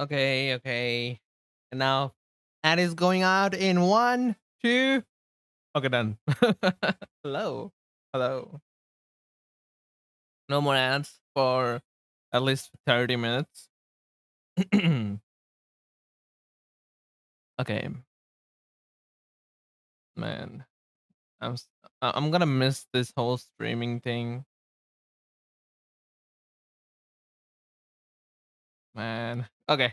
Okay, okay. And now ad is going out in one, two. Okay, done. Hello. Hello. No more ads for at least 30 minutes. Okay, man. I'm gonna miss this whole streaming thing, man. Okay.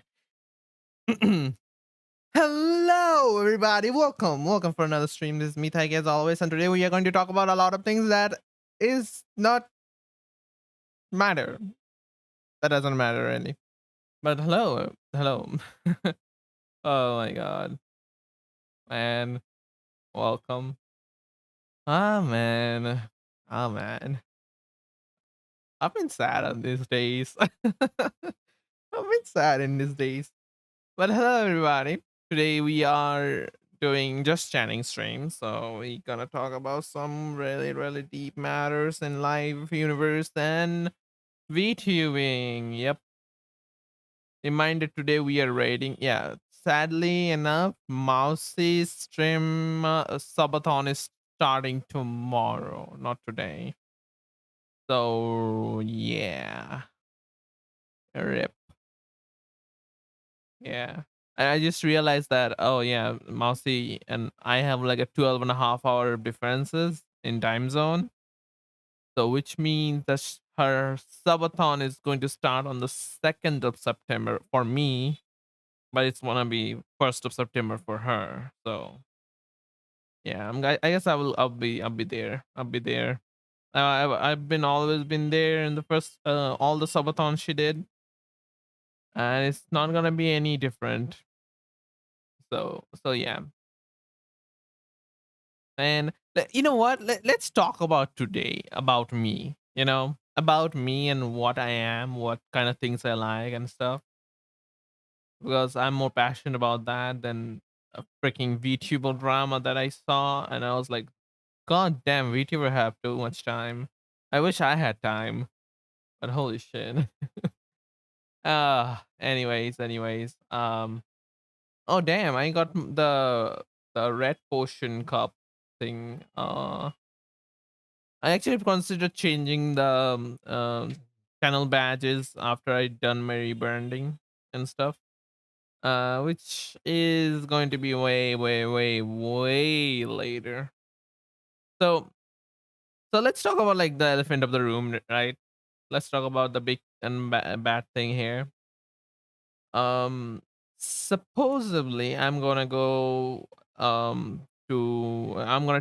Hello, everybody. Welcome for another stream. This is me, Taiki, as always, and today we are going to talk about a lot of things that is not matter. That doesn't matter really. But hello. Oh my god, man. Welcome. Ah man. Ah man. I've been sad on these days. I've been sad in these days. But hello everybody. Today we are doing just chatting stream. So we gonna talk about some really deep matters in live universe and VTubing. Yep. Reminder today we are rating. Yeah. Sadly enough, Mousy's stream subathon is starting tomorrow, not today. So yeah. Rip. Yeah. And I just realized that, oh yeah, Mousy and I have like a 12.5 hour differences in time zone. So which means that her subathon is going to start on the 2nd of September for me, but it's gonna be 1st of September for her. So yeah, I guess I'll be there. I'll be there. I've been always been there in the first all the subathon she did, and it's not gonna be any different. So yeah. And you know what? Let's talk about today about me. About me and what I am, what kind of things I like and stuff. Because I'm more passionate about that than a freaking VTuber drama that I saw, and I was like, God damn, VTuber have too much time. I wish I had time, but holy shit. Anyways. Oh damn, I got the red potion cup thing. I actually considered changing the channel badges after I done my rebranding and stuff. Which is going to be way later. So let's talk about like the elephant of the room, right? Let's talk about the big and bad thing here. Supposedly I'm gonna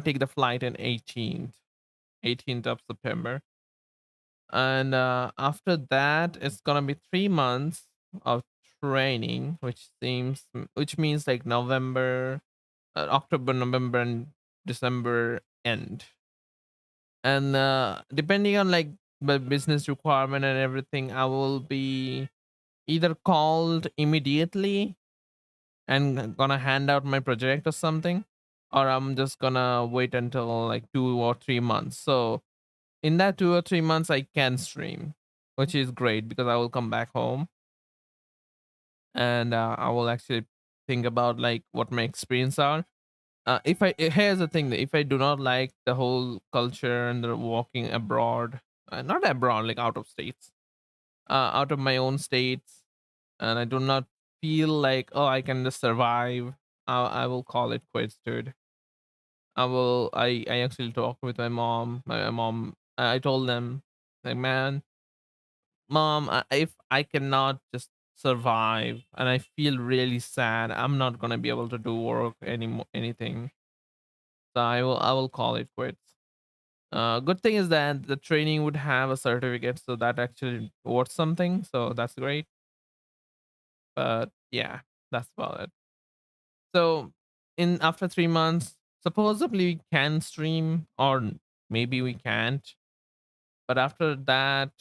take the flight in 18th of September, and after that it's gonna be 3 months of training, which means like November, October, November, and December end. And depending on like the business requirement and everything, I will be either called immediately and gonna hand out my project or something, or I'm just gonna wait until like 2 or 3 months. So in that 2 or 3 months I can stream, which is great because I will come back home, and I will actually think about like what my experience are. If I Here's the thing, that if I do not like the whole culture and the walking abroad, not abroad, like out of states, out of my own states, and I do not feel like, oh, I can just survive, I will call it quits, dude. I actually talked with my mom. My mom, I told them, like, man, mom, if I cannot just survive and I feel really sad, I'm not gonna be able to do work anymore, anything. So I will call it quits. Good thing is that the training would have a certificate, so that actually worth something. So that's great. But yeah, that's about it. So in after 3 months, supposedly we can stream, or maybe we can't. But after that,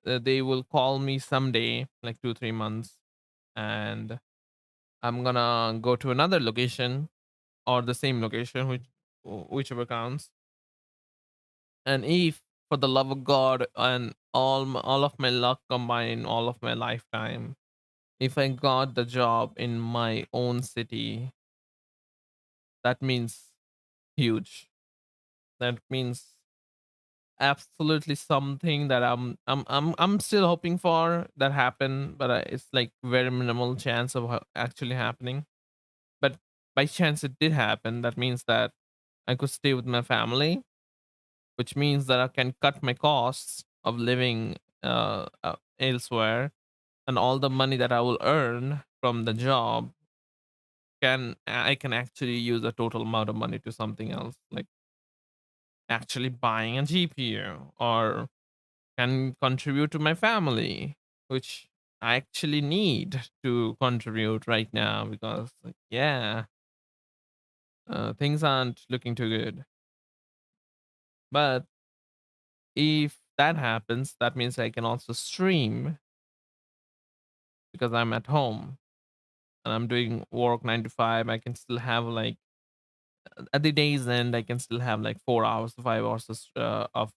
they will call me someday, like 2 3 months, and I'm gonna go to another location or the same location, whichever counts. And if, for the love of God and all of my luck combined, all of my lifetime, If I got the job in my own city, that means huge. That means absolutely something that I'm still hoping for that happen, but it's like very minimal chance of actually happening. But by chance it did happen. That means that I could stay with my family, which means that I can cut my costs of living elsewhere, and all the money that I will earn from the job can I can actually use a total amount of money to something else, like actually buying a GPU, or can contribute to my family, which I actually need to contribute right now because, like, yeah, things aren't looking too good. But if that happens, that means I can also stream because I'm at home and I'm doing work 9 to 5. I can still have like at the day's end, I can still have like 4 hours to 5 hours of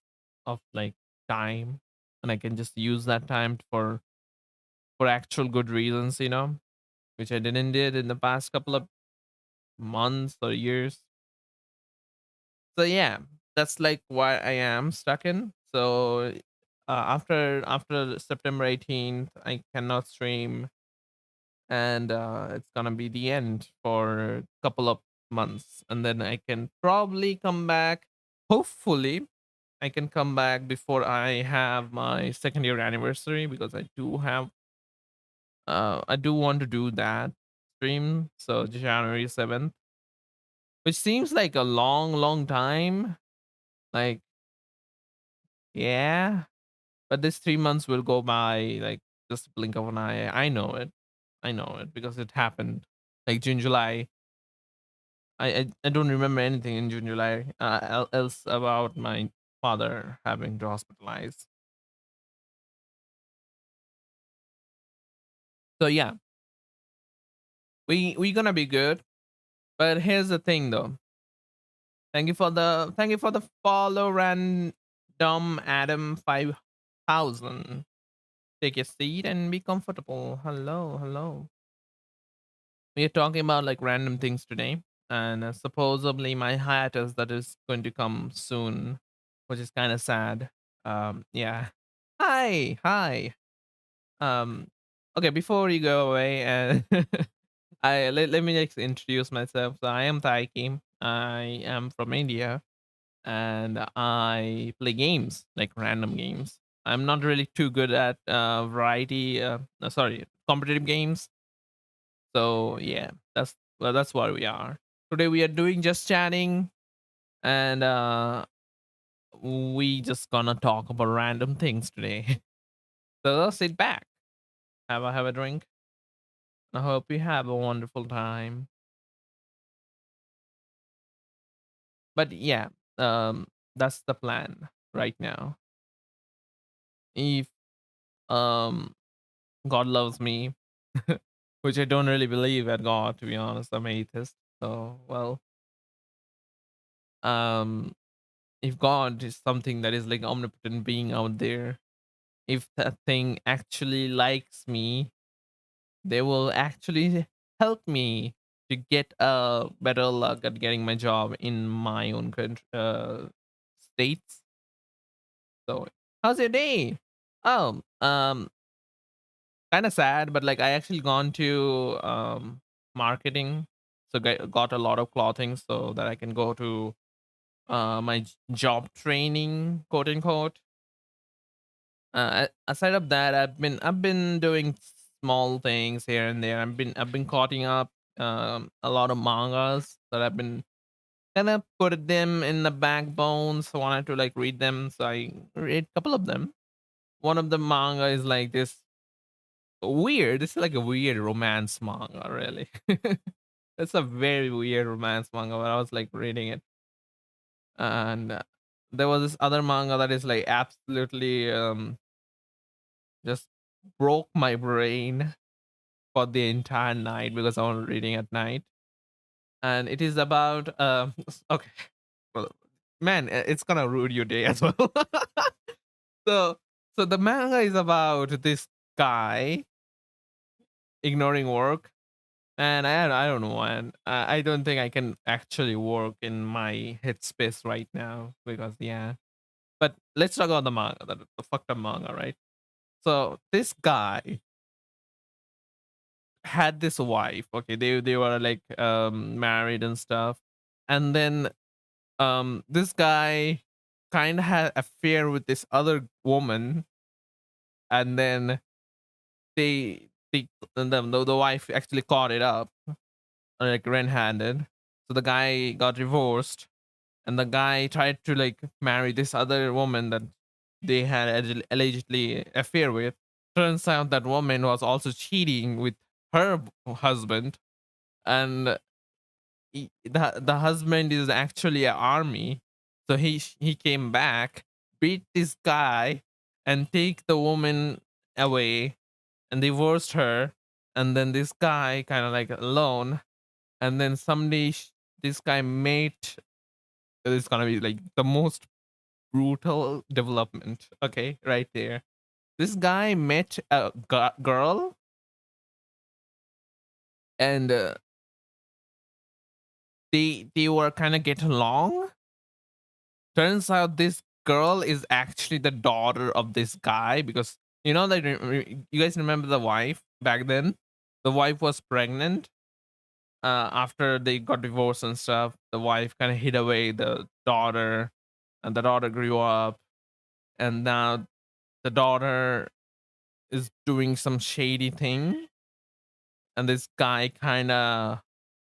like time, and I can just use that time for actual good reasons, which I didn't did in the past couple of months or years. So yeah, that's like why I am stuck in. So after September 18th, I cannot stream, and it's gonna be the end for a couple of months, and then I can probably come back. Hopefully, I can come back before I have my second year anniversary because I do want to do that stream. So January 7th, which seems like a long, long time. Like, yeah, but this 3 months will go by like just a blink of an eye. I know it. I know it because it happened like June, July. I don't remember anything in June, July else about my father having to hospitalize. So yeah, we gonna be good. But here's the thing though. Thank you for the follow, random Adam 5000. Take a seat and be comfortable. Hello, hello. We are talking about like random things today, and supposedly my hiatus that is going to come soon, which is kind of sad. Yeah. Hi, hi. Um, okay. Before you go away, and let me just introduce myself. So I am Taiki. I am from India, and I play games like random games. I'm not really too good at competitive games. So yeah, that's what we are. Today we are doing just chatting, and we just gonna talk about random things today. So sit back, have a drink. I hope you have a wonderful time. But yeah, that's the plan right now. If um God loves me, which I don't really believe at God, to be honest. I'm atheist. So well, um, if God is something that is like omnipotent being out there, if that thing actually likes me, they will actually help me to get better luck at getting my job in my own country, states. So, how's your day? Oh, kind of sad, but like I actually gone to marketing, so got a lot of clothing so that I can go to my job training, quote unquote. Aside of that, I've been doing small things here and there. I've been cutting up a lot of mangas that I've been kind of put them in the backbone. So I wanted to like read them. So I read a couple of them. One of the manga is like this weird. It's like a weird romance manga, really. It's a very weird romance manga. But I was like reading it, and there was this other manga that is like absolutely just broke my brain for the entire night because I was reading at night, and it is about okay, well, man, it's gonna ruin your day as well. so so the manga is about this guy ignoring work. And I don't know, and I don't think I can actually work in my headspace right now because yeah. But let's talk about the manga, the fucked up manga, right? So this guy had this wife. Okay, they were like married and stuff, and then this guy kind of had affair with this other woman, and then they and the wife actually caught it up like red-handed. So the guy got divorced, and the guy tried to like marry this other woman that they had allegedly affair with. Turns out that woman was also cheating with her husband, and the husband is actually an army. So he came back, beat this guy, and take the woman away and divorced her. And then this guy kind of like alone, and then someday this guy made, it's gonna be like the most brutal development. Okay, right there. This guy met a girl, and they were kind of get along. Turns out this girl is actually the daughter of this guy because you know that you guys remember the wife back then. The wife was pregnant. After they got divorced and stuff, the wife kind of hid away the daughter, and the daughter grew up, and now the daughter is doing some shady thing, and this guy kind of,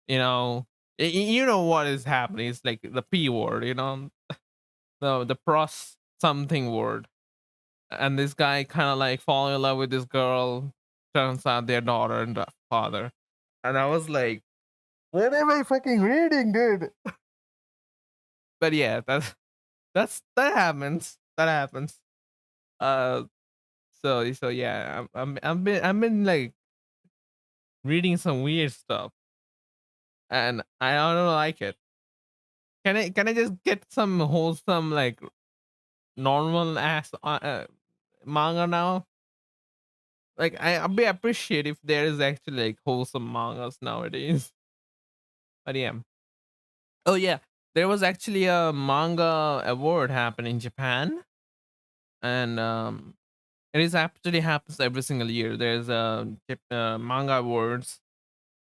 you know, you know what is happening. It's like the p word, you know, the pros something word, and this guy kind of like fall in love with this girl. Turns out their daughter and the father, and I was like, what am I fucking reading, dude? But yeah, that happens. That happens. Uh, so yeah, I've been like reading some weird stuff, and I don't like it. Can I just get some wholesome like normal ass manga now? Like I'd be appreciate if there is actually like wholesome mangas nowadays. But yeah. Oh yeah, there was actually a manga award happening in Japan, and it is actually happens every single year. There's a manga awards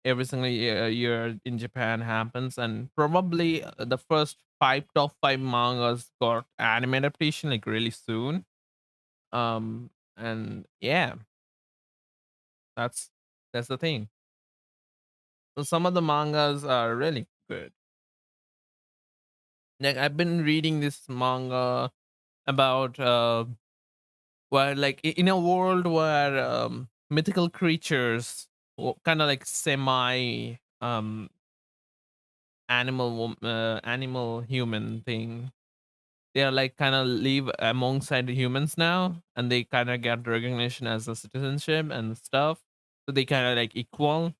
every single year in Japan happens, and probably the first five top five mangas got anime adaptation like really soon. And yeah, that's that's the thing. So some of the mangas are really good. Like I've been reading this manga about where like in a world where mythical creatures, kind of like semi animal human thing, they are like kind of live alongside the humans now, and they kind of get recognition as a citizenship and stuff, so they kind of like equal.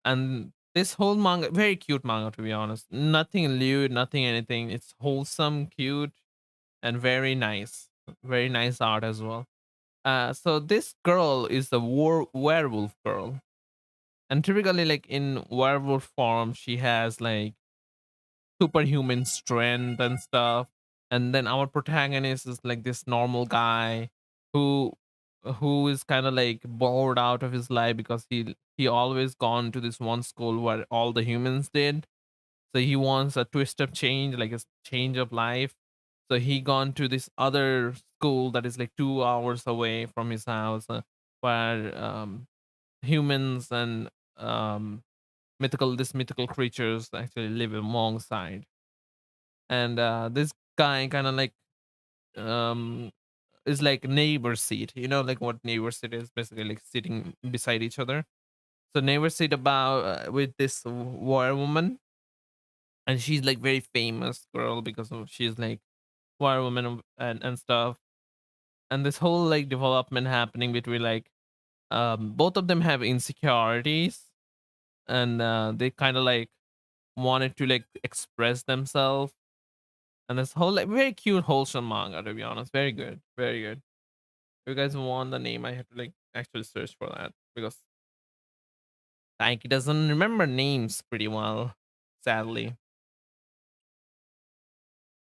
And this whole manga, very cute manga, to be honest, nothing lewd, nothing anything, it's wholesome, cute, and very nice art as well. So this girl is a werewolf girl, and typically like in werewolf form she has like superhuman strength and stuff. And then our protagonist is like this normal guy who is kind of like bored out of his life because he always gone to this one school where all the humans did. So he wants a twist of change, like a change of life. So he gone to this other school that is like 2 hours away from his house, where humans and mythical creatures actually live alongside. And this guy kind of like um is like neighbor seat, you know, like what neighbor seat is, basically like sitting beside each other. So neighbor seat about with this war woman, and she's like very famous girl because of she's like war woman and stuff. And this whole like development happening between like both of them have insecurities, and they kind of like wanted to like express themselves. And this whole like very cute wholesome manga, to be honest, very good, very good. If you guys want the name, I have to like actually search for that because Like, he doesn't remember names pretty well, sadly.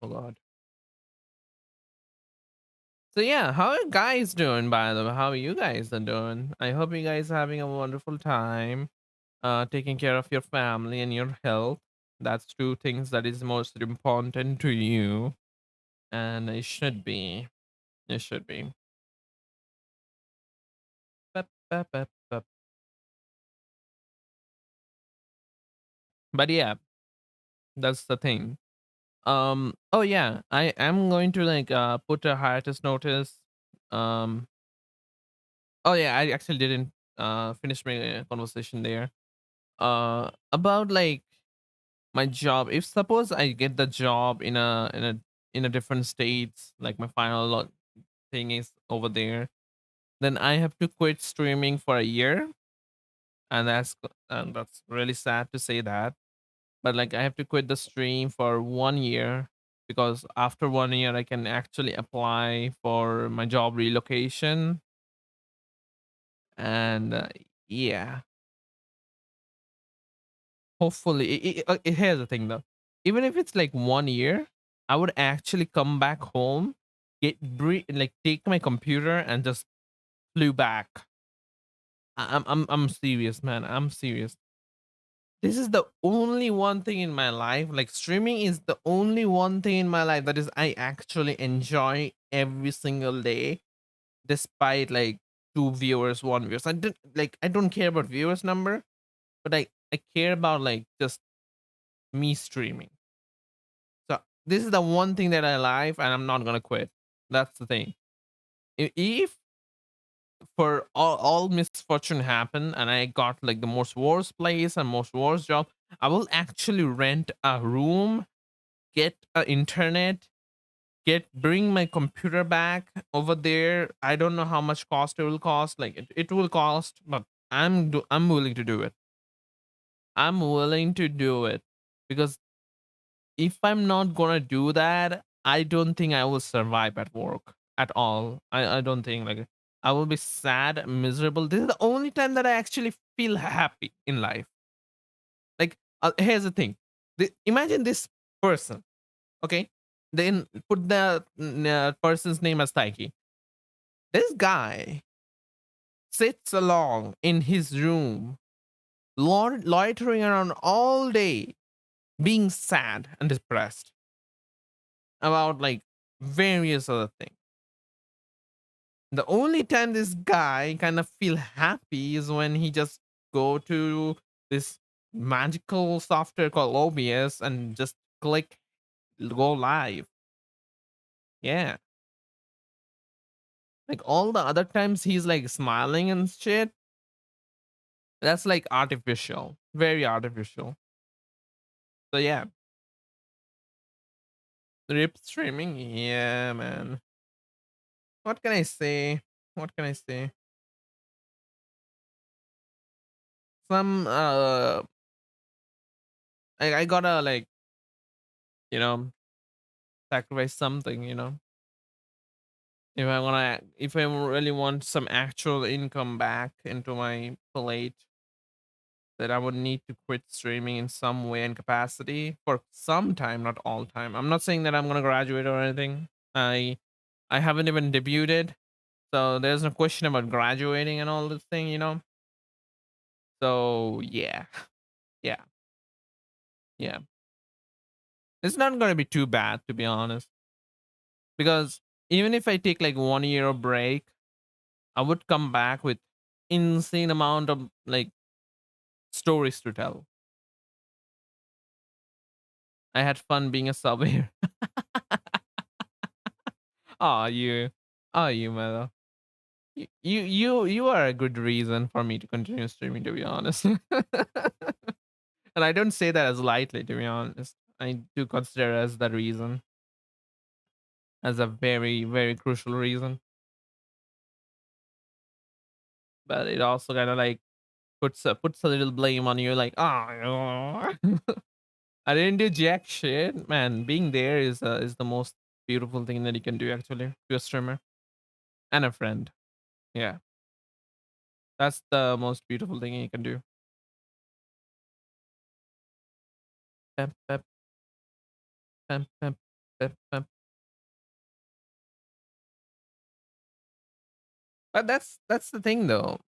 Oh god. So yeah, how are you guys doing, by the way? How are you guys are doing? I hope you guys are having a wonderful time, taking care of your family and your health. That's two things that is most important to you, and it should be. It should be. Bup, bup, bup, bup. But yeah, that's the thing. Oh yeah, I am going to like put a hiatus notice. Um oh yeah, I actually didn't finish my conversation there. About like my job. If suppose I get the job in a different states, like my final thing is over there, then I have to quit streaming for a year, and that's really sad to say that. But like I have to quit the stream for 1 year, because after 1 year I can actually apply for my job relocation. And yeah, hopefully here's the thing though, even if it's like 1 year, I would actually come back home, like take my computer and just flew back. I'm serious, man, I'm serious. This is the only one thing in my life, like streaming is the only one thing in my life that is I actually enjoy every single day, despite like two viewers, one viewers. I don't care about viewers number, but I care about like just me streaming. So this is the one thing that I like, and I'm not gonna quit. That's the thing. If for all misfortune happen and I got like the most worst place and most worst job, I will actually rent a room, get internet, get bring my computer back over there. I don't know how much cost it will cost. Like it will cost, but I'm willing to do it. I'm willing to do it, because if I'm not gonna do that, I don't think I will survive at work at all. I don't think, like, I will be sad, miserable. This is the only time that I actually feel happy in life. Like, here's the thing. Imagine this person, okay? Then put the person's name as Taiki. This guy sits along in his room, loitering around all day, being sad and depressed about like various other things. The only time this guy kind of feel happy is when he just go to this magical software called OBS and just click go live. Yeah. Like all the other times he's like smiling and shit. That's like artificial. Very artificial. So yeah. Rip streaming. Yeah, man. What can I say? What can I say? Some I gotta like, you know, sacrifice something, if I really want some actual income back into my plate, that I would need to quit streaming in some way and capacity for some time, not all time. I'm not saying that I'm gonna graduate or anything. I haven't even debuted, so there's no question about graduating and all this thing. So yeah, yeah, yeah. It's not gonna be too bad, to be honest, because even if I take like 1 year of break, I would come back with insane amount of like stories to tell. I had fun being a surveyor. Oh, you. Oh, you, Melo. You are a good reason for me to continue streaming, to be honest. And I don't say that as lightly, to be honest. I do consider as the reason, as a very, very crucial reason. But it also kind of like puts a little blame on you, like, oh, I didn't do jack shit, man. Being there is the most beautiful thing that you can do, actually, to a streamer and a friend. Yeah, that's the most beautiful thing you can do. Pep, pep, pep, pep, pep, pep. But that's the thing though,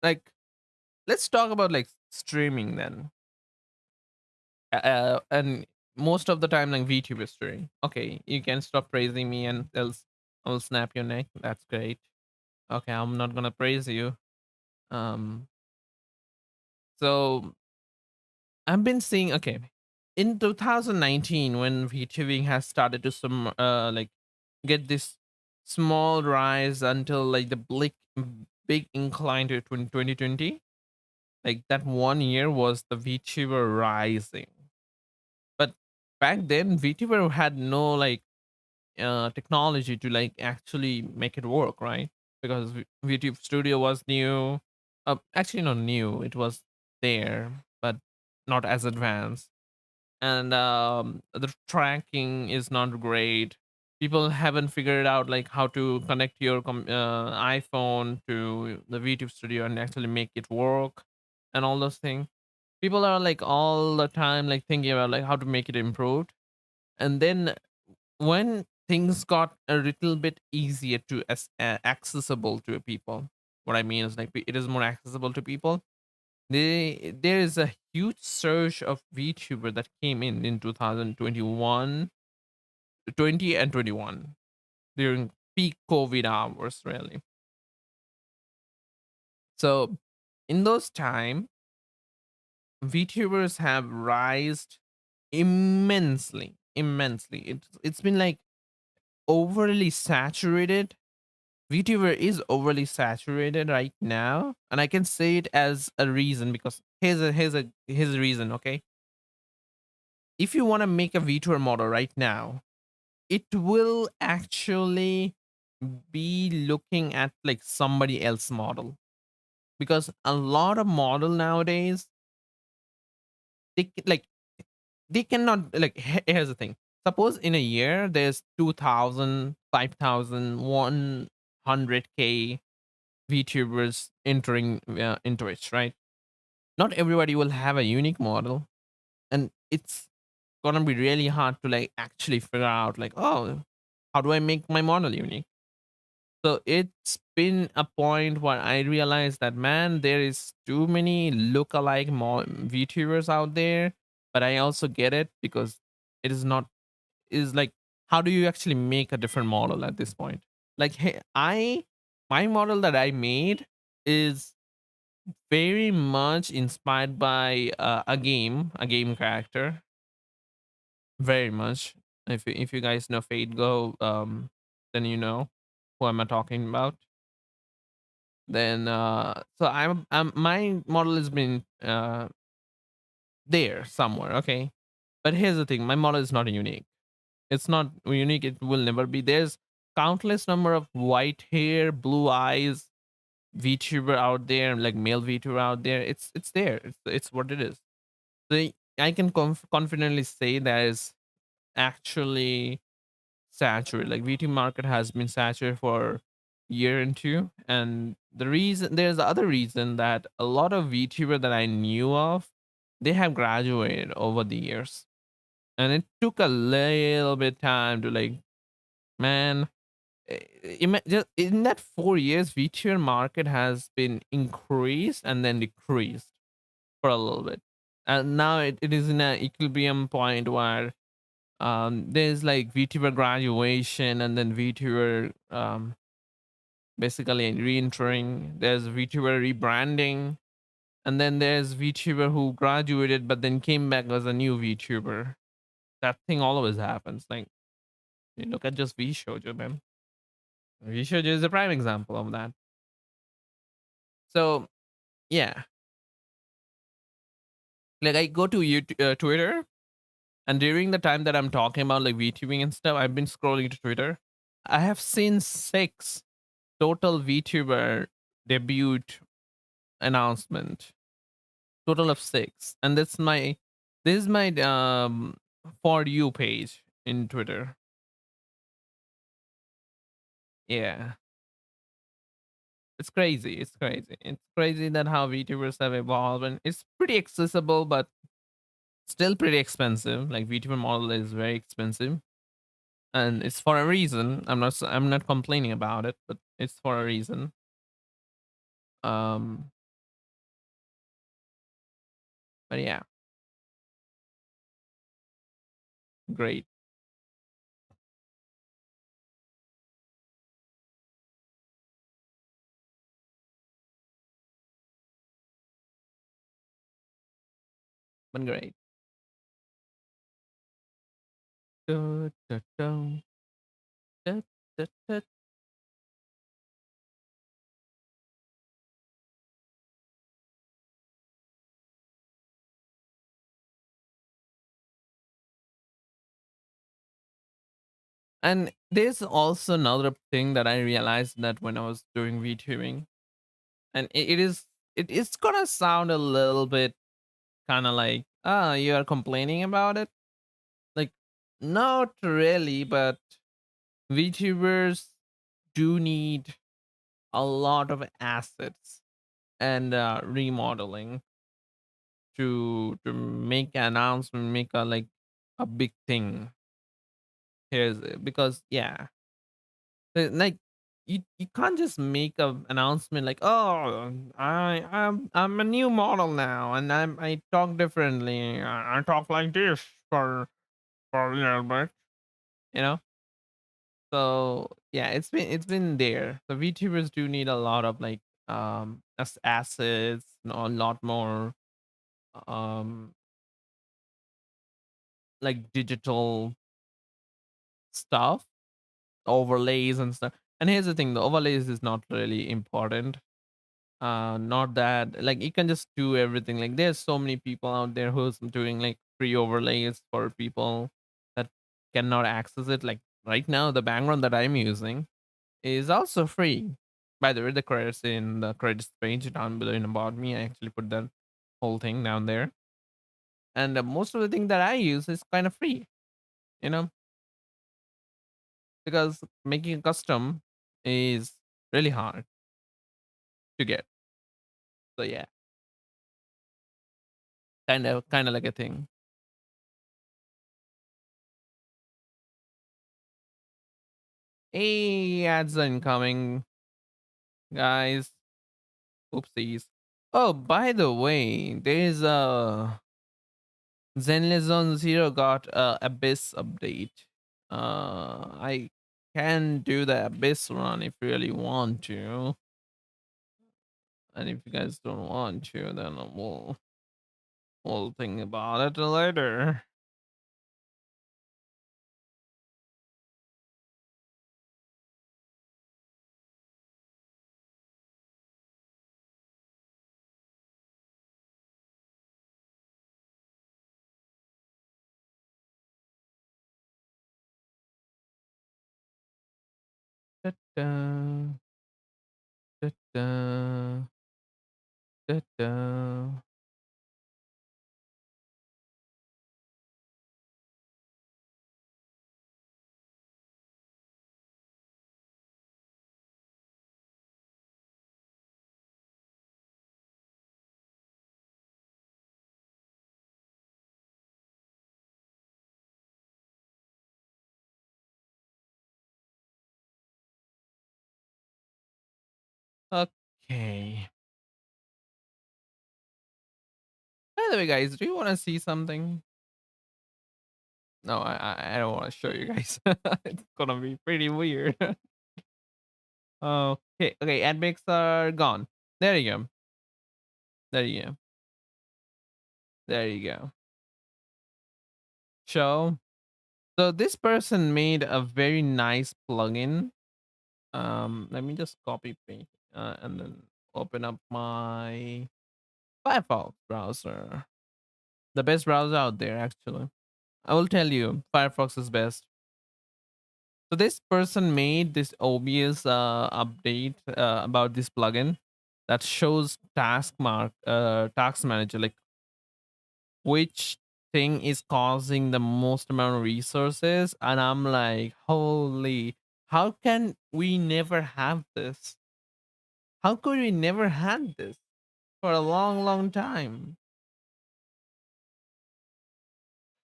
like let's talk about like streaming then. And most of the time like VTuber streaming. Okay, you can stop praising me and else I'll snap your neck. That's great. Okay, I'm not gonna praise you. Um so I've been seeing, okay, in 2019 when VTubing has started to some like get this small rise until like the big incline to 2020. Like that 1 year was the VTuber rising. But back then VTuber had no like technology to like actually make it work, right? Because VTube Studio was new. Actually not new, it was there, but not as advanced. And the tracking is not great. People haven't figured out like how to connect your iPhone to the VTube Studio and actually make it work and all those things. People are like all the time like thinking about like how to make it improved. And then when things got a little bit easier to accessible to people, what I mean is like it is more accessible to people. There is a huge surge of VTuber that came in 2021, 20 and 21 during peak COVID hours, really. So in those time, VTubers have rised immensely, immensely. It's been like overly saturated. VTuber is overly saturated right now, and I can say it as a reason because here's a reason. Okay, if you want to make a VTuber model right now, it will actually be looking at like somebody else model, because a lot of model nowadays like they cannot like here's the thing. Suppose in a year there's 2,000, 5,000, 100K VTubers entering into it, right? Not everybody will have a unique model, and it's gonna be really hard to like actually figure out like, oh, how do I make my model unique? So it's been a point where I realized that, man, there is too many look-alike VTubers out there. But I also get it because it is not is like, how do you actually make a different model at this point? Like, hey, my model that I made is very much inspired by a game character, very much. If you guys know Fate Go, then you know who am I talking about. Then so I'm my model has been there somewhere, okay. But here's the thing, my model is not unique. It's not unique, it will never be. There's countless number of white hair, blue eyes VTuber out there, like male VTuber out there. It's there. It's what it is. So I can confidently say that is actually saturated. Like VT market has been saturated for year and two. And there's the other reason that a lot of VTuber that I knew of, they have graduated over the years. And it took a little bit time to like, man, just in that 4 years, VTuber market has been increased and then decreased for a little bit. And now it is in an equilibrium point where there's like VTuber graduation and then VTuber basically re-entering. There's VTuber rebranding, and then there's VTuber who graduated but then came back as a new VTuber. That thing always happens. Like, you look at just VShojo, man. VShojo is a prime example of that. So yeah, like I go to Twitter, and during the time that I'm talking about like VTubing and stuff, I've been scrolling to Twitter. I have seen 6 total VTuber debut announcement. Total of 6, and this is my for you page in Twitter. Yeah, it's crazy. It's crazy. It's crazy that how VTubers have evolved, and it's pretty accessible, but Still pretty expensive. Like VTuber model is very expensive, and it's for a reason. I'm not complaining about it, but it's for a reason. Um, but yeah, great. But great. Du- du- du- du- du- du. And there's also another thing that I realized that when I was doing VTubing, and it's gonna sound a little bit kind of like, ah, you are complaining about it. Like, not really, but VTubers do need a lot of assets and remodeling to make an announcement, make a like a big thing. Here's because yeah, like you can't just make a announcement like, oh, I'm a new model now and I talk differently. I talk like this for a little bit, you know. So yeah, it's been there. The VTubers do need a lot of like assets, a lot more um like digital stuff, overlays and stuff. And here's the thing, the overlays is not really important. Not that like you can just do everything. Like there's so many people out there who's doing like free overlays for people that cannot access it. Like right now, the background that I'm using is also free. By the way, the credits in the credits page down below in about me, I actually put that whole thing down there. And most of the thing that I use is kind of free, you know, because making a custom is really hard to get. So yeah, kind of like a thing. Hey, ads are incoming, guys. Oopsies. Oh, by the way, there's a Zenless Zero got a Abyss update. I can do the Abyss run if you really want to, and if you guys don't want to, then we'll think about it later. Da-da, da-da, da-da. Okay. By the way, guys, do you want to see something? No, I don't want to show you guys. It's gonna be pretty weird. Okay, ad breaks are gone. There you go. There you go. There you go. Show. So this person made a very nice plugin. Let me just copy paste and then open up my Firefox browser. The best browser out there, actually. I will tell you, Firefox is best. So this person made this obvious update about this plugin that shows task manager, like which thing is causing the most amount of resources. And I'm like, holy, how can we never have this? How could we never had this for a long, long time?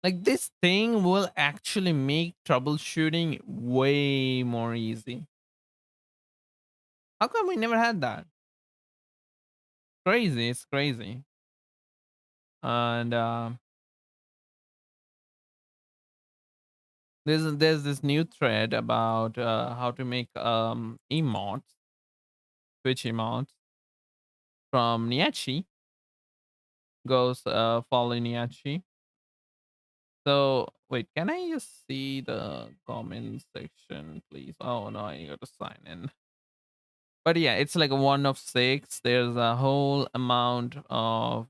Like this thing will actually make troubleshooting way more easy. How come we never had that? Crazy, it's crazy. And there's this new thread about how to make emotes, Twitch emotes from Niachi. Goes follow Niachi. So wait, can I just see the comment section, please? Oh no, I got to sign in. But yeah, it's like a one of six. There's a whole amount of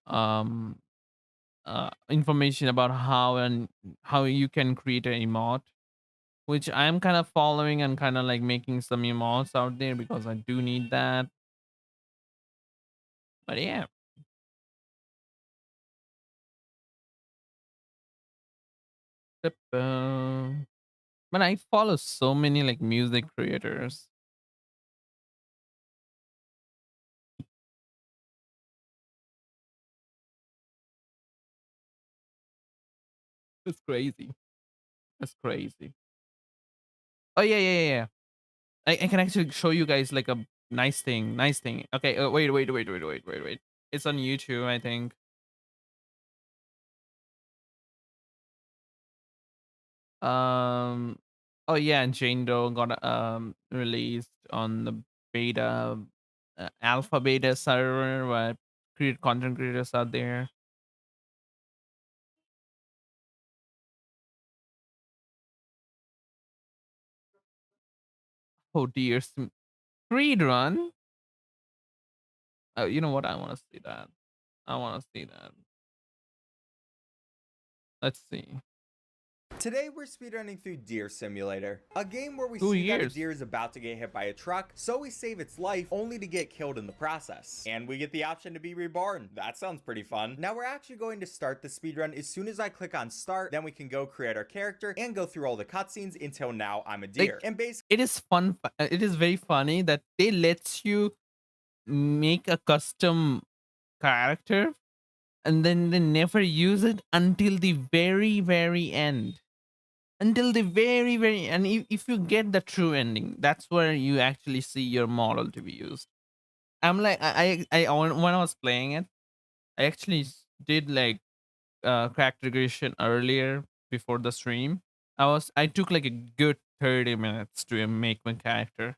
um information about how you can create an emote, which I'm kind of following and kind of like making some emotes out there because I do need that. But yeah, but I follow so many like music creators. It's crazy. It's crazy. Oh yeah, yeah, yeah, yeah. I can actually show you guys like a nice thing. Nice thing. Okay, wait. It's on YouTube, I think. Um. Oh yeah, and Jane Doe got released on the beta, alpha beta server where create content creators out there. Oh dear, Creed run. Oh, you know what? I want to see that. I want to see that. Let's see. Today we're speedrunning through Deer Simulator, a game where we Two see that a years. deer is about to get hit by a truck, so we save its life only to get killed in the process. And we get the option to be reborn. That sounds pretty fun. Now we're actually going to start the speedrun as soon as I click on start, then we can go create our character and go through all the cutscenes until now I'm a deer. Like And basically it is fun. It is very funny that they lets you make a custom character and then they never use it until the very end, until the very and if you get the true ending, that's where you actually see your model to be used. I'm like when I was playing it, I actually did like character creation earlier before the stream. I took like a good 30 minutes to make my character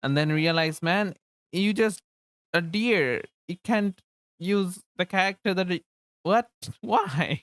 and then realized, man, you just a deer. You can't use the character that what? Why?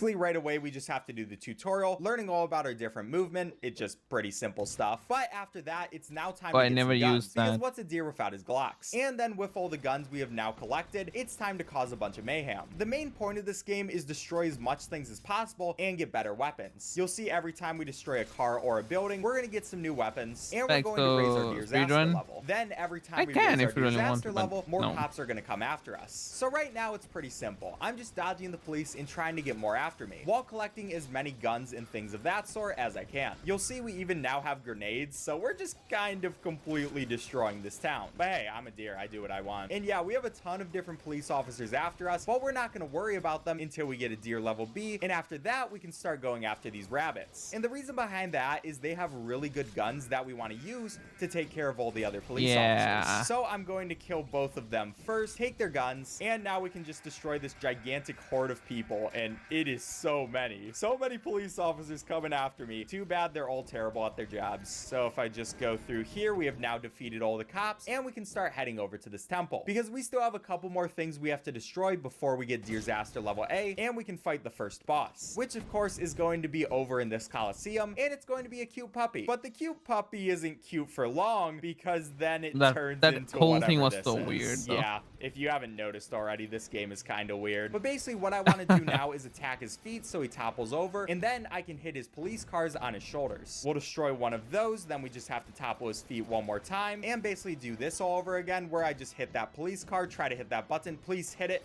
right away we just have to do the tutorial, learning all about our different movement. It's just pretty simple stuff. But after that, it's now time Oh, to I get never some guns, used because that. what's a deer without his Glocks? And then with all the guns we have now collected, it's time to cause a bunch of mayhem. The main point of this game is destroy as much things as possible and get better weapons. You'll see every time we destroy a car or a building, we're going to get some new weapons, and we're Like, going to raise our so disaster speedrun? level. Then every I time we can raise our if you really want disaster to, but level, more no. cops are going to come after us. So right now it's pretty simple. I'm just dodging the police and trying to get more after me, while collecting as many guns and things of that sort as I can. You'll see we even now have grenades, so we're just kind of completely destroying this town. But hey, I'm a deer, I do what I want. And yeah, we have a ton of different police officers after us, but we're not going to worry about them until we get a deer level B, and after that we can start going after these rabbits. And the reason behind that is they have really good guns that we want to use to take care of all the other police officers. So I'm going to kill both of them first, take their guns, and now we can just destroy this gigantic horde of people, and it is so many. So many police officers coming after me. Too bad they're all terrible at their jobs. So if I just go through here, we have now defeated all the cops, and we can start heading over to this temple, because we still have a couple more things we have to destroy before we get Disaster level A, and we can fight the first boss, which of course is going to be over in this Coliseum, and it's going to be a cute puppy. But the cute puppy isn't cute for long, because then it turns That into whole whatever thing was this so is. weird though. Yeah, if you haven't noticed already, this game is kind of weird. But basically what I want to do now is attack his feet so he topples over, and then I can hit his police cars on his shoulders. We'll destroy one of those, then we just have to topple his feet one more time, and basically do this all over again, where I just hit that police car, try to hit that button, please hit it.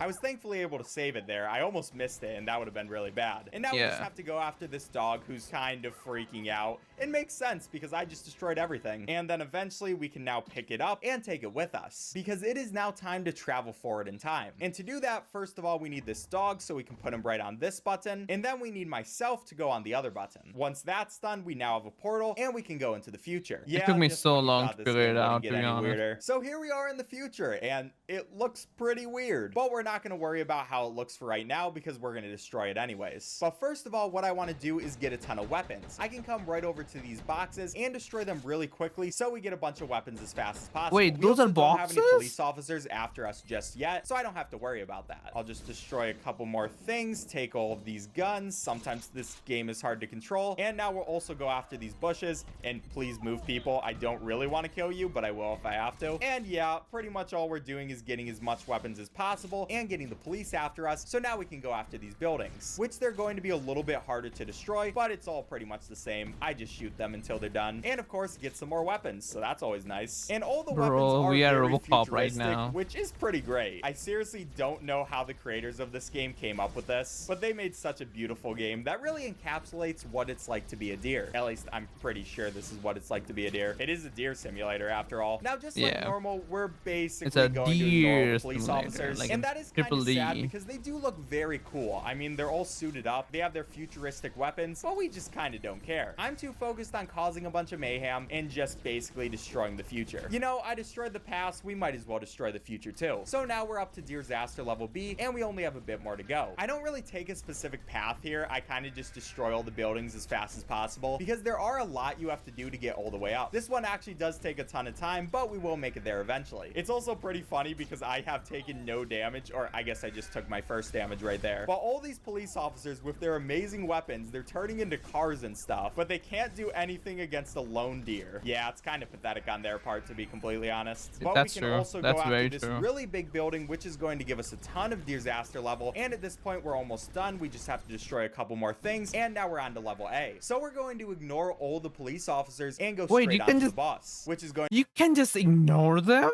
I was thankfully able to save it there. I almost missed it, and that would have been really bad. And now we just Yeah. have to go after this dog who's kind of freaking out. It makes sense because I just destroyed everything. And then eventually we can now pick it up and take it with us, because it is now time to travel forward in time. And to do that, first of all, we need this dog so we can put him right on this button, and then we need myself to go on the other button. Once that's done, we now have a portal and we can go into the future. It Yeah, took me just so when you long thought to this figure game it wouldn't out, get to be any honest. weirder. So here we are in the future, and it looks pretty weird, but we're not going to worry about how it looks for right now because we're going to destroy it anyways. But first of all, what I want to do is get a ton of weapons. I can come right over to these boxes and destroy them really quickly so we get a bunch of weapons as fast as possible. Wait, We those also are don't have any boxes? police officers after us just yet, so I don't have to worry about that. I'll just destroy a couple more things, take all of these guns. Sometimes this game is hard to control. And now we'll also go after these bushes, and please move, people. I don't really want to kill you, but I will if I have to. And yeah, pretty much all we're doing is getting as much weapons as possible and getting the police after us, so now we can go after these buildings, which they're going to be a little bit harder to destroy, but it's all pretty much the same. I just shoot them until they're done, and of course get some more weapons, so that's always nice. And all the weapons are We are very RoboCop right futuristic, now. which is pretty great. I seriously don't know how the creators of this game came up with this, but they made such a beautiful game that really encapsulates what it's like to be a deer. At least I'm pretty sure this is what it's like to be a deer. It is a deer simulator after all. Now, just like Yeah. normal, we're basically It's a going to ignore deer the police simulator, officers, like and in that is kind Triple of sad D. because they do look very cool. I mean, they're all suited up, they have their futuristic weapons, but we just kind of don't care. I'm too focused on causing a bunch of mayhem and just basically destroying the future. You know, I destroyed the past, we might as well destroy the future too. So now we're up to Disaster level B, and we only have a bit more to go. I don't really take a specific path here. I kind of just destroy all the buildings as fast as possible because there are a lot you have to do to get all the way up. This one actually does take a ton of time, but we will make it there eventually. It's also pretty funny because I have taken no damage, or I guess I just took my first damage right there. But all these police officers with their amazing weapons, they're turning into cars and stuff, but they can't do anything against a lone deer. Yeah, it's kind of pathetic on their part, to be completely honest. But That's we can true. also That's go after very this true. really big building, which is going to give us a ton of disaster level. And at this point, we're almost done. We just have to destroy a couple more things, and now we're on to level A. So we're going to ignore all the police officers and go Wait, straight you on can to the just- boss, which is going You can just ignore them?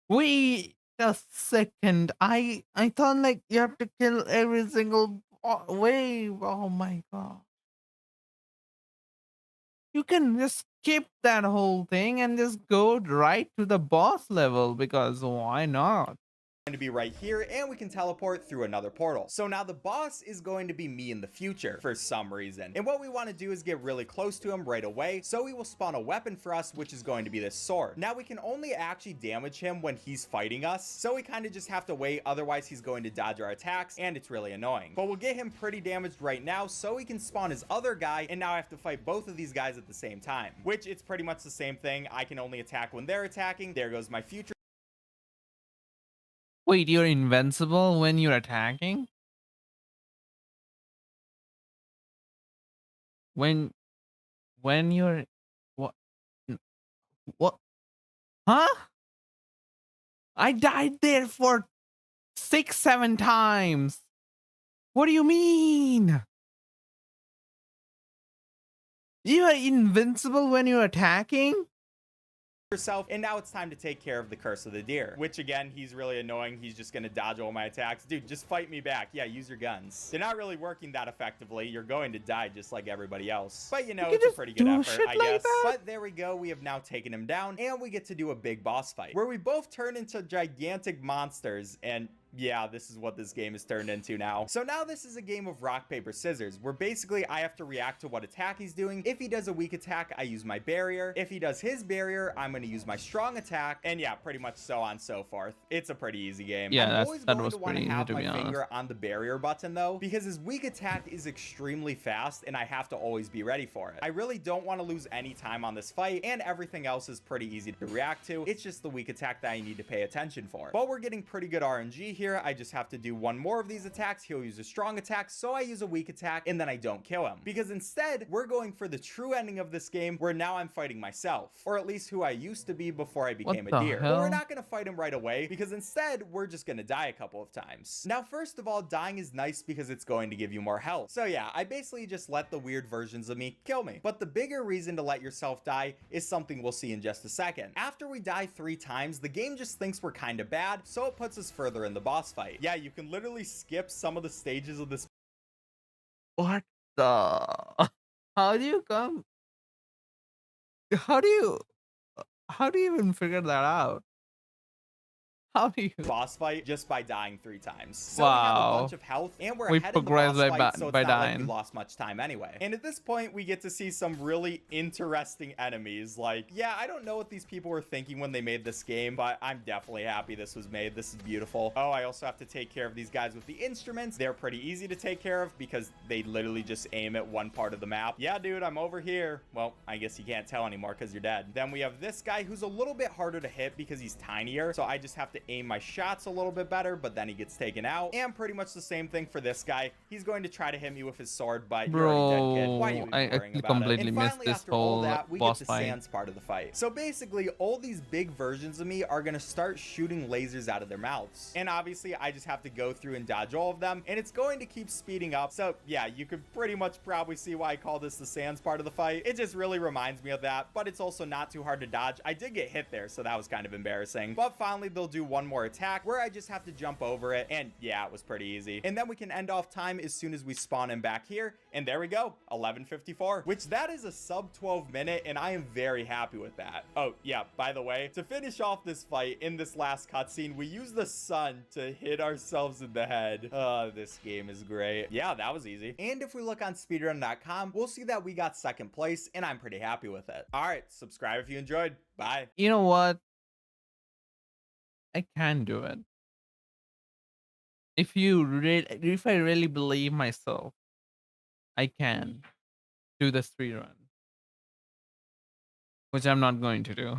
Wait a second. I thought like you have to kill every single wave. Oh my god. You can just skip that whole thing and just go right to the boss level, because why not? to be right here, and we can teleport through another portal. So now the boss is going to be me in the future for some reason. And what we want to do is get really close to him right away, so he will spawn a weapon for us, which is going to be this sword. Now we can only actually damage him when he's fighting us, so we kind of just have to wait, otherwise he's going to dodge our attacks, and it's really annoying. But we'll get him pretty damaged right now, so he can spawn his other guy, and now I have to fight both of these guys at the same time, which it's pretty much the same thing. I can only attack when they're attacking. There goes my future. Wait, you're invincible when you're attacking? When you're what? What? Huh? I died there for 6-7 times. What do you mean? You are invincible when you're attacking? Yourself, and now it's time to take care of the curse of the deer, which again, he's really annoying. He's just gonna dodge all my attacks. Dude, just fight me back. Yeah, use your guns. They're not really working that effectively. You're going to die just like everybody else, but you know, You it's a just pretty good do effort, shit I like guess. that? But there we go. We have now taken him down, and we get to do a big boss fight where we both turn into gigantic monsters. And yeah, this is what this game is turned into now. So now this is a game of rock, paper, scissors, where basically I have to react to what attack he's doing. If he does a weak attack, I use my barrier. If he does his barrier, I'm going to use my strong attack. And yeah, pretty much so on so forth. It's a pretty easy game. Yeah, I'm always that going was to want pretty to easy, have to my be honest. finger on the barrier button though, because his weak attack is extremely fast and I have to always be ready for it. I really don't want to lose any time on this fight, and everything else is pretty easy to react to. It's just the weak attack that I need to pay attention for. But we're getting pretty good RNG here, I just have to do one more of these attacks. He'll use a strong attack, so I use a weak attack, and then I don't kill him. Because instead, we're going for the true ending of this game, where now I'm fighting myself, or at least who I used to be before I What became a the deer. But we're hell? not gonna fight him right away, because instead, we're just gonna die a couple of times. Now, first of all, dying is nice because it's going to give you more health. So yeah, I basically just let the weird versions of me kill me. But the bigger reason to let yourself die is something we'll see in just a second. After we die 3 times, the game just thinks we're kind of bad, so it puts us further in the boss fight. Yeah, you can literally skip some of the stages of this. What the? How do you come? How do you? How do you even figure that out? How do you? Boss fight just by dying 3 times. So we have a Wow. bunch of health, and we're We ahead in the progressed boss by fight, so it's by not like we dying. lost much time anyway. And at this point, we get to see some really interesting enemies. Like, yeah, I don't know what these people were thinking when they made this game, but I'm definitely happy this was made. This is beautiful. Oh, I also have to take care of these guys with the instruments. They're pretty easy to take care of because they literally just aim at one part of the map. Yeah, dude, I'm over here. Well, I guess you can't tell anymore because you're dead. Then we have this guy who's a little bit harder to hit because he's tinier, so I just have to aim my shots a little bit better, but then he gets taken out. And pretty much the same thing for this guy. He's going to try to hit me with his sword, but you're already dead, kid. Why are you even worrying actually about completely it? And missed finally, this after all whole that, we get boss the fight. sands part of the fight. So basically, all these big versions of me are going to start shooting lasers out of their mouths. And obviously, I just have to go through and dodge all of them, and it's going to keep speeding up. So yeah, you could pretty much probably see why I call this the sands part of the fight. It just really reminds me of that, but it's also not too hard to dodge. I did get hit there, so that was kind of embarrassing. But finally, they'll do one more attack where I just have to jump over it, and yeah, it was pretty easy. And then we can end off time as soon as we spawn in back here, and there we go, 11:54, which that is a sub 12 minute, and I am very happy with that. Oh yeah, by the way, to finish off this fight in this last cutscene, we use the sun to hit ourselves in the head. This game is great. Yeah, that was easy. And if we look on speedrun.com, we'll see that we got 2nd place, and I'm pretty happy with it. All right, subscribe if you enjoyed. Bye. You know what? I can do it. If I really believe myself, I can do the speed run, which I'm not going to do.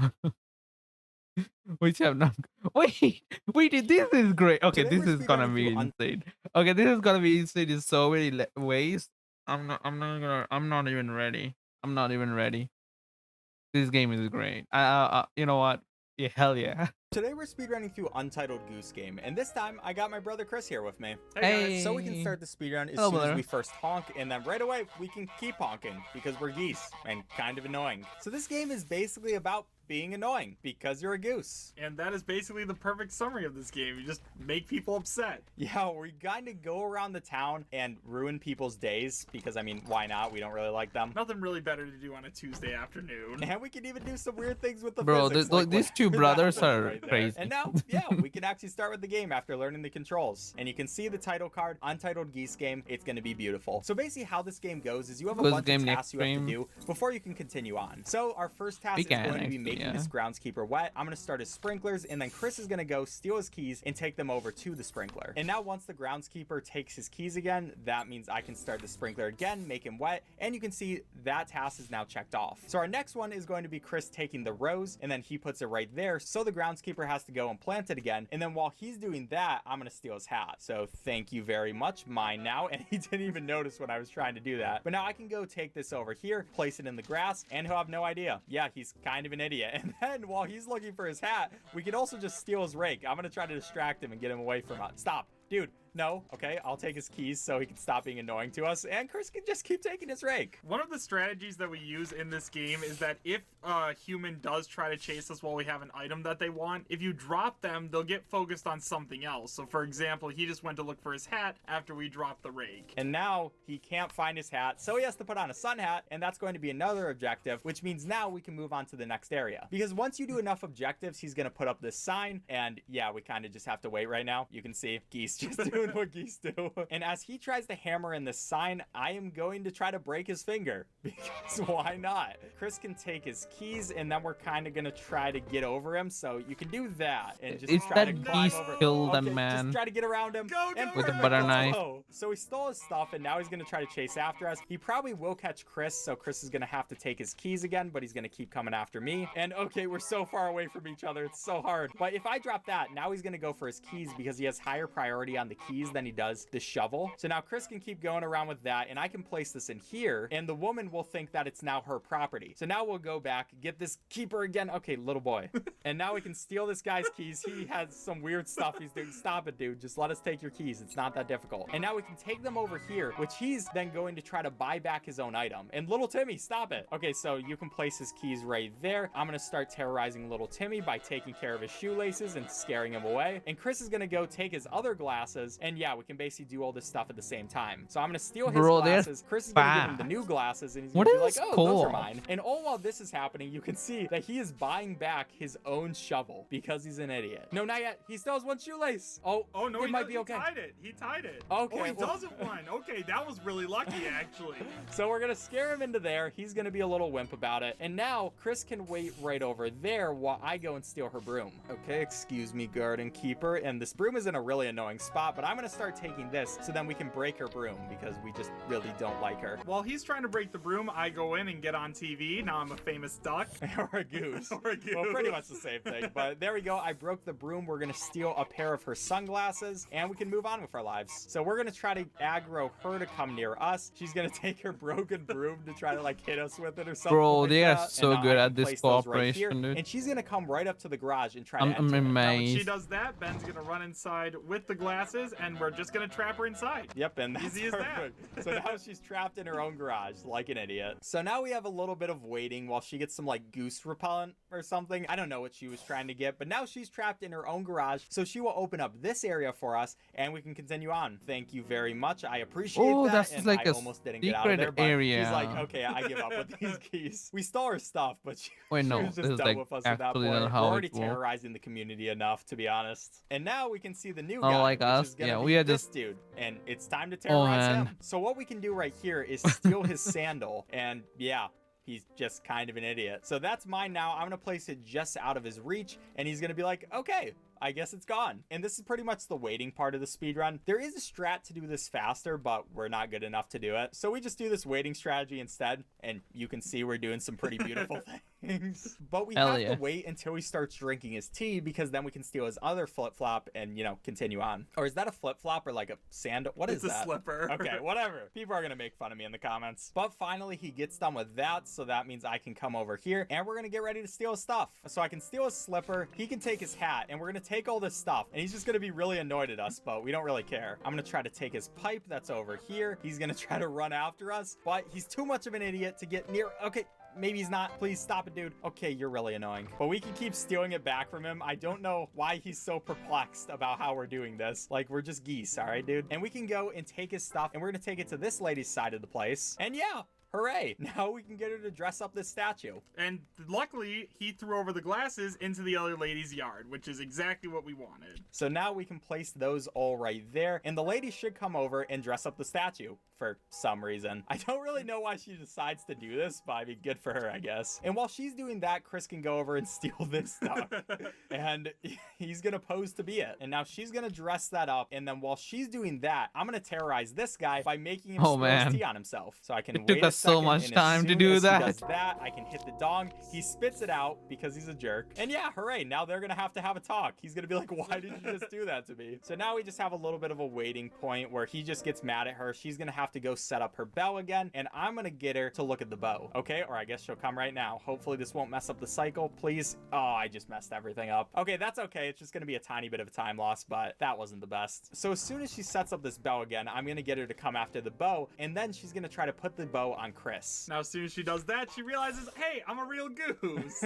Which I'm not. Wait, this is great. Okay, Today this we're is gonna speedrunning be through insane. Okay, this is gonna be insane in so many ways. I'm not even ready. I'm not even ready. This game is great. You know what? Yeah, hell yeah. Today we're speedrunning through Untitled Goose Game, and this time I got my brother Chris here with me. Hey. So we can start the speedrun as Hello, soon as brother. we first honk, and then right away we can keep honking because we're geese and kind of annoying. So this game is basically about being annoying because you're a goose. And that is basically the perfect summary of this game. You just make people upset. Yeah, we kind of go around the town and ruin people's days because, I mean, why not? We don't really like them. Nothing really better to do on a Tuesday afternoon. And we can even do some weird things with the Bro, physics. these two that brothers happens are right there. crazy. And now, yeah, we can actually start with the game after learning the controls. And you can see the title card, Untitled Geese Game. It's going to be beautiful. So basically how this game goes is you have a Goose bunch game of next tasks you have to stream. do before you can continue on. So our first task We is can going to be actually, making yeah. this groundskeeper wet. I'm going to start his sprinklers, and then Chris is going to go steal his keys and take them over to the sprinkler. And now once the groundskeeper takes his keys again, that means I can start the sprinkler again, make him wet, and you can see that task is now checked off. So our next one is going to be Chris taking the rose, and then he puts it right there, so the groundskeeper has to go and plant it again. And then while he's doing that, I'm going to steal his hat. So thank you very much, mine now. And he didn't even notice when I was trying to do that. But now I can go take this over here, place it in the grass, and he'll have no idea. Yeah, he's kind of an idiot. And then while he's looking for his hat, we can also just steal his rake. I'm going to try to distract him and get him away from us. Stop. Dude, no. Okay, I'll take his keys so he can stop being annoying to us, and Chris can just keep taking his rake. One of the strategies that we use in this game is that if a human does try to chase us while we have an item that they want, if you drop them, they'll get focused on something else. So for example, he just went to look for his hat after we dropped the rake. And now he can't find his hat, so he has to put on a sun hat, and that's going to be another objective, which means now we can move on to the next area. Because once you do enough objectives, he's going to put up this sign, and yeah, we kind of just have to wait right now. You can see geese just doing doing what geese do. And as he tries to hammer in this sign, I am going to try to break his finger. Because why not? Chris can take his keys, and then we're kind of going to try to get over him. So you can do that and just It's try to that climb geese over. killed that Okay, just man. try to get around him. Go, And with a perfect, butter let's knife. go. So he stole his stuff, and now he's going to try to chase after us. He probably will catch Chris, so Chris is going to have to take his keys again, but he's going to keep coming after me. And okay, we're so far away from each other. It's so hard. But if I drop that, now he's going to go for his keys because he has higher priority on the keys than he does the shovel. So now Chris can keep going around with that, and I can place this in here, and the woman will think that it's now her property. So now we'll go back, get this keeper again. Okay, little boy. And now we can steal this guy's keys. He has some weird stuff he's doing. Stop it, dude. Just let us take your keys. It's not that difficult. And now we can take them over here, which he's then going to try to buy back his own item. And little Timmy, stop it. Okay, so you can place his keys right there. I'm going to start terrorizing little Timmy by taking care of his shoelaces and scaring him away. And Chris is going to go take his other glasses. And yeah, we can basically do all this stuff at the same time. So I'm going to steal his Bro, they're glasses. Chris is going to give him the fast. new glasses, and he's What going to be like, is oh, those cool? are mine. And all while this is happening, you can see that he is buying back his own shovel because he's an idiot. No, not yet. He still has one shoelace. Oh, Oh no, it he might does- be okay. He tied it. He tied it. Okay, Oh, he well- does have one. Okay, that was really lucky actually. So we're gonna scare him into there. He's gonna be a little wimp about it. And now Chris can wait right over there while I go and steal her broom. Okay, excuse me, garden keeper. And this broom is in a really annoying spot, but I'm gonna start taking this so then we can break her broom because we just really don't like her. While he's trying to break the broom, I go in and get on TV. Now I'm a famous duck. Or a goose. Or a goose. Well, pretty much the same thing. But there we go. I broke the broom. We're going to steal a pair of her sunglasses, and we can move on with our lives. So we're going to try to aggro her to come near us. She's going to take her broken broom to try to, like, hit us with it or something. Bro, like they are that. so And now good I at can this place those right here, cooperation, dude. And she's going to come right up to the garage and try I'm to enter it. Now, when she amazed. does that, Ben's gonna run inside with the glasses, and we're just gonna trap her inside. Yep, and that's Easy as that. perfect. So now she's trapped in her own garage like an idiot. So now we have a little bit of waiting while she gets some like goose repellent or something. I don't know what she was trying to get, but now she's trapped in her own garage. So she will open up this area for us and we can continue on. Thank you very much. I appreciate Oh, that. that's And like I a almost didn't get out of secret there, but area. he's like, okay, I give up with these keys. We stole her stuff, but she, Wait, she no, was just this is done like with us at that actually point. not We're how already it works. terrorizing the community enough, to be honest. And now we can see the new Not guy, like which us. is gonna Yeah, be we are this just- dude, and it's time to terrorize man. him. So what we can do right here is steal his sandal, and yeah, he's just kind of an idiot. So that's mine now. I'm gonna place it just out of his reach, and he's gonna be like, okay, I guess it's gone. And this is pretty much the waiting part of the speedrun. There is a strat to do this faster, but we're not good enough to do it. So we just do this waiting strategy instead, and you can see we're doing some pretty beautiful things. But we Hell have yeah. to wait until he starts drinking his tea, because then we can steal his other flip-flop and, you know, continue on. Or is that a flip-flop or like a sandal? What is It's a that? slipper. Okay, whatever. People are gonna make fun of me in the comments. But finally, he gets done with that, so that means I can come over here, and we're gonna get ready to steal his stuff. So I can steal his slipper, he can take his hat, and we're gonna take all this stuff. And he's just gonna be really annoyed at us, but we don't really care. I'm gonna try to take his pipe that's over here. He's gonna try to run after us, but he's too much of an idiot to get near. Okay. Maybe he's not. Please stop it, dude. Okay, you're really annoying. But we can keep stealing it back from him. I don't know why he's so perplexed about how we're doing this. Like, we're just geese, all right, dude? And we can go and take his stuff, and we're gonna take it to this lady's side of the place. And yeah, hooray. Now we can get her to dress up this statue. And luckily, he threw over the glasses into the other lady's yard, which is exactly what we wanted. So now we can place those all right there, and the lady should come over and dress up the statue for some reason. I don't really know why she decides to do this, but I mean, good for her, I guess. And while she's doing that, Chris can go over and steal this stuff, and he's gonna pose to be it. And now she's gonna dress that up, and then while she's doing that, I'm gonna terrorize this guy by making him Oh, spill man. his tea on himself. So I can It took wait a us so second, much and as time to soon do as he that. does that, I can hit the dong. He spits it out because he's a jerk. And yeah, hooray, now they're gonna have a talk. He's gonna be like, why did you just do that to me? So now we just have a little bit of a waiting point where he just gets mad at her. She's gonna have to go set up her bell again, and I'm gonna get her to look at the bow. Okay, or I guess she'll come right now. Hopefully this won't mess up the cycle, please. Oh, I just messed everything up. Okay, that's okay. It's just gonna be a tiny bit of a time loss, but that wasn't the best. So as soon as she sets up this bell again, I'm gonna get her to come after the bow, and then she's gonna try to put the bow on Chris. Now, as soon as she does that, she realizes, hey, I'm a real goose.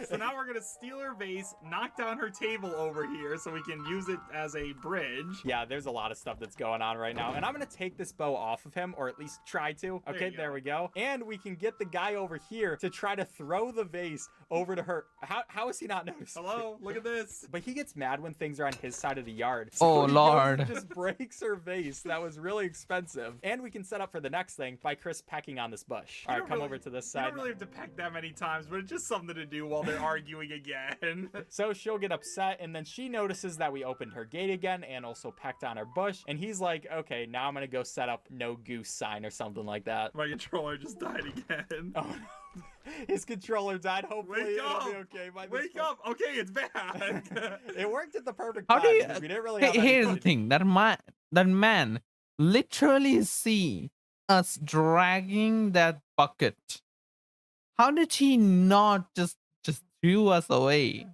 So now we're gonna steal her vase, knock down her table over here so we can use it as a bridge. Yeah, there's a lot of stuff that's going on right now. And I'm going to take this bow off of him, or at least try to. Okay, you there go. we go. And we can get the guy over here to try to throw the vase over to her. How is he not noticing? Hello, look at this. But he gets mad when things are on his side of the yard. Oh, he goes Lord. and just breaks her vase. That was really expensive. And we can set up for the next thing by Chris pecking on this bush. All right, come over to this You side. don't really have to peck that many times, but it's just something to do while they're arguing again. So she'll get upset, and then she notices that we opened her gate again and also pecked on her bush. And he's like, okay, now I'm going to go set up no goose sign or something like that. My controller just died again. Oh, no. His controller died. Hopefully Wake it'll up! be okay. Wake up! Okay, it's back. It worked at the perfect How time. do you? because we didn't really Hey, have here's the anything. thing. That man literally see us dragging that bucket. How did he not just threw us away?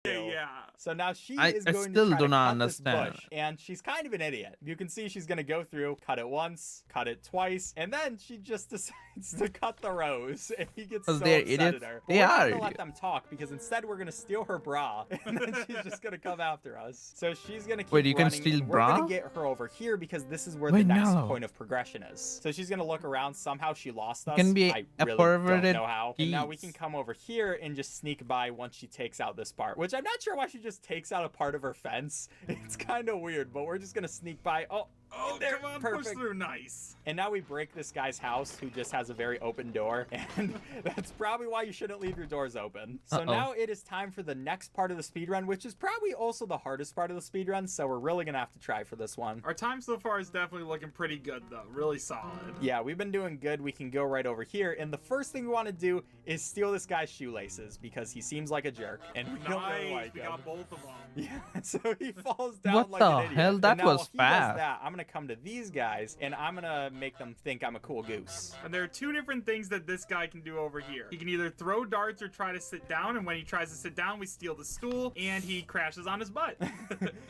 Yeah. So now she I is going still to try do to not cut understand. this bush, and she's kind of an idiot. You can see she's going to go through, cut it once, cut it twice, and then she just decides to cut the rose, and he gets so 'Cause they're upset idiots. at her. But They we're not are gonna let idiots. them talk, because instead we're going to steal her bra, and then she's just going to come after us. So she's going to keep Wait, you can running, steal and we're going bra? to get her over here, because this is where Wait, the next no. point of progression is. So she's going to look around. Somehow she lost us. can be I a really perverted don't know how. And now we geese. can come over here and just sneak by once she takes out this part, which I'm not sure why she just takes out a part of her fence. It's kind of weird, but we're just gonna sneak by. Oh, there, come on, perfect. push through. Nice. And now we break this guy's house who just has a very open door, and that's probably why you shouldn't leave your doors open. So now it is time for the next part of the speedrun, which is probably also the hardest part of the speedrun, so we're really gonna have to try for this one. Our time so far is definitely looking pretty good, though. Really solid. Yeah, we've been doing good. We can go right over here, and the first thing we want to do is steal this guy's shoelaces, because he seems like a jerk, and we don't really Nice. like We him. got both of them. Yeah, so he falls down What like the an idiot. hell? That And now was while he fast. does that, I'm gonna come to these guys, and I'm gonna make them think I'm a cool goose. And there are two different things that this guy can do over here. He can either throw darts or try to sit down, and when he tries to sit down, we steal the stool, and he crashes on his butt.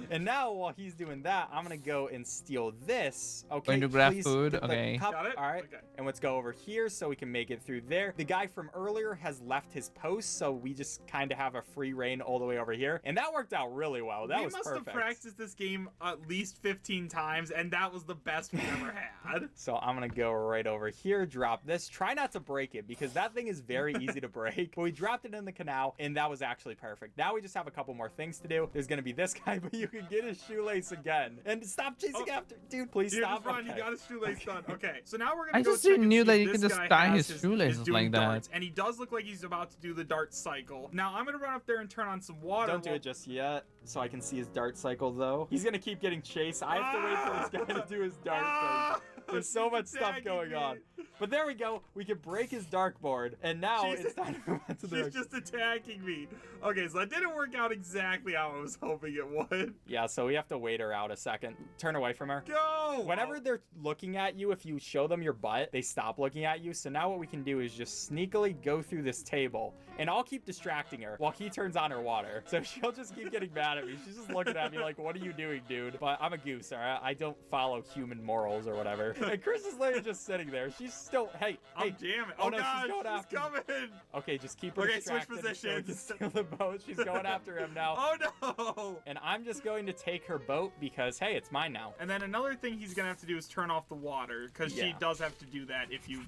And now, while he's doing that, I'm gonna go and steal this. Okay, Going to grab please food, get the okay. cup. Got it? All right. Okay. And let's go over here so we can make it through there. The guy from earlier has left his post, so we just kind of have a free reign all the way over here. And that worked out really well. That we was must perfect. have practiced this game at least 15 times, and that was the best we've ever had. So I'm gonna go right over here, drop this. Try not to break it, because that thing is very easy to break. But we dropped it in the canal, and that was actually perfect. Now we just have a couple more things to do. There's gonna be this guy, but you can get his shoelace again. And stop chasing after, dude. Please Dude, stop. just run. Okay. He got his shoelace done. Okay, so now we're gonna I go just check and knew see that if you can this just guy tie has his shoelaces doing like that. darts, and he does look like he's about to do the dart cycle. Now I'm gonna run up there and turn on some water. Don't do it just yet, so I can see his dart cycle, though. He's gonna keep getting chased. I have to wait for this guy to do his dart thing. There's so much stuff going on. But there we go. We can break his dartboard, and now it's time to move on to the She's just attacking me. Okay, so that didn't work out exactly how I was hoping it would. Yeah, so we have to wait her out a second. Turn away from her. Go! Whenever they're looking at you, if you show them your butt, they stop looking at you. So now what we can do is just sneakily go through this table, and I'll keep distracting her while he turns on her water. So she'll just keep getting mad at me. She's just looking at me like, what are you doing, dude? But I'm a goose, all right? I don't follow human morals or whatever. And Chris is literally just sitting there. She's still, hey. I'm jamming. Oh, Oh, no, she's gosh, going she's after me. coming. Okay, just keep her Okay, switch distracted so we can positions. steal the boat. She's going after him now. Oh no! And I'm just going to take her boat because, hey, it's mine now. And then another thing he's gonna have to do is turn off the water, because she Yeah. does have to do that if you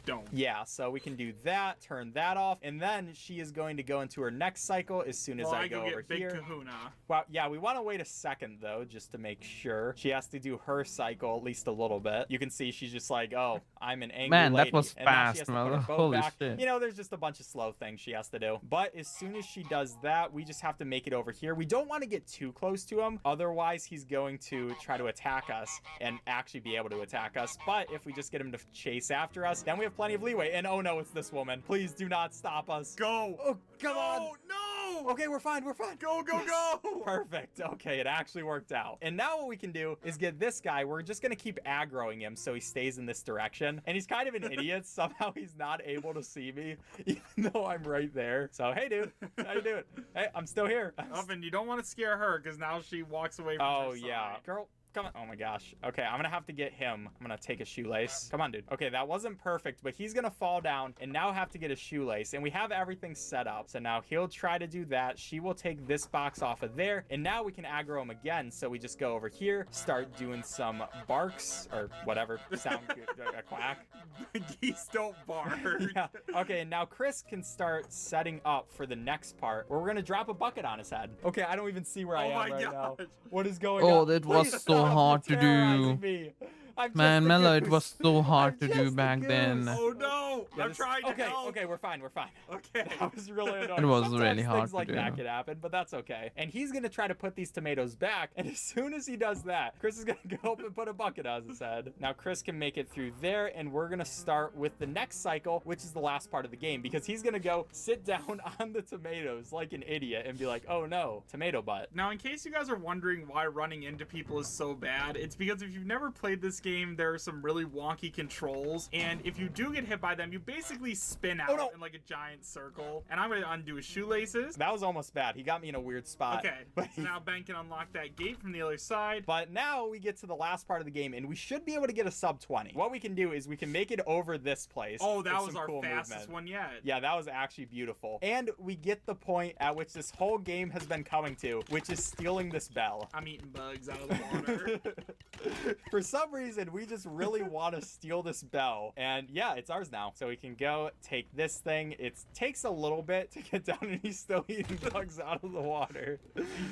don't. Yeah, so we can do that, turn that off, and then she is going to go into her next cycle as soon as Well, I go get over Big here. Kahuna. Well, yeah, we want to wait a second, though, just to make sure. She has to do her cycle at least a little bit. You can see she's just like, oh, I'm an angry Man, that lady. was And now she fast, has to man. put her boat Holy back. shit. You know, there's just a bunch of slow things she has to do. But as soon as she does that, we just have to make it over here. We don't want to get too close to him. Otherwise, he's going to try to attack us and actually be able to attack us. But if we just get him to chase after us, then we have plenty of leeway. And oh no, it's this woman. Please do not stop us. Go! Oh, come on. No! Okay, we're fine. We're fine. Go, go, Yes. go! Perfect. Okay, it actually worked out. And now what we can do is get this guy. We're just going to keep aggroing him so he stays in this direction. And he's kind of an idiot. Somehow he's not able to see me, even though I'm right there. So, hey, dude. How you doing? Hey, I'm still here. Up, and you don't want to scare her, because now she walks away from Oh, her yeah. side. Girl, Come on. Oh my gosh. Okay, I'm gonna have to get him. I'm gonna take a shoelace. Come on, dude. Okay, that wasn't perfect, but he's gonna fall down and now have to get a shoelace. And we have everything set up. So now he'll try to do that. She will take this box off of there. And now we can aggro him again. So we just go over here, start doing some barks or whatever sound good, a quack. Geese don't bark. Yeah. Okay, and now Chris can start setting up for the next part where we're gonna drop a bucket on his head. Okay, I don't even see where I Oh am my right now. gosh. What is going Oh, on? that was Please so stop hard to do. terrorizing me. I'm just Man, a Mello, it goose. was so hard I'm to do just a back goose. then. Oh no! Yeah, I'm this- trying to okay, help. okay, we're fine. Okay. That was really annoying. It was Sometimes really hard things to like do. that could happen, but that's okay. And he's gonna try to put these tomatoes back, and as soon as he does that, Chris is gonna go up and put a bucket on his head. Now Chris can make it through there, and we're gonna start with the next cycle, which is the last part of the game, because he's gonna go sit down on the tomatoes like an idiot and be like, oh no, tomato butt. Now, in case you guys are wondering why running into people is so bad, it's because if you've never played this game, there are some really wonky controls, and if you do get hit by them, you basically spin out no. in like a giant circle. And I'm gonna undo his shoelaces. That was almost bad. He got me in a weird spot. Okay, But so now Ben can unlock that gate from the other side. But now we get to the last part of the game, and we should be able to get a sub 20. What we can do is we can make it over this place. Oh, that with was some our cool fastest movement. one yet. Yeah, that was actually beautiful. And we get the point at which this whole game has been coming to, which is stealing this bell. I'm eating bugs out of the water. For some reason, we just really want to steal this bell. And yeah, it's ours now. So we can go take this thing. It takes a little bit to get down, and he's still eating bugs out of the water.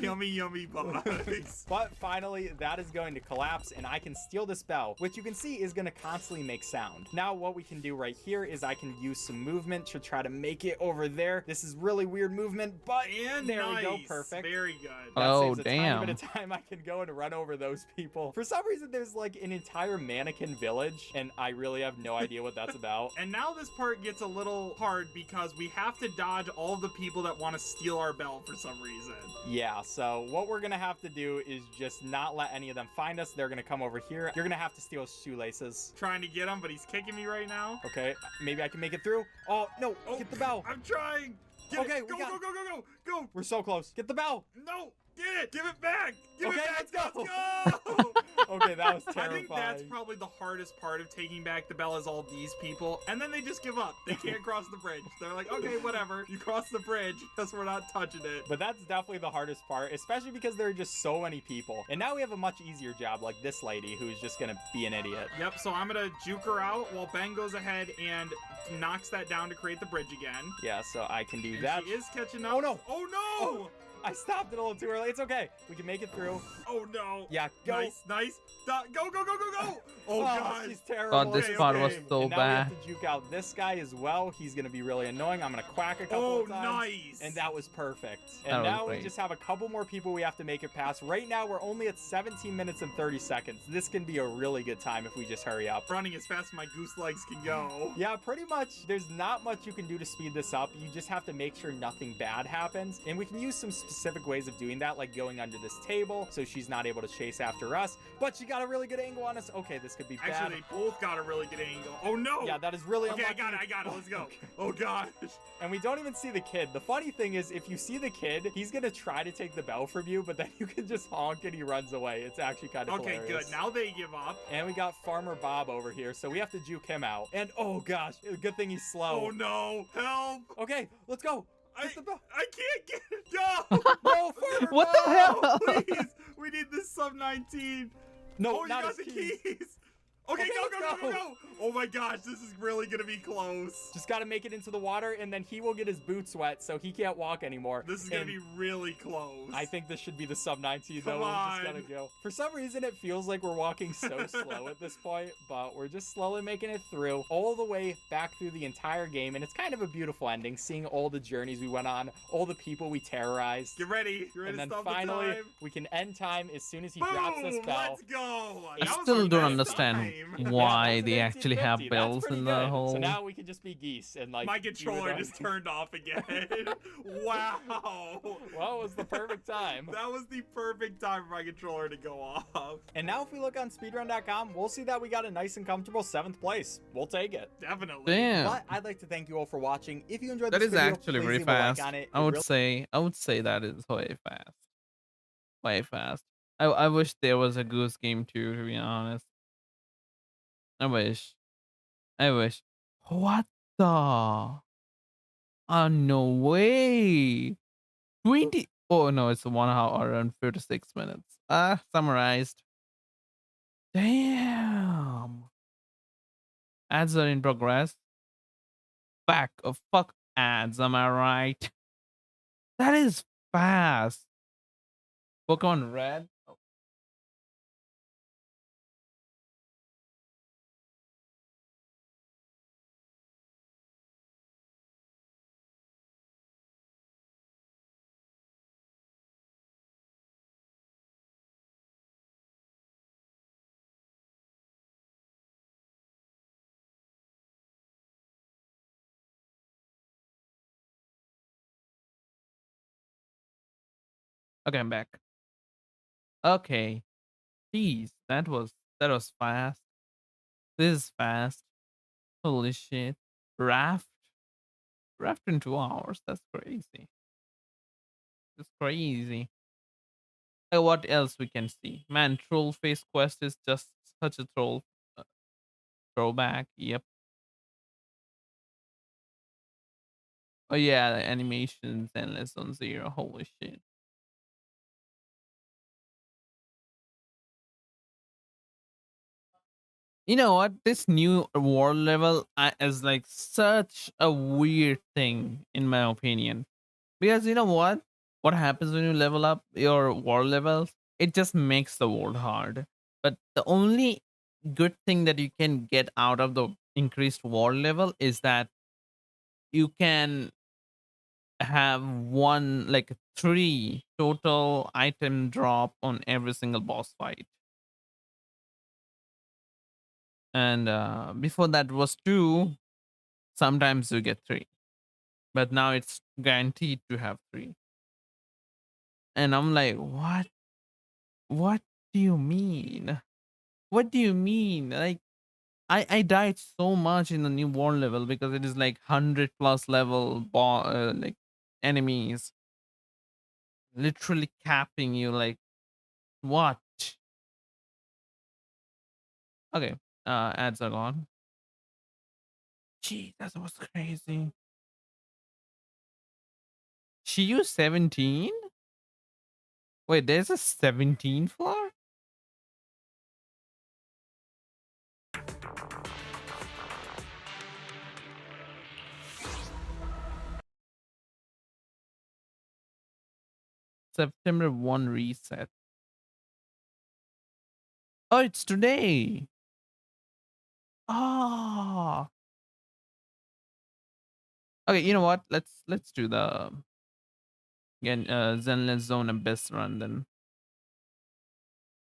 Yummy, yummy bugs. But finally, that is going to collapse, and I can steal this bell, which you can see is going to constantly make sound. Now, what we can do right here is I can use some movement to try to make it over there. This is really weird movement, but And there nice. we go. Perfect. Very good. That Oh, saves a tiny damn. bit of time. I can go and run over those people. For some reason, there's like an entire mannequin village, and I really have no idea what that's about. And now this part gets a little hard because we have to dodge all of the people that want to steal our bell for some reason. Yeah, so what we're gonna have to do is just not let any of them find us. They're gonna come over here. You're gonna have to steal shoelaces. Trying to get him, but he's kicking me right now. Okay, maybe I can make it through. Oh, no, Oh, get the bell. I'm trying. Get Okay, it. we Go, got go, it. go, go, go, go. We're so close. Get the bell. No, get it. Give it back. Give Okay, it back. let's go. Let's go. Okay, that was I terrifying. think that's probably the hardest part of taking back the bell is all these people, and then they just give up. They can't cross the bridge. They're like, okay, whatever. You cross the bridge, because we're not touching it. But that's definitely the hardest part, especially because there are just so many people. And now we have a much easier job, like this lady who's just gonna be an idiot. Yep, so I'm gonna juke her out while Ben goes ahead and knocks that down to create the bridge again. Yeah, so I can do And that. she is catching up. Oh, no. Oh no! Oh. I stopped it a little too early. It's okay. We can make it through. Oh no! Yeah, go. Nice, nice. Go, go, go, go, go! Oh gosh! She's terrible. God, this Okay, part okay. was so And now bad. we have to juke out this guy as well. He's gonna be really annoying. I'm gonna quack a couple Oh, of times. nice! And that was perfect. That And was now we great. just have a couple more people we have to make it past. Right now, we're only at 17 minutes and 30 seconds. This can be a really good time if we just hurry up. Running as fast as my goose legs can go. Yeah, pretty much. There's not much you can do to speed this up. You just have to make sure nothing bad happens. And we can use some specific ways of doing that, like going under this table so she's not able to chase after us. But she got a really good angle on us. Okay, this could be bad. Actually, they both got a really good angle. Oh no! Yeah, that is really Okay, I unlucky. got it. Let's go. Okay. Oh gosh. And we don't even see the kid. The funny thing is, if you see the kid, he's gonna try to take the bell from you, but then you can just honk and he runs away. It's actually kind of Okay, hilarious. good. Now they give up. And we got Farmer Bob over here, so we have to juke him out. And oh gosh, good thing he's slow. Oh no! Help! Okay, let's go. Get the bell. I can't get it. Go! No, Farmer What Bob! the hell? Please, we need this sub 19. No, Oh, you not got his the keys. keys. Okay, Okay, go, go, let's go, go, go. go. Oh my gosh, this is really gonna be close. Just gotta make it into the water, and then he will get his boots wet, so he can't walk anymore. This is gonna And be really close. I think this should be the sub 19 though. Come We're just on. gonna go. For some reason, it feels like we're walking so slow at this point, but we're just slowly making it through all the way back through the entire game, and it's kind of a beautiful ending, seeing all the journeys we went on, all the people we terrorized. Get ready. You ready And then to stop finally, the time? we can end time as soon as he Boom! drops this bell. Let's go. I That was still our don't best understand time. why Yeah, they that's an actually have 1850. That's bells pretty in the good. whole. So now we can just be geese and like. My do controller the- just turned off again. Wow. Well, it was the perfect time. That was the perfect time for my controller to go off. And now if we look on speedrun.com, we'll see that we got a nice and comfortable 7th place. We'll take it. Definitely. Damn. But I'd like to thank you all for watching. If you enjoyed That this is video, actually please very leave a like fast. on it. I It would really say that is way fast. Way fast. I wish there was a Goose Game too, to be honest. I wish. I wish. What the? Oh, no way. 20. Oh, no, it's 1 hour and 56 minutes. Summarized. Damn. Ads are in progress. Back of fuck ads, am I right? That is fast. Pokemon Red. Oh, okay, I'm back. Okay. Jeez, that was fast. This is fast. Holy shit. Raft? Raft in 2 hours. That's crazy. That's crazy. What else we can see? Man, troll face quest is just such a troll uh, throwback. Yep. Oh yeah, the animations endless on zero. Holy shit. You know what? This new world level is like such a weird thing, in my opinion. Because you know what? What happens when you level up your world levels? It just makes the world hard. But the only good thing that you can get out of the increased world level is that you can have one, like, three total item drop on every single boss fight. And before that was two, sometimes you get three. But now it's guaranteed to have three. And I'm like, what? What do you mean? What do you mean? Like, I died so much in the new world level because it is like 100 plus level like enemies literally capping you. Like, what? Okay, ads are gone. Gee, that was crazy. She used 17? Wait, there's a 17 floor? September 1 reset. Oh, it's today. Ah. Okay, you know what? Let's do the again Zenless Zone and best run then.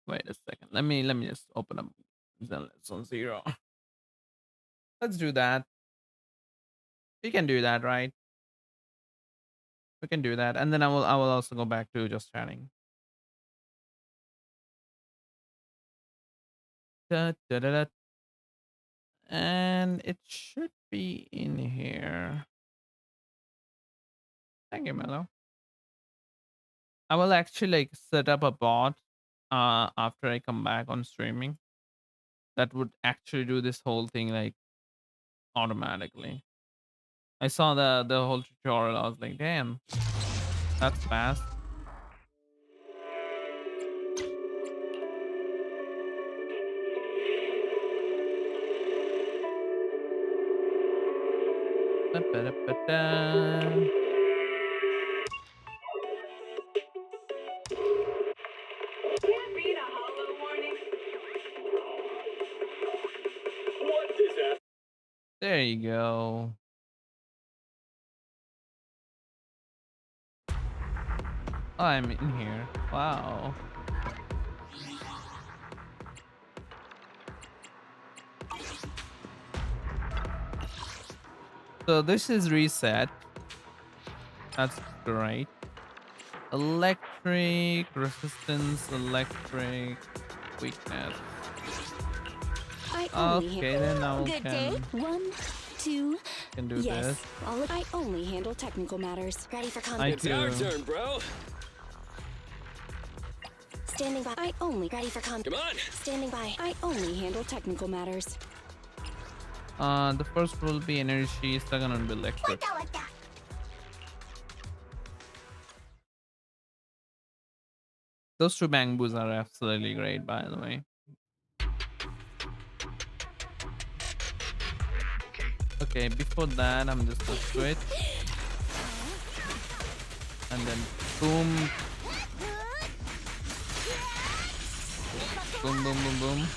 Wait a second. Let me just open up Zenless Zone Zero. Let's do that. We can do that, right? We can do that. And then I will also go back to just chatting. Da, da, da, da. And it should be in here. Thank you, Mello. I will actually like set up a bot after I come back on streaming that would actually do this whole thing like automatically. I saw the whole tutorial. I was like, damn, that's fast. Ba-ba-da-ba-da. There you go. Oh, I'm in here. Wow. So this is reset. That's great. Electric resistance, electric weakness. Okay, then now Good day. can 1, 2. do Yes, this. I only handle technical matters. Ready for I combat. too. Turn, bro. Standing by. I only ready for Come on. Standing by. I only handle technical matters. The first will be energy, second will be electric. Those two bamboos are absolutely great, by the way. Okay, before that, I'm just gonna switch. And then boom. Boom, boom, boom, boom.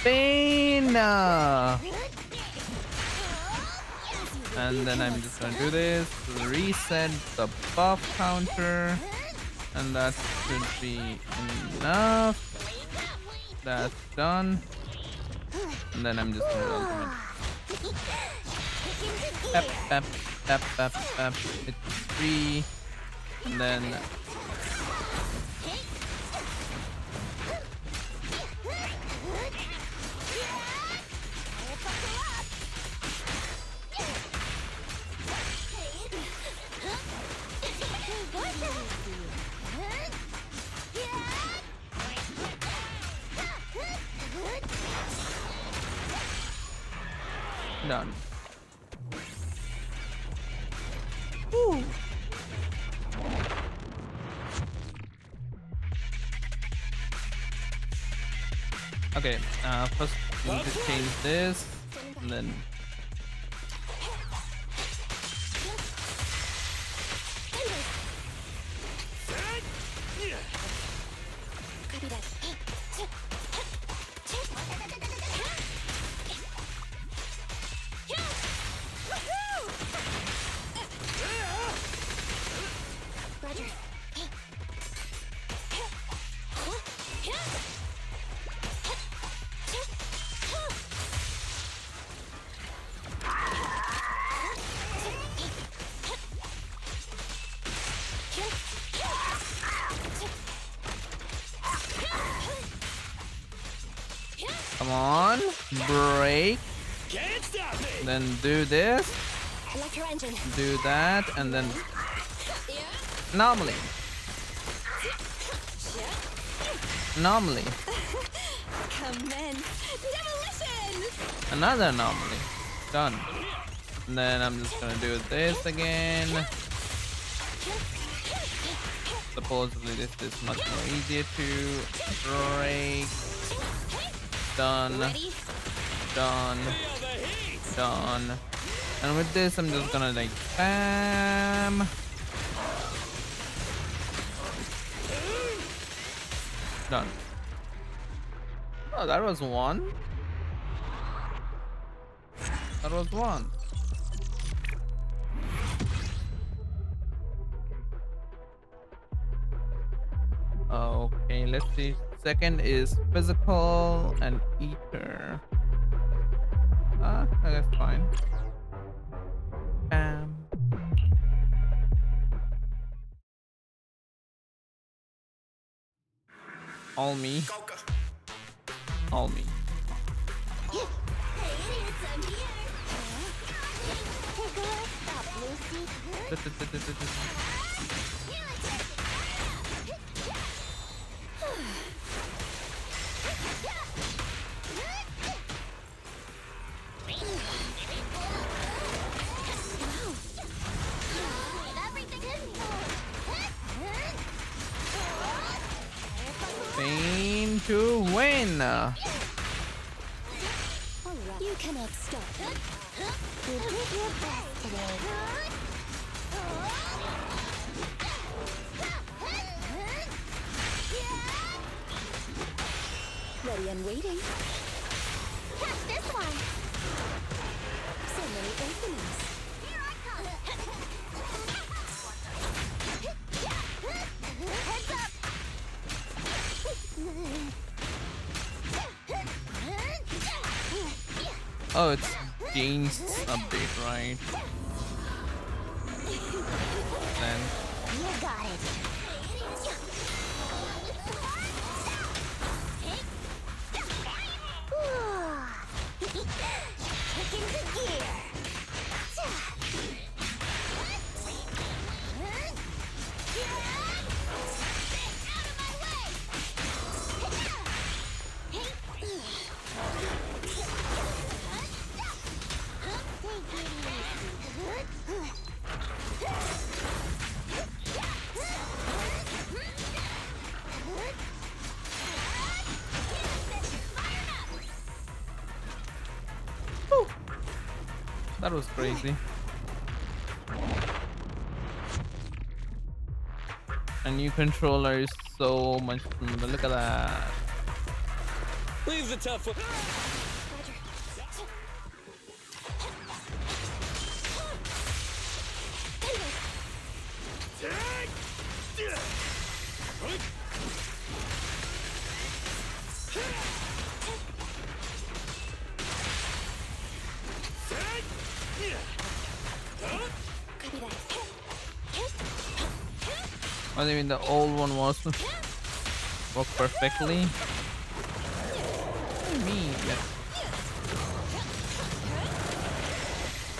Pain! And then I'm just gonna do this, reset the buff counter, and that should be enough. That's done. And then I'm just gonna do ultimate. Pep, pep, pep, pep, pep. It's free. And then done. Woo. Okay, first we need to change this, and then Copy that. Roger. come on, break. Then do this, Electro engine. do that, and then normally. Normally. Commence. Demolition! Another anomaly. Done. And then I'm just gonna do this again. Supposedly this is much more easier to break. Done. Ready? Done. Done. And with this I'm just gonna like bam. Done. Oh, that was one. That was one. Okay, let's see. Second is physical and ether. Ah, that's fine. All me. All me. Pain to win. You cannot stop me. You did your best today. Ready and waiting. Catch this one. So many openings. Here I come. Heads up. Oh, it's changed update, right? Then You got it. Kick into gear. that was crazy. A new controller is so much smoother. Look at that. Leave the tough one. I mean, the old one was worked perfectly. What do you mean?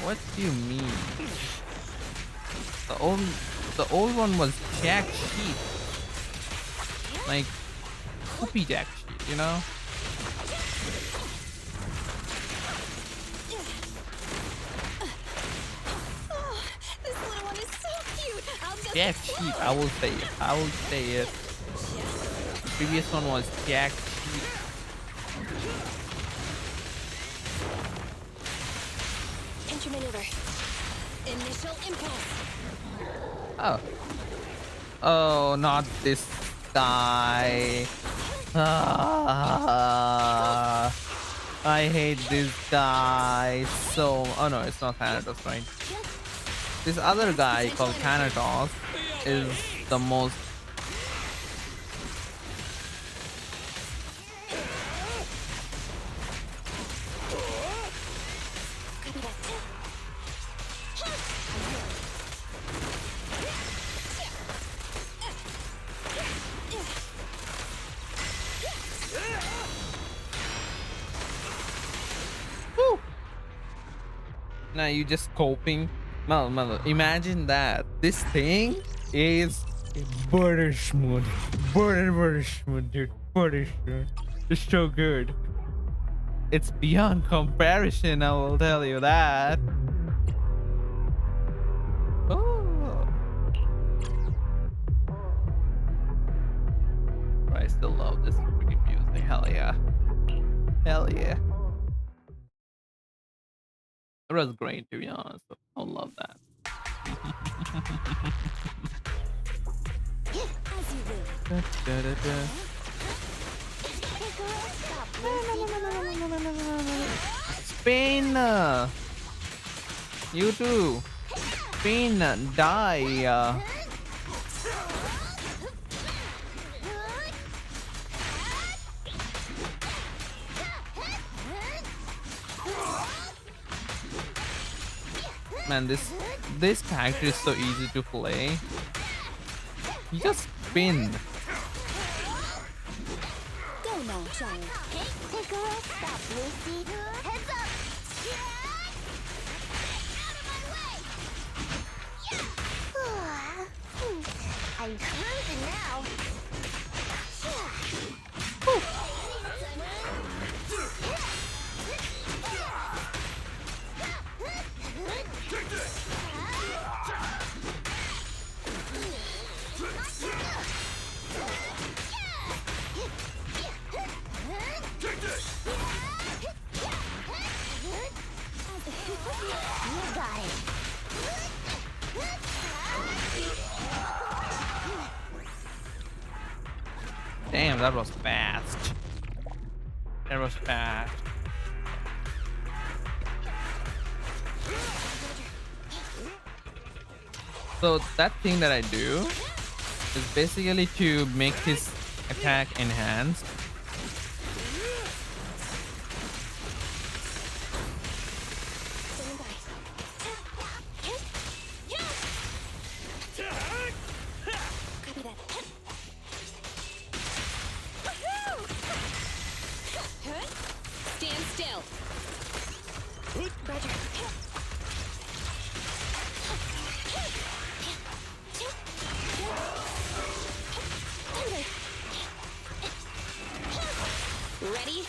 What do you mean? The old one was jack sheep, like poopy jack sheep, you know? This little one is so cute. I'll just Jack sheep. I will say it. I will say it. The previous one was jack sheep. Entry maneuver. Initial impulse. Oh. Oh, not this guy. Ah, I hate this guy so. Oh no, it's not Thanatos, right? This other guy called Thanatos is the most. Woo. Now you just coping. Mother, imagine that. This thing is butter smooth. Butter smooth, dude. Butter smooth. It's so good. It's beyond comparison, I will tell you that. Oh. I still love this freaking music. Hell yeah. Hell yeah. It was great, to be honest. I love that. As you will. Spain! You too! Spain, die! Man, this character is so easy to play. You just spin. Go now, child. Take a rest stop, Lucy. Heads up. I'm cruising now. You got it. Damn, that was fast. That was fast. So that thing that I do is basically to make his attack enhanced. Roger. Ready?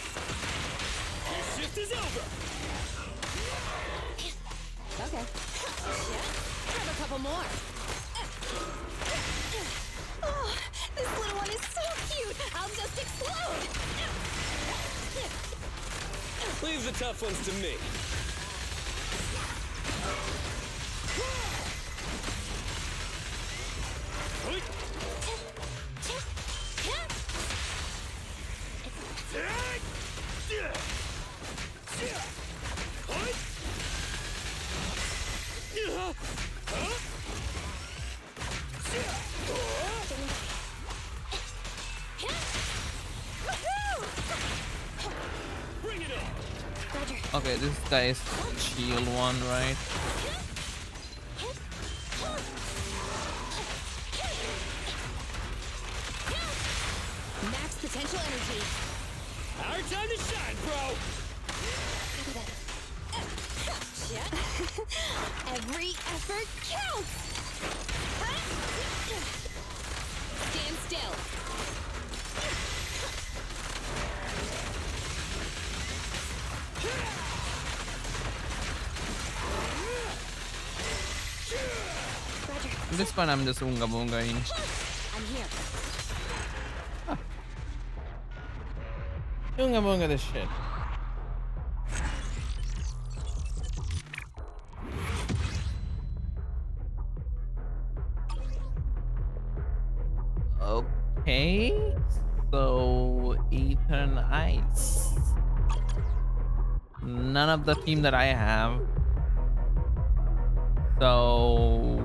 Your shift is over. Okay. Grab a couple more. Oh, this little one is so cute. I'll just explode. Leave the tough ones to me. Bring it on. Roger. Okay, this guy is shield one, right? Max potential energy. Our time to shine, bro. Every effort counts. Stand still. Roger. At this point, I'm just unga bungaing. I'm here. Unga bunga this shit. Okay, so Ethan Ice. None of the team that I have. So,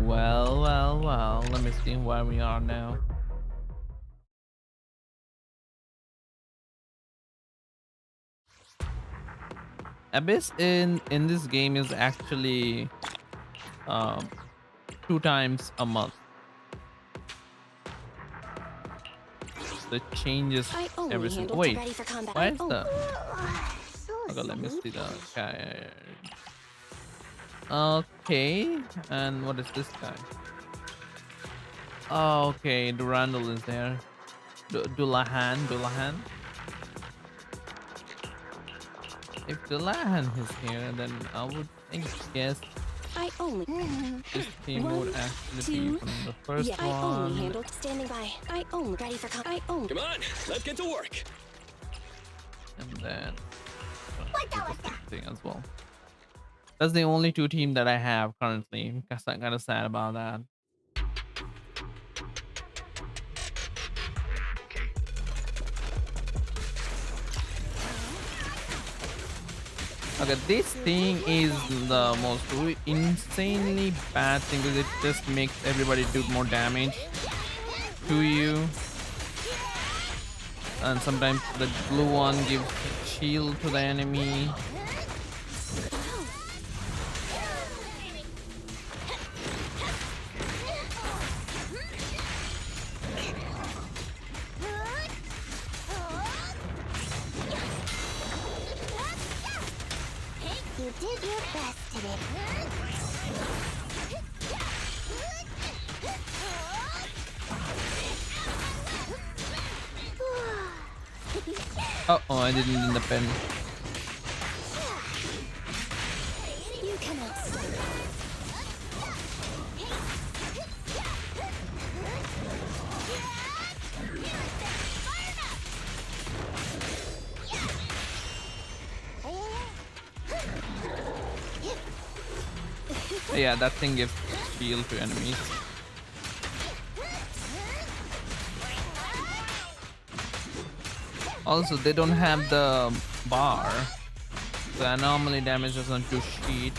well. Let me see where we are now. Abyss in this game is actually 2 times a month. The changes I only every single. handled Wait, ready for combat. why I is only- the? Okay, let me see the guy. Okay, and what is this guy? Oh, okay, Durandal is there. Dullahan. If Dullahan is here, then I would guess I only. this team would One, actually be two, from the first yeah, I only one. handled standing by. I only ready for I only. Come on, let's get to work. And then thing as well. That's the only 2 team that I have currently. I'm kind of sad about that. Okay, this thing is the most insanely bad thing because it just makes everybody do more damage to you. And sometimes the blue one gives shield to the enemy. You did your best today. Oh, I didn't in the pen. You cannot stop. Yeah, that thing gives shield to enemies. Also, they don't have the bar. The anomaly damage doesn't do shit.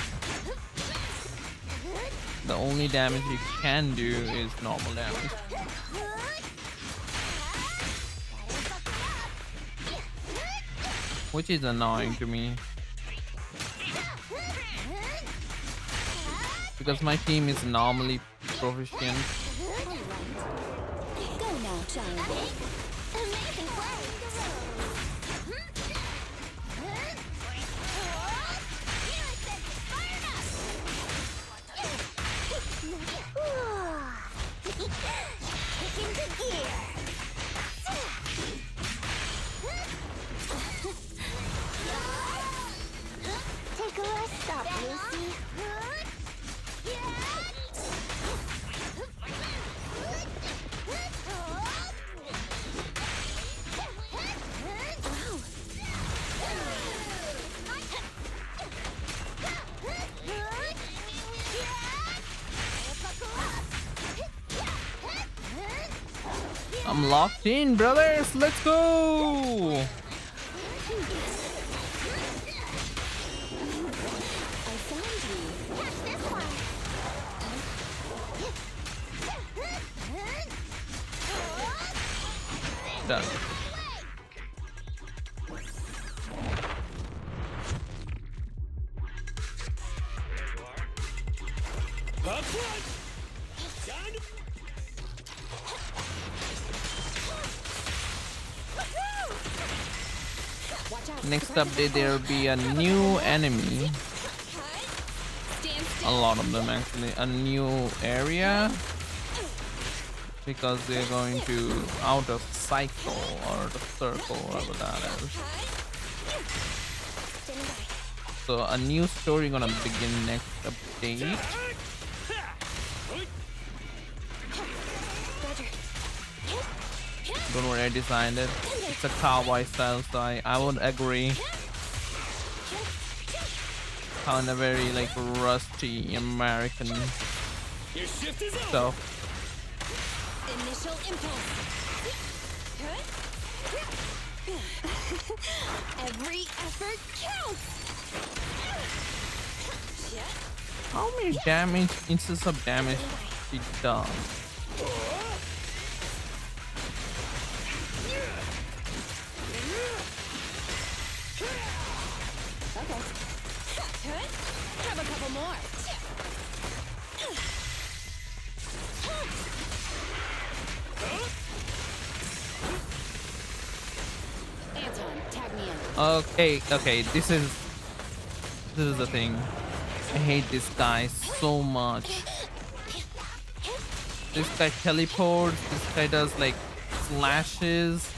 The only damage you can do is normal damage. Which is annoying to me. Because my team is normally proficient. Go now, child. Amazing play. up, Lucy. I'm locked in, brothers. Let's go. I found you. Catch this one. Done. Up front! Time to... Watch out. Next update, there will be a new enemy. Stand A still. lot of them actually. A new area. Because they're going to out of cycle or the circle, whatever that is. Standing by. So a new story gonna begin next update. Roger. Don't worry, I designed it. It's a cowboy style, so I would agree. Kind of very like rusty American Your shift is over! stuff. Initial impulse. Every effort counts. How many damage, instances of damage it does? Okay. Grab a couple more. Anton, tag me in. Okay, this is the thing. I hate this guy so much. This guy teleports, this guy does like slashes.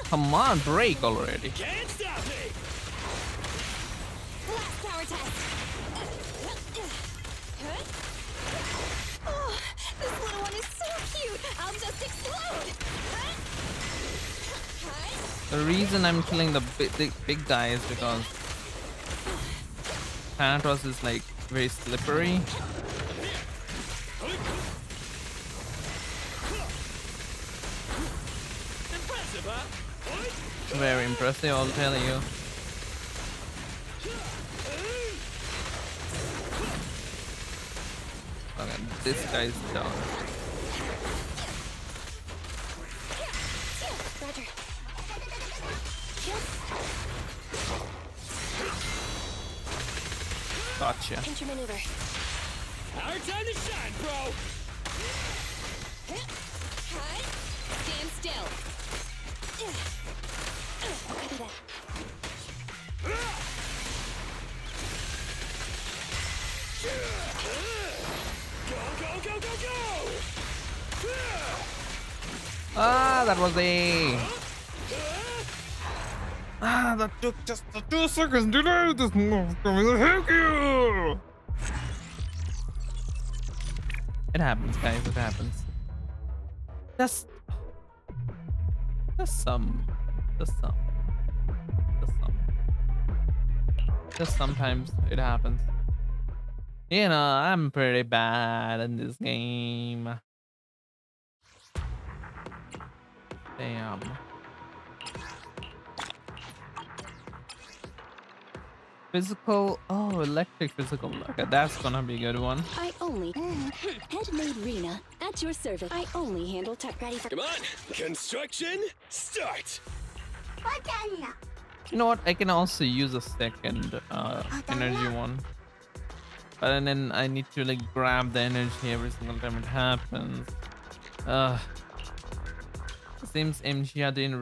Come on, break already. Can't stop me! Last power test. Oh, this little one is so cute. I'll just explode. The reason I'm killing the big guy is because Thanatos is like very slippery. Impressive, huh? Very impressive, I'll tell you. Okay, this guy's done. Roger. Gotcha. Pinch your maneuver. Our time to shine, bro! Stand still. Copy that. Go, go! Ah, that was a. Ah, that took just 2 seconds to do this. Thank you. It happens, guys. It happens. Just some. Just sometimes it happens. You know, I'm pretty bad in this game. Damn. Physical. Oh, electric physical. Okay, that's gonna be a good one. I only head-made Rena at your service. I only handle tech. Ready for Come on! Construction, start! You know what? I can also use a second energy one. But then I need to like grab the energy every single time it happens. Seems MGA didn't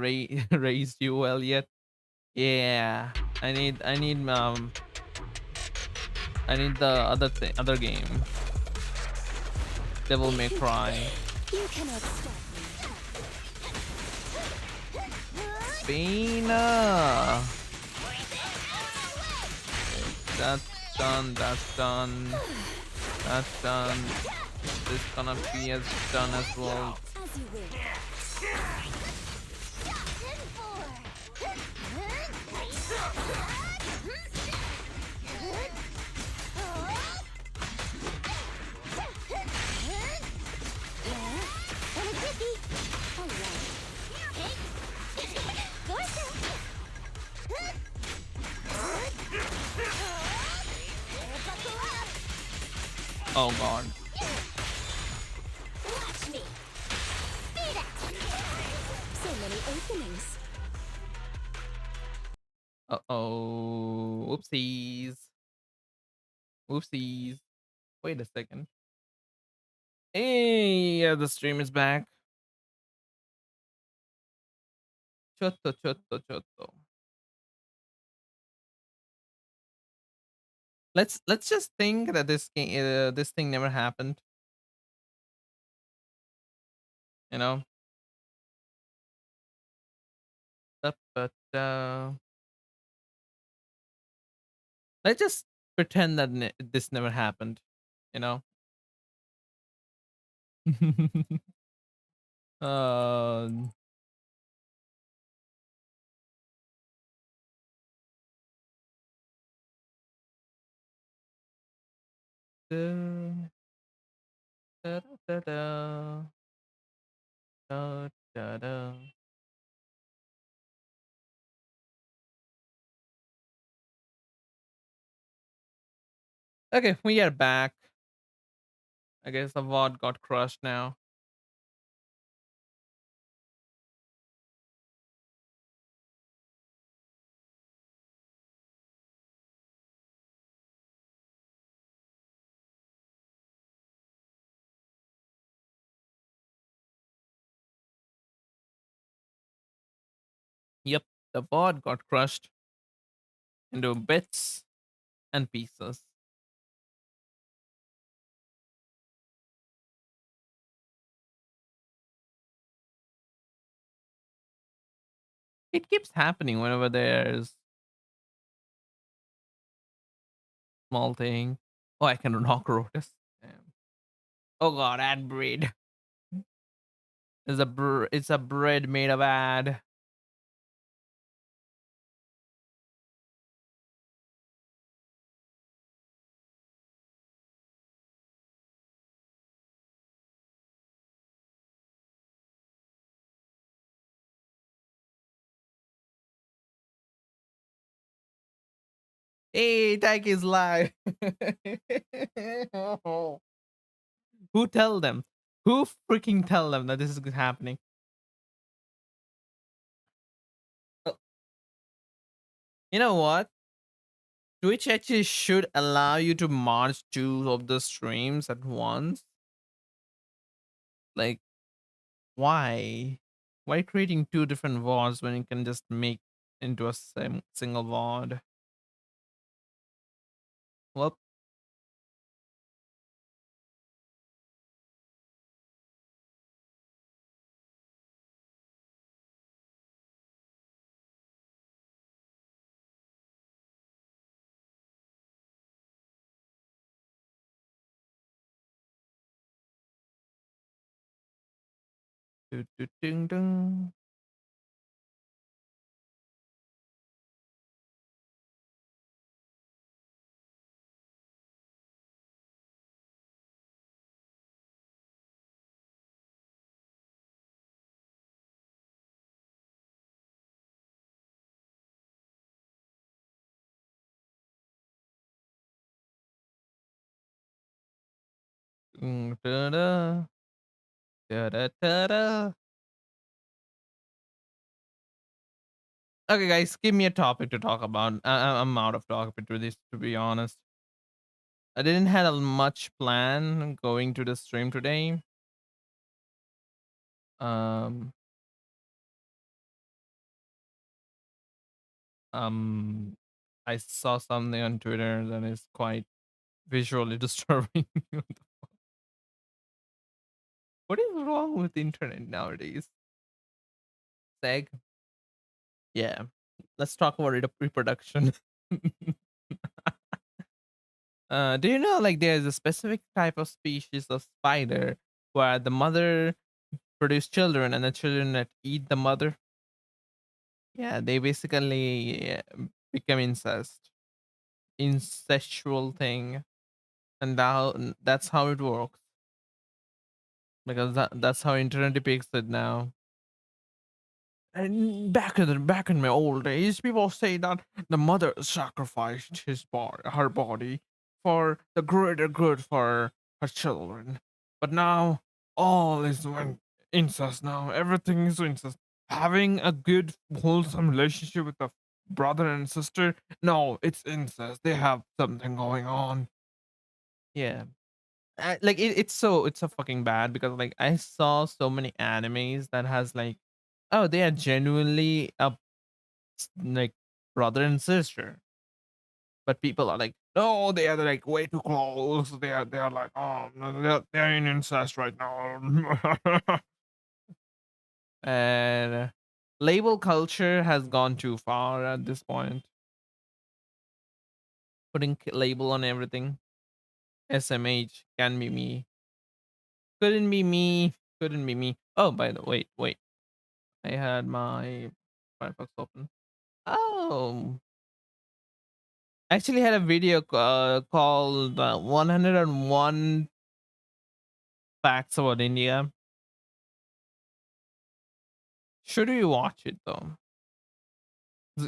raise you well yet. Yeah, I need the other game. Devil May Cry. You cannot stop me. Bina. That's done. That's done. That's done. This gonna be as done as well. As you will. On a quickie. All right. Oh god. Watch me. Beat it. So many openings. Uh-oh. Whoopsies. Whoopsies. Wait a second. Hey, yeah, the stream is back. Chotto, chotto, chotto. Let's just think that this thing never happened. You know. But let's just pretend that this never happened. You know. uh, da, da, da, da, da, da, da. Okay, we are back. I guess the VOD got crushed now. Yep, the VOD got crushed into bits and pieces. It keeps happening whenever there's small thing. Oh, I can knock Rotus. Damn. Oh god, ad breed. It's a bread made of ad. Hey, Tyke is live. Who tell them? Who freaking tell them that this is happening? Uh, You know what? Twitch actually should allow you to merge two of the streams at once. Like, why? Why creating two different VODs when you can just make into a single VOD? Well, ding ding. Da-da, da-da-da-da. Okay, guys, give me a topic to talk about. I'm out of topic to this, to be honest. I didn't have much plan going to the stream today. Um, um, I saw something on Twitter that is quite visually disturbing. What is wrong with the internet nowadays? Seg. Yeah. Let's talk about reproduction. Do you know like there's a specific type of species of spider where the mother produce children and the children that eat the mother? Yeah, they basically become incestual thing, and now that's how it works because that's how internet depicts it now. And back in my old days, people say that the mother sacrificed her body, for the greater good for her children. But now all is incest. Now everything is incest. Having a good, wholesome relationship with a brother and sister, no, it's incest. They have something going on. Yeah, like it's so fucking bad because like I saw so many animes that has like, oh, they are genuinely like brother and sister, but people are like, no, they are like way too close. They are like, oh, no, they're in incest right now. And label culture has gone too far at this point. Putting label on everything. SMH can be me. Couldn't be me. Couldn't be me. Oh, by the wait. I had my Firefox open. Oh, I actually had a video called 101 Facts About India. Should we watch it though?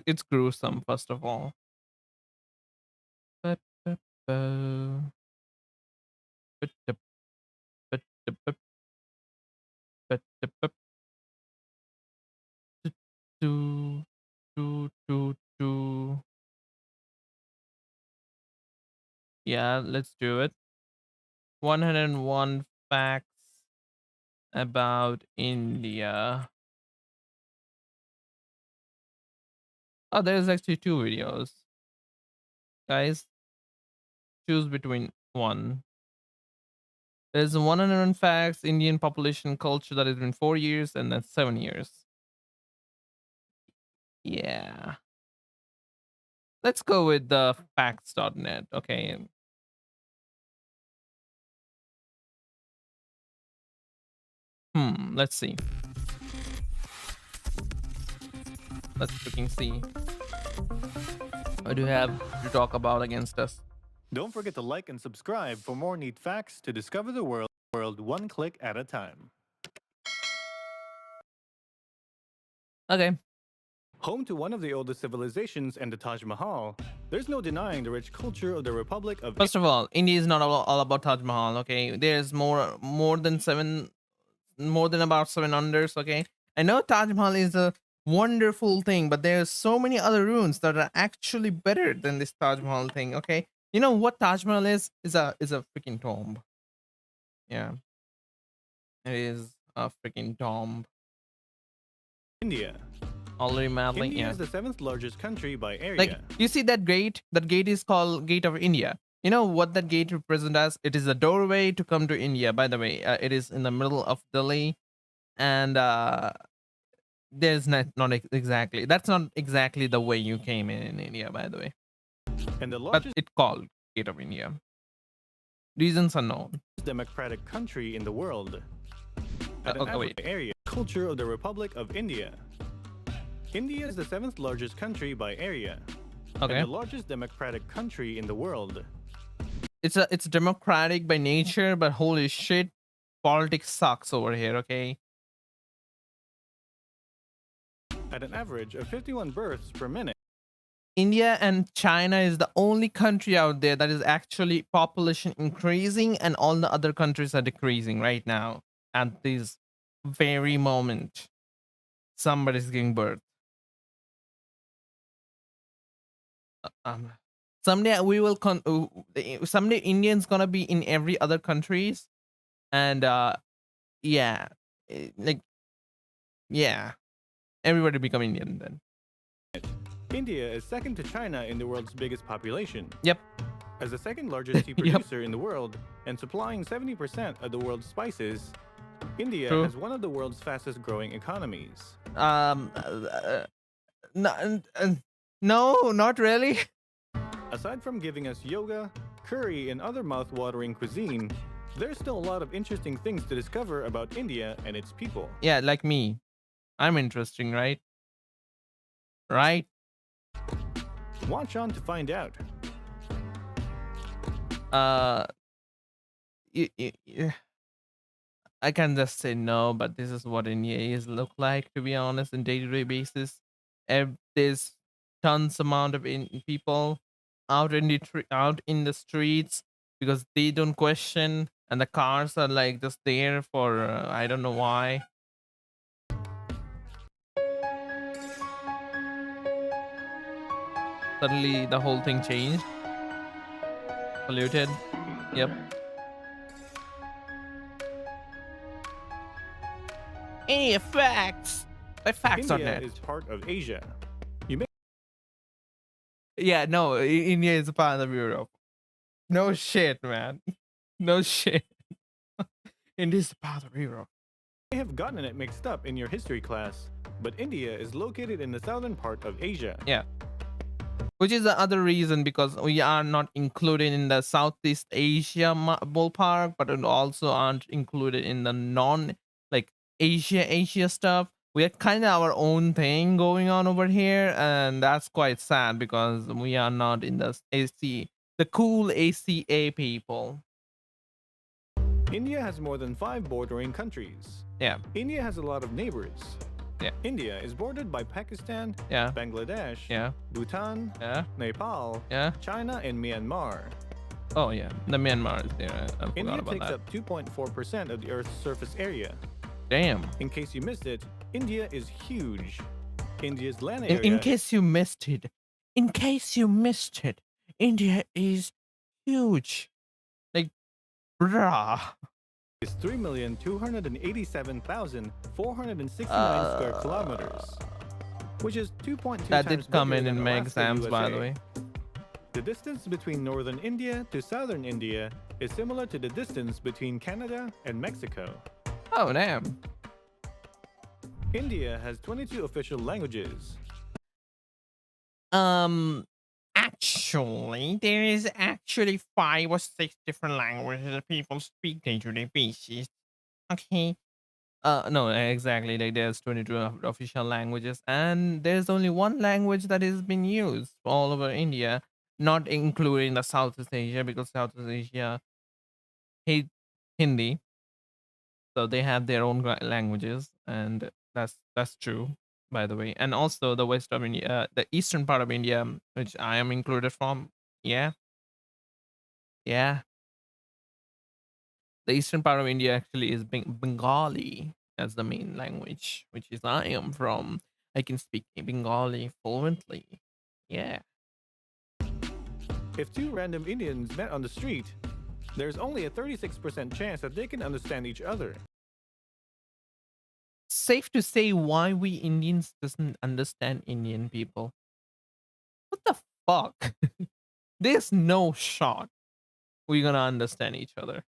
It's gruesome, first of all. Ba-ba-ba. Ba-da-ba-ba-da-ba. Ba-da-ba. Do, do, do, do. Yeah, let's do it. 101 facts about India. Oh, there's actually two videos. Guys, choose between one. There's 101 facts, Indian population culture that has been 4 years, and that's 7 years. Yeah. Let's go with the facts.net. Okay. Let's see. Let's freaking see. What do you have to talk about against us? Don't forget to like and subscribe for more neat facts to discover the world one click at a time. Okay. Home to one of the oldest civilizations and the Taj Mahal, there's no denying the rich culture of the Republic of First of all, India is not all about Taj Mahal. Okay, there's more than about 7 unders. Okay, I know Taj Mahal is a wonderful thing, but there's so many other ruins that are actually better than this Taj Mahal thing. Okay, you know what Taj Mahal is? Is a freaking tomb. Yeah, it is a freaking tomb. India. Already madly, India yeah. is the 7th largest country by area. Like, you see that gate? That gate is called Gate of India. You know what that gate represents as? It is a doorway to come to India. By the way, it is in the middle of Delhi, and there's not exactly. That's not exactly the way you came in India, by the way. And the But largest it's called Gate of India. Reasons unknown. democratic country in the world. At an Okay, wait. area, culture of the Republic of India. India is the 7th largest country by area. Okay. And the largest democratic country in the world. It's democratic by nature, but holy shit, politics sucks over here. Okay. At an average of 51 births per minute. India and China is the only country out there that is actually population increasing, and all the other countries are decreasing right now at this very moment. Somebody's giving birth. Someday we will someday Indians gonna be in every other countries, and yeah, like yeah, everybody become Indian then. India is second to China in the world's biggest population. Yep. As the second largest tea producer in the world and supplying 70% of the world's spices, India True. has one of the world's fastest growing economies. Um, uh, no, no, not really. Aside from giving us yoga, curry, and other mouth-watering cuisine, there's still a lot of interesting things to discover about India and its people. Yeah, like me. I'm interesting, right? Right? Watch on to find out. Uh, I can just say no, but this is what India is look like, to be honest, in day-to-day basis. There's tons amount of people out in out in the streets because they don't question, and the cars are like just there for I don't know why. Suddenly, the whole thing changed, polluted. Yep. Any facts? My facts on India it. is part of Asia. You may Yeah, no, India is a part of Europe. No shit, man. No shit. India is a part of Europe. have gotten it mixed up in your history class, but India is located in the southern part of Asia. Yeah. Which is the other reason because we are not included in the Southeast Asia ballpark, but it also aren't included in the non like Asia stuff. We are kind of our own thing going on over here, and that's quite sad because we are not in the the cool ACA people. India has more than 5 bordering countries. Yeah, India has a lot of neighbors. yeah, India is bordered by Pakistan, yeah, Bangladesh, yeah, Bhutan, yeah, Nepal, yeah. China, and Myanmar. Oh yeah, the Myanmar is there. I forgot India about takes that. up 2.4% of the Earth's surface area. Damn. In case you missed it, India is huge. India's land In area case you missed it, India is huge. Like, bruh. is 3,287,469 square Uh, kilometers, which is 2.2 that times did come bigger in than my Alaska, exams, by the USA. way. The distance between northern India to southern India is similar to the distance between Canada and Mexico. Oh, damn. India has 22 official languages. Actually, there is actually 5 or 6 different languages that people speak day-to-day basis. Okay. No, exactly. Like there's 22 official languages, and there's only one language that is being used all over India, not including the Southeast Asia because Southeast Asia hate Hindi, so they have their own languages, and that's true, by the way. And also the west of India, the eastern part of India, which I am included from. Yeah, yeah. The eastern part of India actually is Bengali as the main language, which is I am from. I can speak Bengali fluently. Yeah. If two random Indians met on the street, there's only a 36% chance that they can understand each other. Safe to say why we Indians doesn't understand Indian people. What the fuck? There's no shot we're gonna understand each other.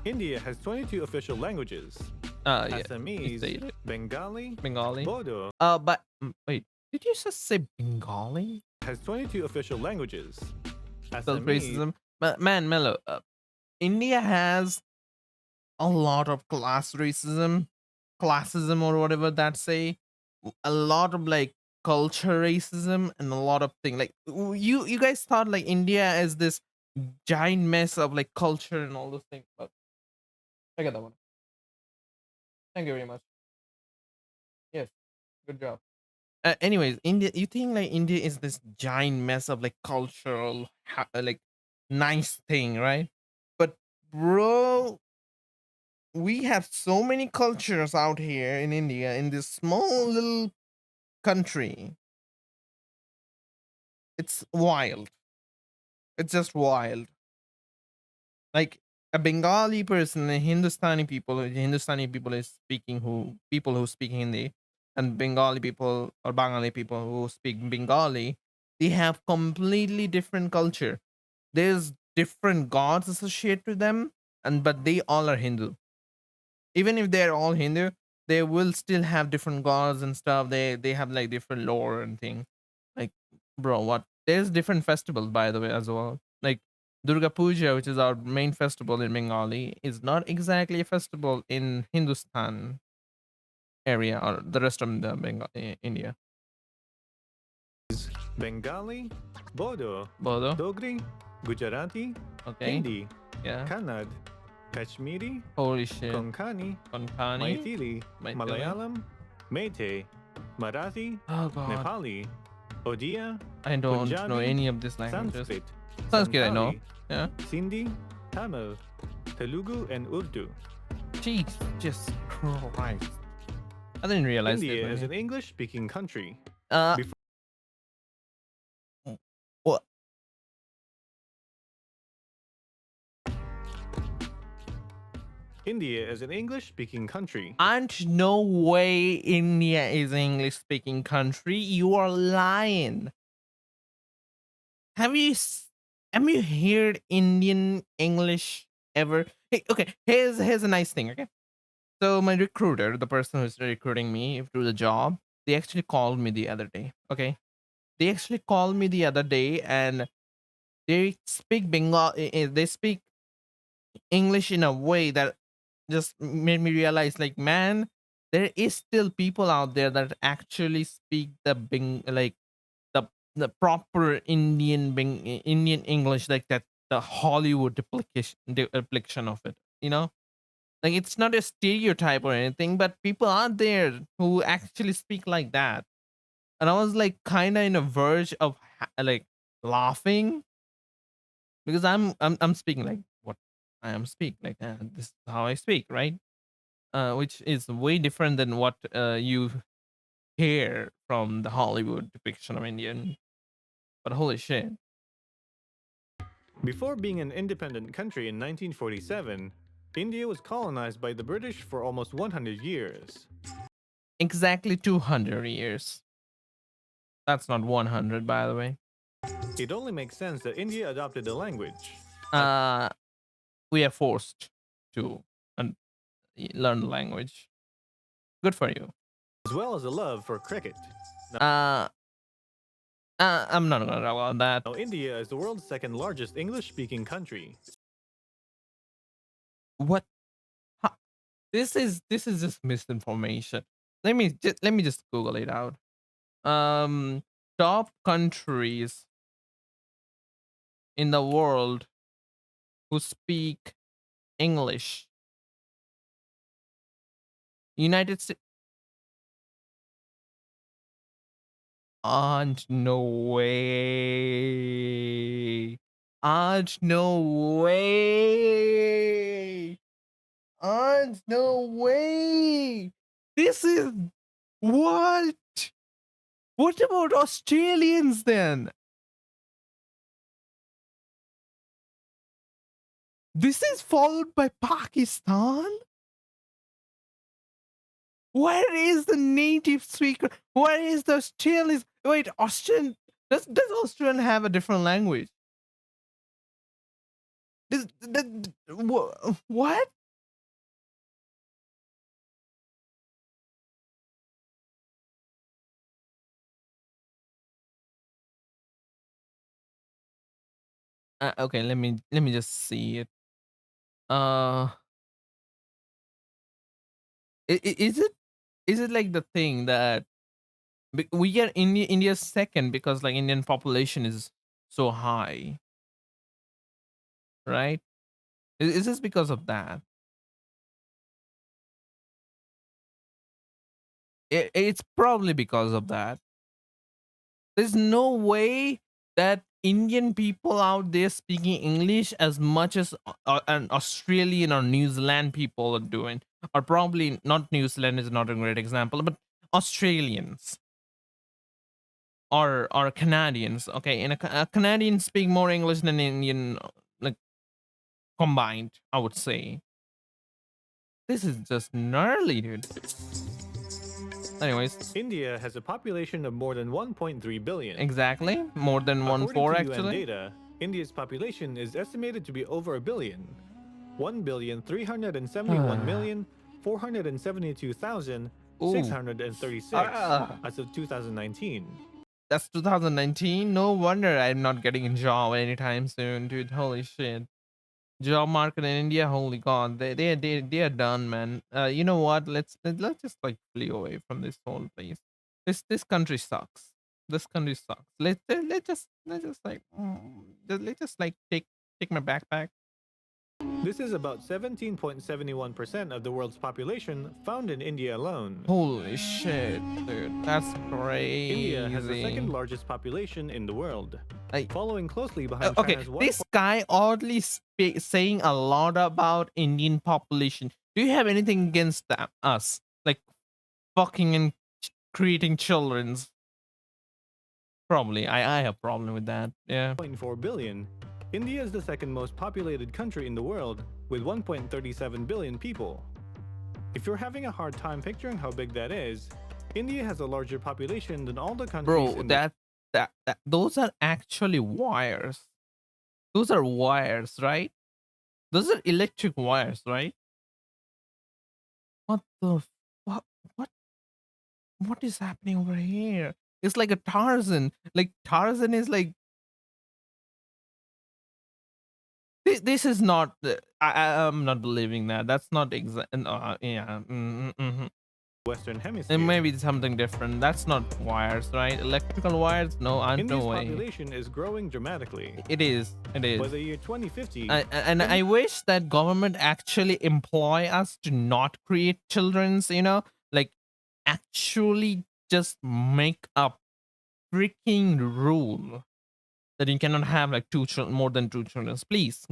India has 22 official languages. Yeah. You Assamese, said it. Bengali, Bengali. Bodo But wait, did you just say Bengali? has 22 official languages. Self Assamese racism. But man, Mello, India has a lot of classism or whatever that say. A lot of like culture racism and a lot of things like you guys thought like India is this giant mess of like culture and all those things. But I got that one. Thank you very much. Yes, good job. Anyways, India. You think like India is this giant mess of like cultural, like nice thing, right? But bro, we have so many cultures out here in India in this small little country. It's wild. It's just wild. Like a Bengali person, a Hindustani people is speaking who people who speak Hindi, and Bengali people or Bengali people who speak Bengali, they have completely different culture. There's different gods associated to them, and but they all are Hindu. even if they're all Hindu, they will still have different gods and stuff. They have like different lore and things. Like, bro, what? There's different festivals, by the way, as well. Like Durga Puja, which is our main festival in Bengali, is not exactly a festival in Hindustan area or the rest of the India. Bengali, Bodo, Bodo, Dogri, Gujarati, okay, Hindi, yeah. Kannad, Kashmiri, Holy shit. Konkani, Konkani. Maithili, Maithili. Malayalam, Meitei, Marathi, Oh god. Nepali, Odia, I don't Punjabi, know any of these languages. Sanskrit, Sanskrit I know. Santali, Yeah. Sindhi, Tamil, Telugu, and Urdu. Jesus Christ. I didn't realize India is that. an English-speaking country. What? India is an English-speaking country. Ain't no way India is an English speaking country. You are lying. Have you heard Indian English ever? Hey, okay, here's a nice thing, okay? So my recruiter, the person who's recruiting me through the job, they actually called me the other day. Okay. They actually called me the other day and they speak Bengal they speak English in a way that just made me realize, like, man, there is still people out there that actually speak like the proper Indian English, like that, the Hollywood depiction of it. You know, like it's not a stereotype or anything, but people are there who actually speak like that. And I was like, kind of in a verge of like laughing because I'm speaking like what I am speak like this is how I speak, right? Which is way different than what you hear from the Hollywood depiction of Indian. But holy shit. Before being an independent country in 1947, India was colonized by the British for almost 100 years. Exactly 200 years. That's not 100, by the way. It only makes sense that India adopted the language. We are forced to learn the language. Good for you. As well as a love for cricket. I'm not gonna talk about that. Now, India is the world's second largest English-speaking country. What? How? This is just misinformation. Let me just Google it out. Top countries in the world who speak English. United States. And no way. And no way. And no way. This is what? What about Australians then? This is followed by Pakistan? Where is the native speaker? Where is the Australians? Wait, Australian. Does Australian have a different language? What? Okay, let me just see it. Is it like the thing that we get India's second because like Indian population is so high, right? Is this because of that? It's probably because of that. There's no way that Indian people out there speaking English as much as an Australian or New Zealand people are doing, or probably not. New Zealand is not a great example, but Australians or Canadians. Okay, and a Canadian speak more English than Indian, like combined. I would say this is just gnarly, dude. Anyways, India has a population of more than 1.3 billion. exactly more than According 1.4 to UN actually. data, India's population is estimated to be over a billion. 1,371,541,541 472,636 Ah. as of 2019. That's 2019. No wonder I'm not getting a job anytime soon, dude. Holy shit. Job market in India, holy god, they are done, man. You know what? Let's just like flee away from this whole place. This country sucks. This country sucks. Let's just like let's just like take my backpack. This is about 17.71% of the world's population found in India alone. Holy shit, dude, that's crazy. India has the second largest population in the world, Like, following closely behind okay, China's this guy oddly saying a lot about Indian population. Do you have anything against us? Like fucking and creating children's? Probably. I have problem with that. Yeah. 1.4 billion. India is the second most populated country in the world, with 1.37 billion people. If you're having a hard time picturing how big that is, India has a larger population than all the countries Bro, in that those are actually wires. Those are wires, right? Those are electric wires, right? What the fuck? What is happening over here? It's like a Tarzan. Like Tarzan is like this is not. I'm not believing that. That's not exact. Yeah. Western It Hemisphere. may be something different. That's not wires, right? Electrical wires? No, India's no way. population is growing dramatically. It is. It is. By the year 2050, And I wish that government actually employ us to not create children's. Like actually just make a freaking rule that you cannot have like more than two children. Please,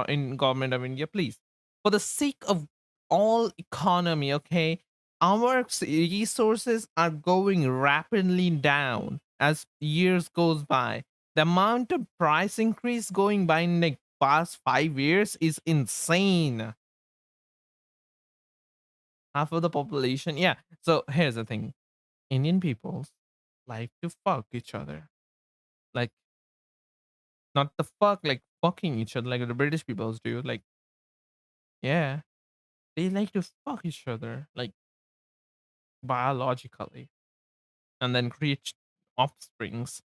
in government of India, please, for the sake of all economy, okay, our resources are going rapidly down as years goes by. The amount of price increase going by in like past 5 years is insane. Half of the population, yeah. So here's the thing: Indian peoples like to fuck each other, like not the fuck, like fucking each other like the British peoples do. Like, yeah, they like to fuck each other, like biologically, and then create offsprings,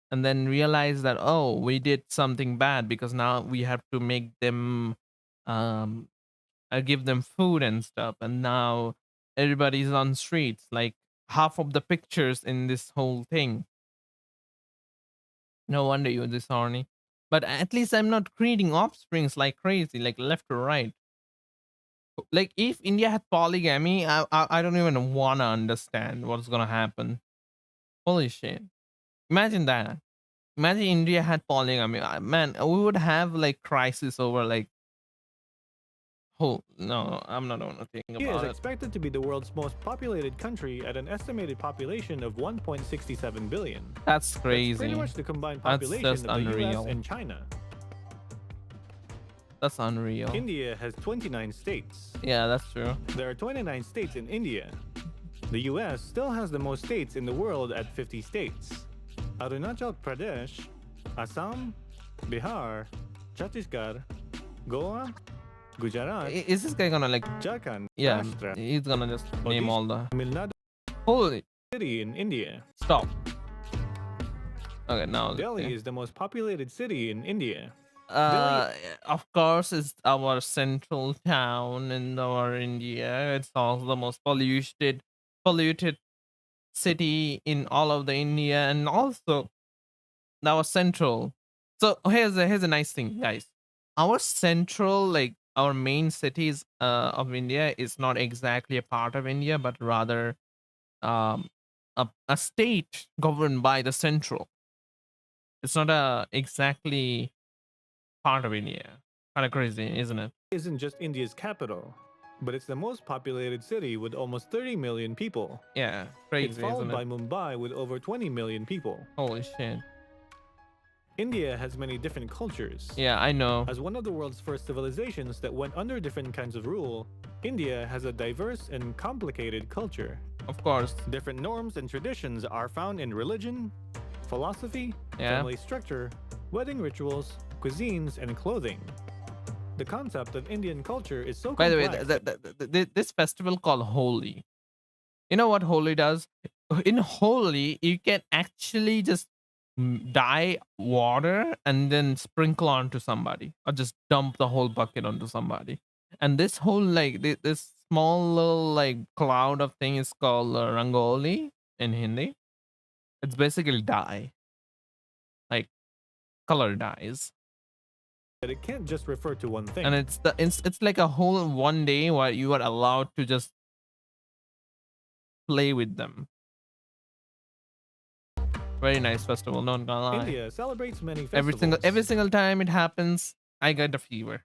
and then realize that oh, we did something bad because now we have to make them, um, give them food and stuff, and now everybody's on streets. Like half of the pictures in this whole thing. No wonder you're this horny. But at least I'm not creating offsprings like crazy, like left or right. Like if India had polygamy, I don't even wanna understand what's gonna happen. Holy shit! Imagine that. Imagine India had polygamy. Man, we would have like crisis over like. Oh no, I'm not gonna think India is about it. expected to be the world's most populated country at an estimated population of 1.67 billion. That's That's crazy. pretty much the combined That's population just of the unreal. US and China. That's unreal. India has 29 states. Yeah, that's true. There are 29 states in India. The US still has the most states in the world at 50 states. Arunachal Pradesh, Assam, Bihar, Chhattisgarh, Goa, Gujarat, Is this guy gonna like? Jharkhand, Yeah, Maharashtra, he's gonna just name all the. Tamil Nadu Holy city in India. stop. Okay, now Delhi is the most populated city in India. of course, it's our central town in our India. It's also the most polluted city in all of the India, and also our central. So here's a nice thing, guys. Our central, like our main cities of India, is not exactly a part of India, but rather um a state governed by the central. It's not a exactly part of India. Kind of crazy, isn't it? Isn't just India's capital, but it's the most populated city with almost 30 million people. Yeah, It's crazy, followed isn't by it? Mumbai with over 20 million people. Holy shit. India has many different cultures. Yeah, I know. As one of the world's first civilizations that went under different kinds of rule, India has a diverse and complicated culture. Of course. Different norms and traditions are found in religion, philosophy, Yeah. family structure, wedding rituals, cuisines, and clothing. The concept of Indian culture is so By the way, complex that this festival called Holi. You know what Holi does? In Holi, you can actually just dye water and then sprinkle onto somebody, or just dump the whole bucket onto somebody. And this whole like this small little like cloud of thing is called rangoli in Hindi. It's basically dye, like color dyes, it can't just refer to one thing. and it's like a whole one day where you are allowed to just play with them. Very nice festival, not gonna lie. India celebrates many Every festivals. single time it happens, I get a fever.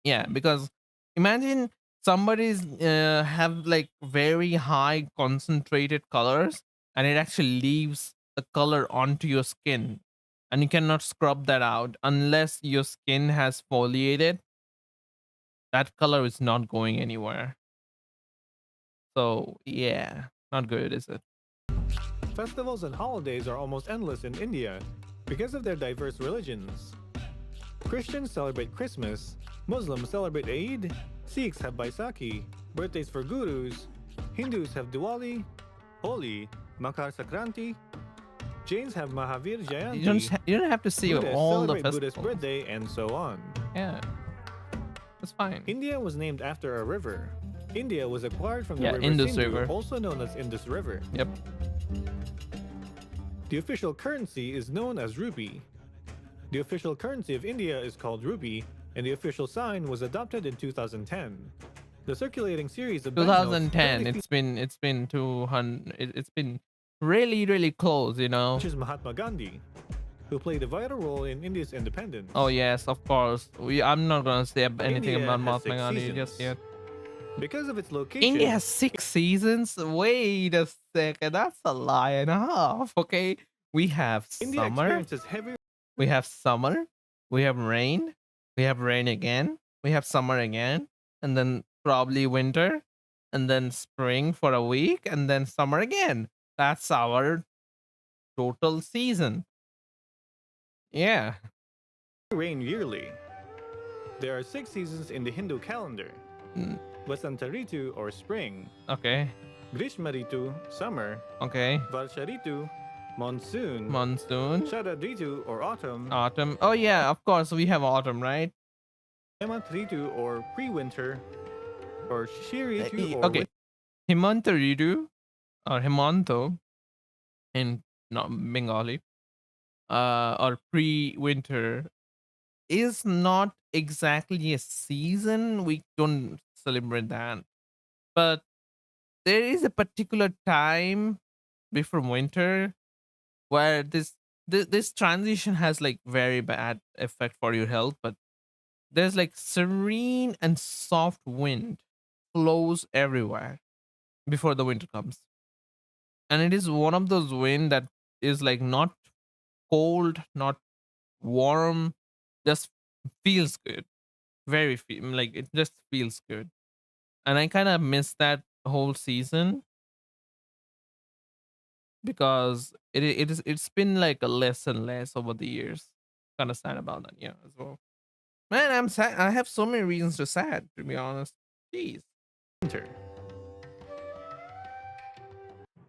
Yeah, because imagine somebody's have like very high concentrated colors, and it actually leaves the color onto your skin, and you cannot scrub that out unless your skin has foliated. That color is not going anywhere. So yeah, not good, is it? Festivals and holidays are almost endless in India because of their diverse religions. Christians celebrate Christmas, Muslims celebrate Eid, Sikhs have Baisakhi, birthdays for gurus, Hindus have Diwali, Holi, Makar Sankranti, Jains have Mahavir Jayanti, You don't have to see Buddhists all the celebrate Buddhist festivals. birthday, and so on. Yeah, that's fine. India was named after a river. India was acquired from the Yeah, river Indus Sindhu, River. also known as Indus River. Yep. The official currency is known as rupee. The official currency of India is called rupee, and the official sign was adopted in 2010. The circulating series of banknotes 2010. currently It's been 200. It's been really close. You know. features Mahatma Gandhi, who played a vital role in India's independence. Oh yes, of course. I'm not gonna say anything India about has Mahatma 6 Gandhi just seasons. yet. Because of its location, India has 6 seasons. Wait a second, that's a lie and a half. Okay, we have India summer. experiences heavy We have summer. We have rain. We have rain again. We have summer again, and then probably winter, and then spring for a week, and then summer again. That's our total season. Yeah. rain yearly. There are 6 seasons in the Hindu calendar: Mm, Vasanta Ritu or spring, okay. Grishma Ritu summer, Okay. Varsha Ritu monsoon, Monsoon. Sharad Ritu or autumn, Autumn. Oh yeah, of course we have autumn, right? Hemant Ritu or pre-winter, or Shishir Ritu or Okay. Himanta Ritu or Himanto in not Bengali, or pre-winter is not exactly a season. We don't celebrate that, but there is a particular time before winter where this transition has like very bad effect for your health, but there's like serene and soft wind flows everywhere before the winter comes, and it is one of those wind that is like not cold, not warm, just feels good. Like it just feels good, and I kind of miss that whole season because it's been like a less and less over the years. Kind of sad about that, yeah, as well. Man, I'm sad. I have so many reasons to sad, to be honest. Jeez. winter.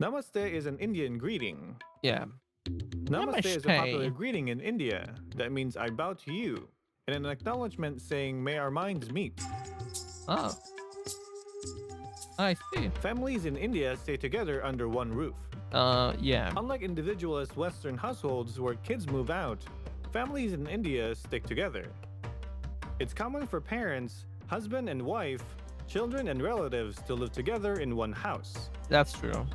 Namaste is an Indian greeting. Yeah. Namaste is a popular Namaste. greeting in India that means I bow to you, and an acknowledgement saying may our minds meet. Oh, I see. Families in India stay together under one roof. Yeah. Unlike individualist Western households where kids move out, families in India stick together. It's common for parents, husband and wife, children and relatives to live together in one house. That's true.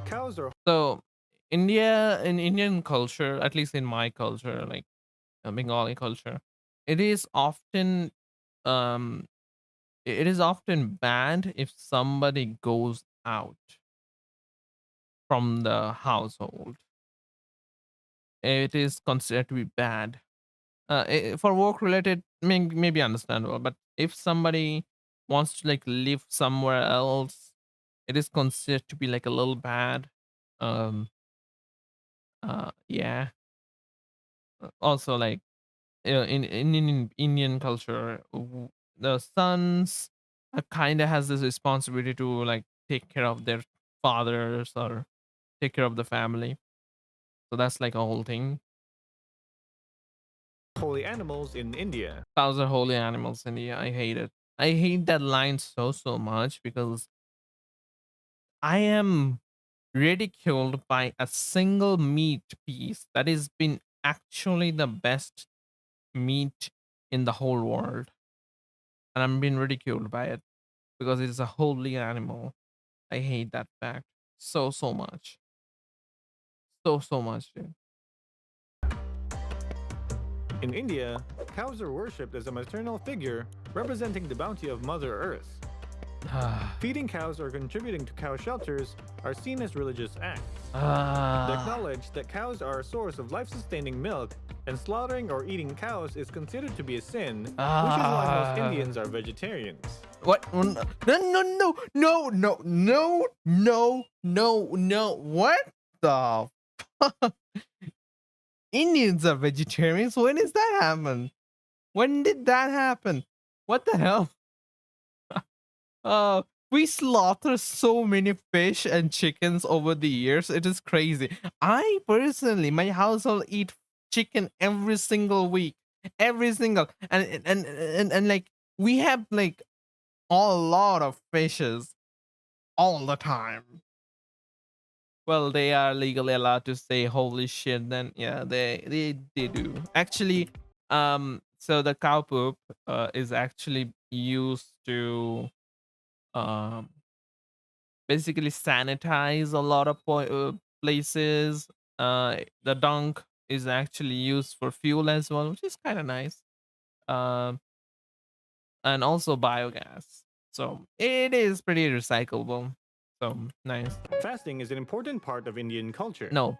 Cows are So, in Indian culture, at least in my culture, like Bengali culture, it is often um it is often bad if somebody goes out from the household. It is considered to be bad. For work related, maybe understandable, but if somebody wants to like live somewhere else, it is considered to be like a little bad. Um. Yeah. Also, like in Indian culture, the sons kind of has this responsibility to like take care of their fathers or take care of the family. So that's like a whole thing. Holy animals in India. Cows are holy animals in India. I hate it. I hate that line so much because I am ridiculed by a single meat piece that has been actually the best meat in the whole world, and I'm being ridiculed by it because it is a holy animal. I hate that fact so much, so much, dude. In India, cows are worshipped as a maternal figure representing the bounty of Mother Earth. Feeding cows or contributing to cow shelters are seen as religious acts. They acknowledge that cows are a source of life-sustaining milk, and slaughtering or eating cows is considered to be a sin, which is why most Indians are vegetarians. What? No, no, no, no, no, no, no, no, no. What the fuck? Indians are vegetarians? When does that happen? When did that happen? What the hell? We slaughter so many fish and chickens over the years. It is crazy. I personally, my household eat chicken every single week, every single, and like we have like a lot of fishes all the time. Well, they are legally allowed to say holy shit. Then yeah, they do actually. So the cow poop is actually used to um basically sanitize a lot of places. The dung is actually used for fuel as well, which is kind of nice. Um, and also biogas. So it is pretty recyclable. So nice. Fasting is an important part of Indian culture. No,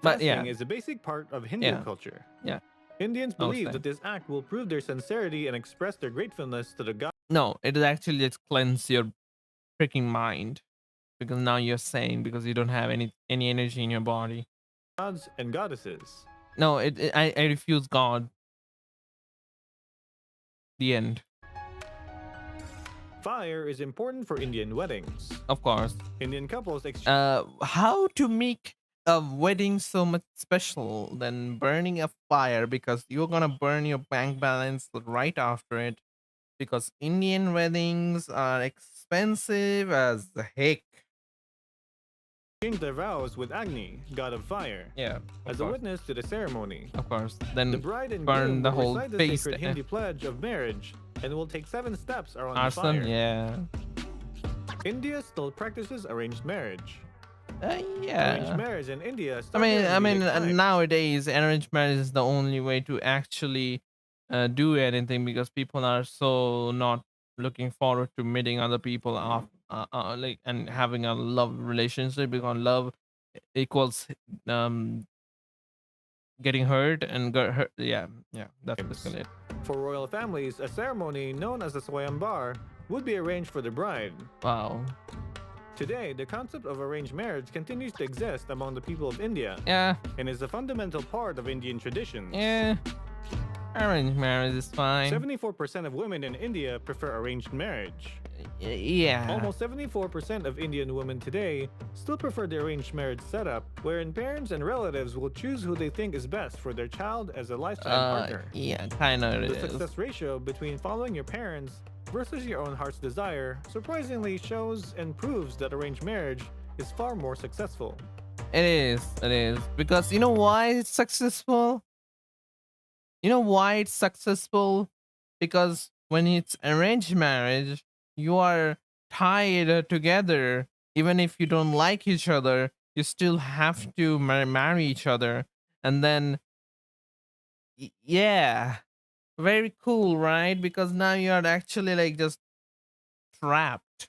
but Fasting yeah, is a basic part of Hindu yeah, culture. yeah. Indians I was believe saying. that this act will prove their sincerity and express their gratefulness to the No, it is actually just cleanse your freaking mind because now you're sane because you don't have any energy in your body. gods and goddesses. No, I refuse God. The end. Fire is important for Indian weddings. Of course. Indian couples exchange How to make a wedding so much special than burning a fire because you're gonna burn your bank balance right after it because Indian weddings are expensive as the heck. their vows with Agni, god of fire, Yeah, as a witness to the ceremony. of course. The Then bride and burn groom the will whole recite the face. sacred Hindi pledge of marriage and will take 7 steps around the Arson, fire. yeah. India still practices arranged marriage. Arranged Yeah. marriage in India I started mean, in I mean, Vedic times. nowadays arranged marriage is the only way to actually do anything because people are so not looking forward to meeting other people off, like and having a love relationship because love equals um getting hurt and got hurt. Yeah, yeah, that's basically it. For royal families, a ceremony known as a Swayambar would be arranged for the bride. Wow. Today, the concept of arranged marriage continues to exist among the people of India Yeah, and is a fundamental part of Indian traditions. yeah. Arranged marriage is fine. 74% of women in India prefer arranged marriage. Yeah. Almost 74% of Indian women today still prefer the arranged marriage setup, wherein parents and relatives will choose who they think is best for their child as a lifetime partner. Yeah, kind of it The is. success ratio between following your parents versus your own heart's desire surprisingly shows and proves that arranged marriage is far more successful. It is. It is. Because you know why it's successful? You know why it's successful? Because when it's arranged marriage, you are tied together. Even if you don't like each other, you still have to marry each other. And then, yeah, very cool, right? Because now you are actually like just trapped.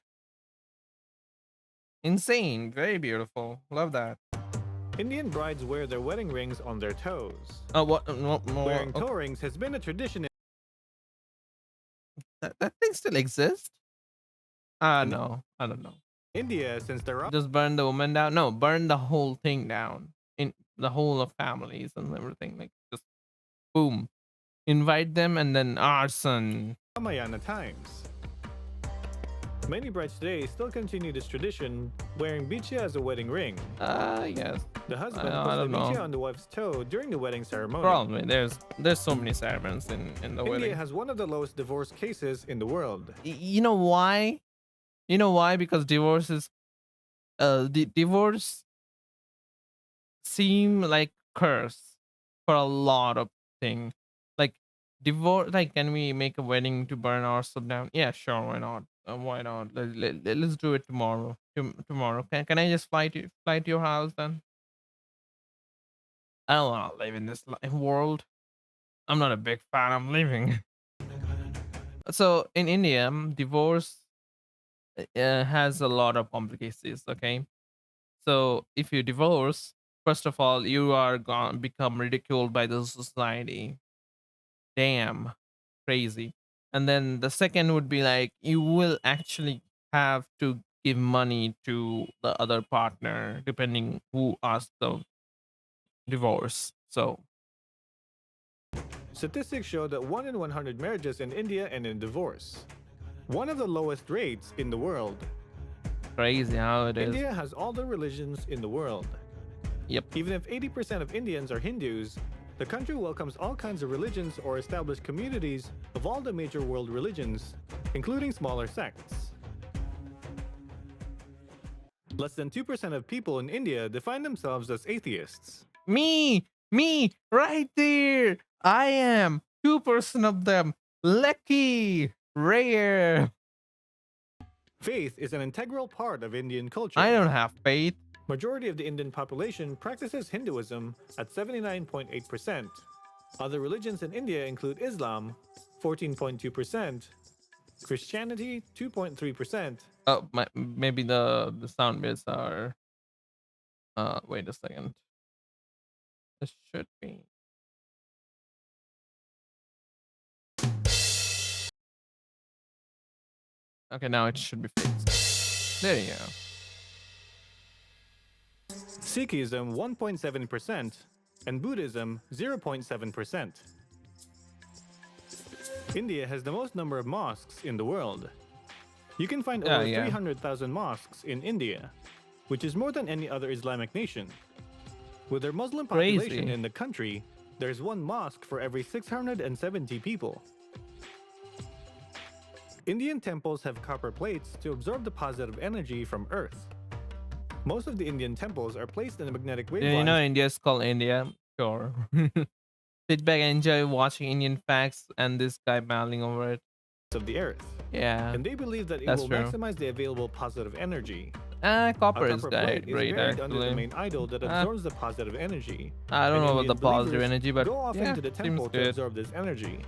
Insane. Very beautiful. Love that. Indian brides wear their wedding rings on their toes. What? Wearing toe rings has been a tradition in That thing still exists? No, I don't know. India since the Just burn the woman down? No, burn the whole thing down in the whole of families and everything. Like just boom. invite them, and then arson. Ramayana times. Many brides today still continue this tradition, wearing bicha as a wedding ring. Yes. The husband I puts the don't bicha know. on the wife's toe during the wedding ceremony. Probably there's so many ceremonies in the India wedding. has one of the lowest divorce cases in the world. You know why? You know why? Because divorce is divorce seem like curse for a lot of things. Like divorce, like can we make a wedding to burn ourselves down? Yeah, sure, why not? Why not? Let's do it tomorrow. Tomorrow, can I just fly to your house then? I don't want to live in this world. I'm not a big fan. I'm leaving. So in India, divorce has a lot of complications. Okay, so if you divorce, first of all, you are gonna become ridiculed by the society. Damn, crazy. And then the second would be like you will actually have to give money to the other partner depending who asks the divorce. So Statistics show that 1 in 100 marriages in India end in divorce. One of the lowest rates in the world. crazy how it is. India has all the religions in the world. Yep. Even if 80% of Indians are Hindus, the country welcomes all kinds of religions or established communities of all the major world religions, including smaller sects. Less than 2% of people in India define themselves as atheists. Me, right there. I am 2% of them. Lucky, rare. Faith is an integral part of Indian culture. I don't have faith. Majority of the Indian population practices Hinduism at 79.8%. Other religions in India include Islam, 14.2%, Christianity, 2.3%. Oh, maybe the sound bits are. Wait a second. This should be. Okay, now it should be fixed. There you go. Sikhism 1.7%, and Buddhism 0.7%. India has the most number of mosques in the world. You can find over 300,000 mosques in India, which is more than any other Islamic nation. With their Muslim population in the country, there's one mosque for every 670 people. Indian temples have copper plates to absorb the positive energy from Earth. Most of the Indian temples are placed in a magnetic wavelength. You know India is called India? Sure. Sit back and enjoy watching Indian facts and this guy battling over it. Of the Earth. Yeah. And they believe that it will maximize the available positive energy. Copper is great actually. Under the main idol that absorbs the positive energy. I don't know about the positive energy, but go off into the temple to absorb this energy.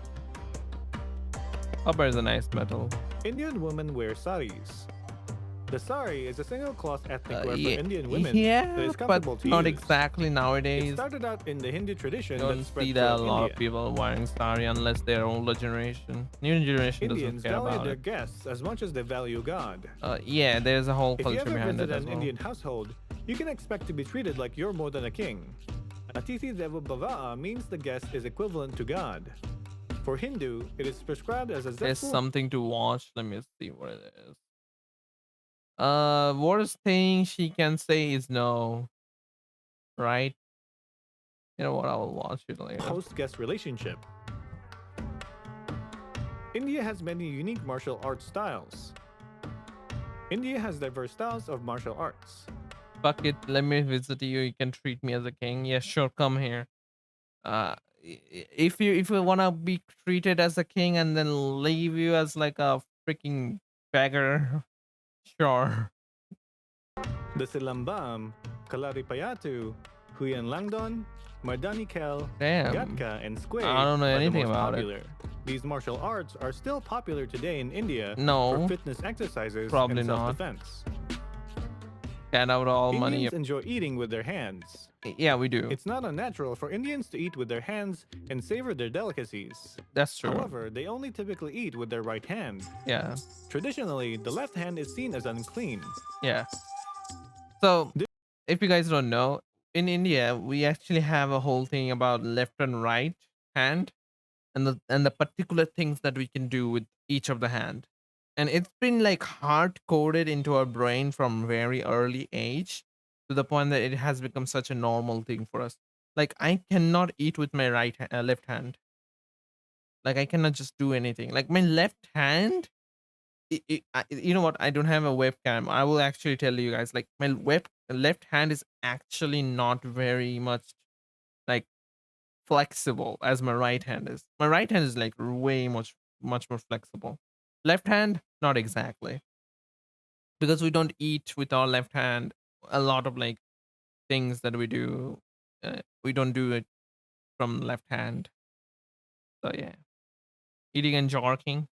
Copper is a nice metal. Indian women wear saris. The sari is a single cloth ethnic wear for Indian women that is but comfortable to not use. exactly nowadays. It started out in the Hindu tradition Don't that spread see that a throughout lot India. of people wearing sari unless they're older generation. New generation Indians doesn't care value about their it. guests as much as they value God. Yeah, there's a whole If you culture ever behind it visit as an well. Indian household, you can expect to be treated like you're more than a king. Atithi Devo Bhava means the guest is equivalent to God. For Hindu, it is prescribed as a There's zestful something to watch. Let me see what it is. Worst thing she can say is no. Right? You know what? I will watch it later. host-guest relationship. India has many unique martial arts styles. India has diverse styles of martial arts. Fuck it. Let me visit you. You can treat me as a king. Yeah, sure. Come here. If you wanna be treated as a king and then leave you as like a freaking beggar, sure. The Silambam, Kalaripayattu, Huyan Langdon, Mardani Kel, Damn. Gatka, and Squay I don't know are the anything most about popular. These martial arts are still popular today in India No. for fitness exercises Probably and not. self-defense. Get out all money. Indians enjoy eating with their hands. Yeah, we do. It's not unnatural for Indians to eat with their hands and savor their delicacies. That's true. However, they only typically eat with their right hand. Yeah. Traditionally, the left hand is seen as unclean. Yeah. So, if you guys don't know, in India, we actually have a whole thing about left and right hand. and the particular things that we can do with each of the hand. And it's been like hard coded into our brain from very early age, to the point that it has become such a normal thing for us. Like I cannot eat with my left hand. Like I cannot just do anything. Like my left hand, you know what? I don't have a webcam. I will actually tell you guys. Like my left hand is actually not very much like flexible as my right hand is. My right hand is like way much more flexible. Left hand, not exactly, because we don't eat with our left hand. A lot of like things that we do, we don't do it from left hand. So yeah, eating and jerking.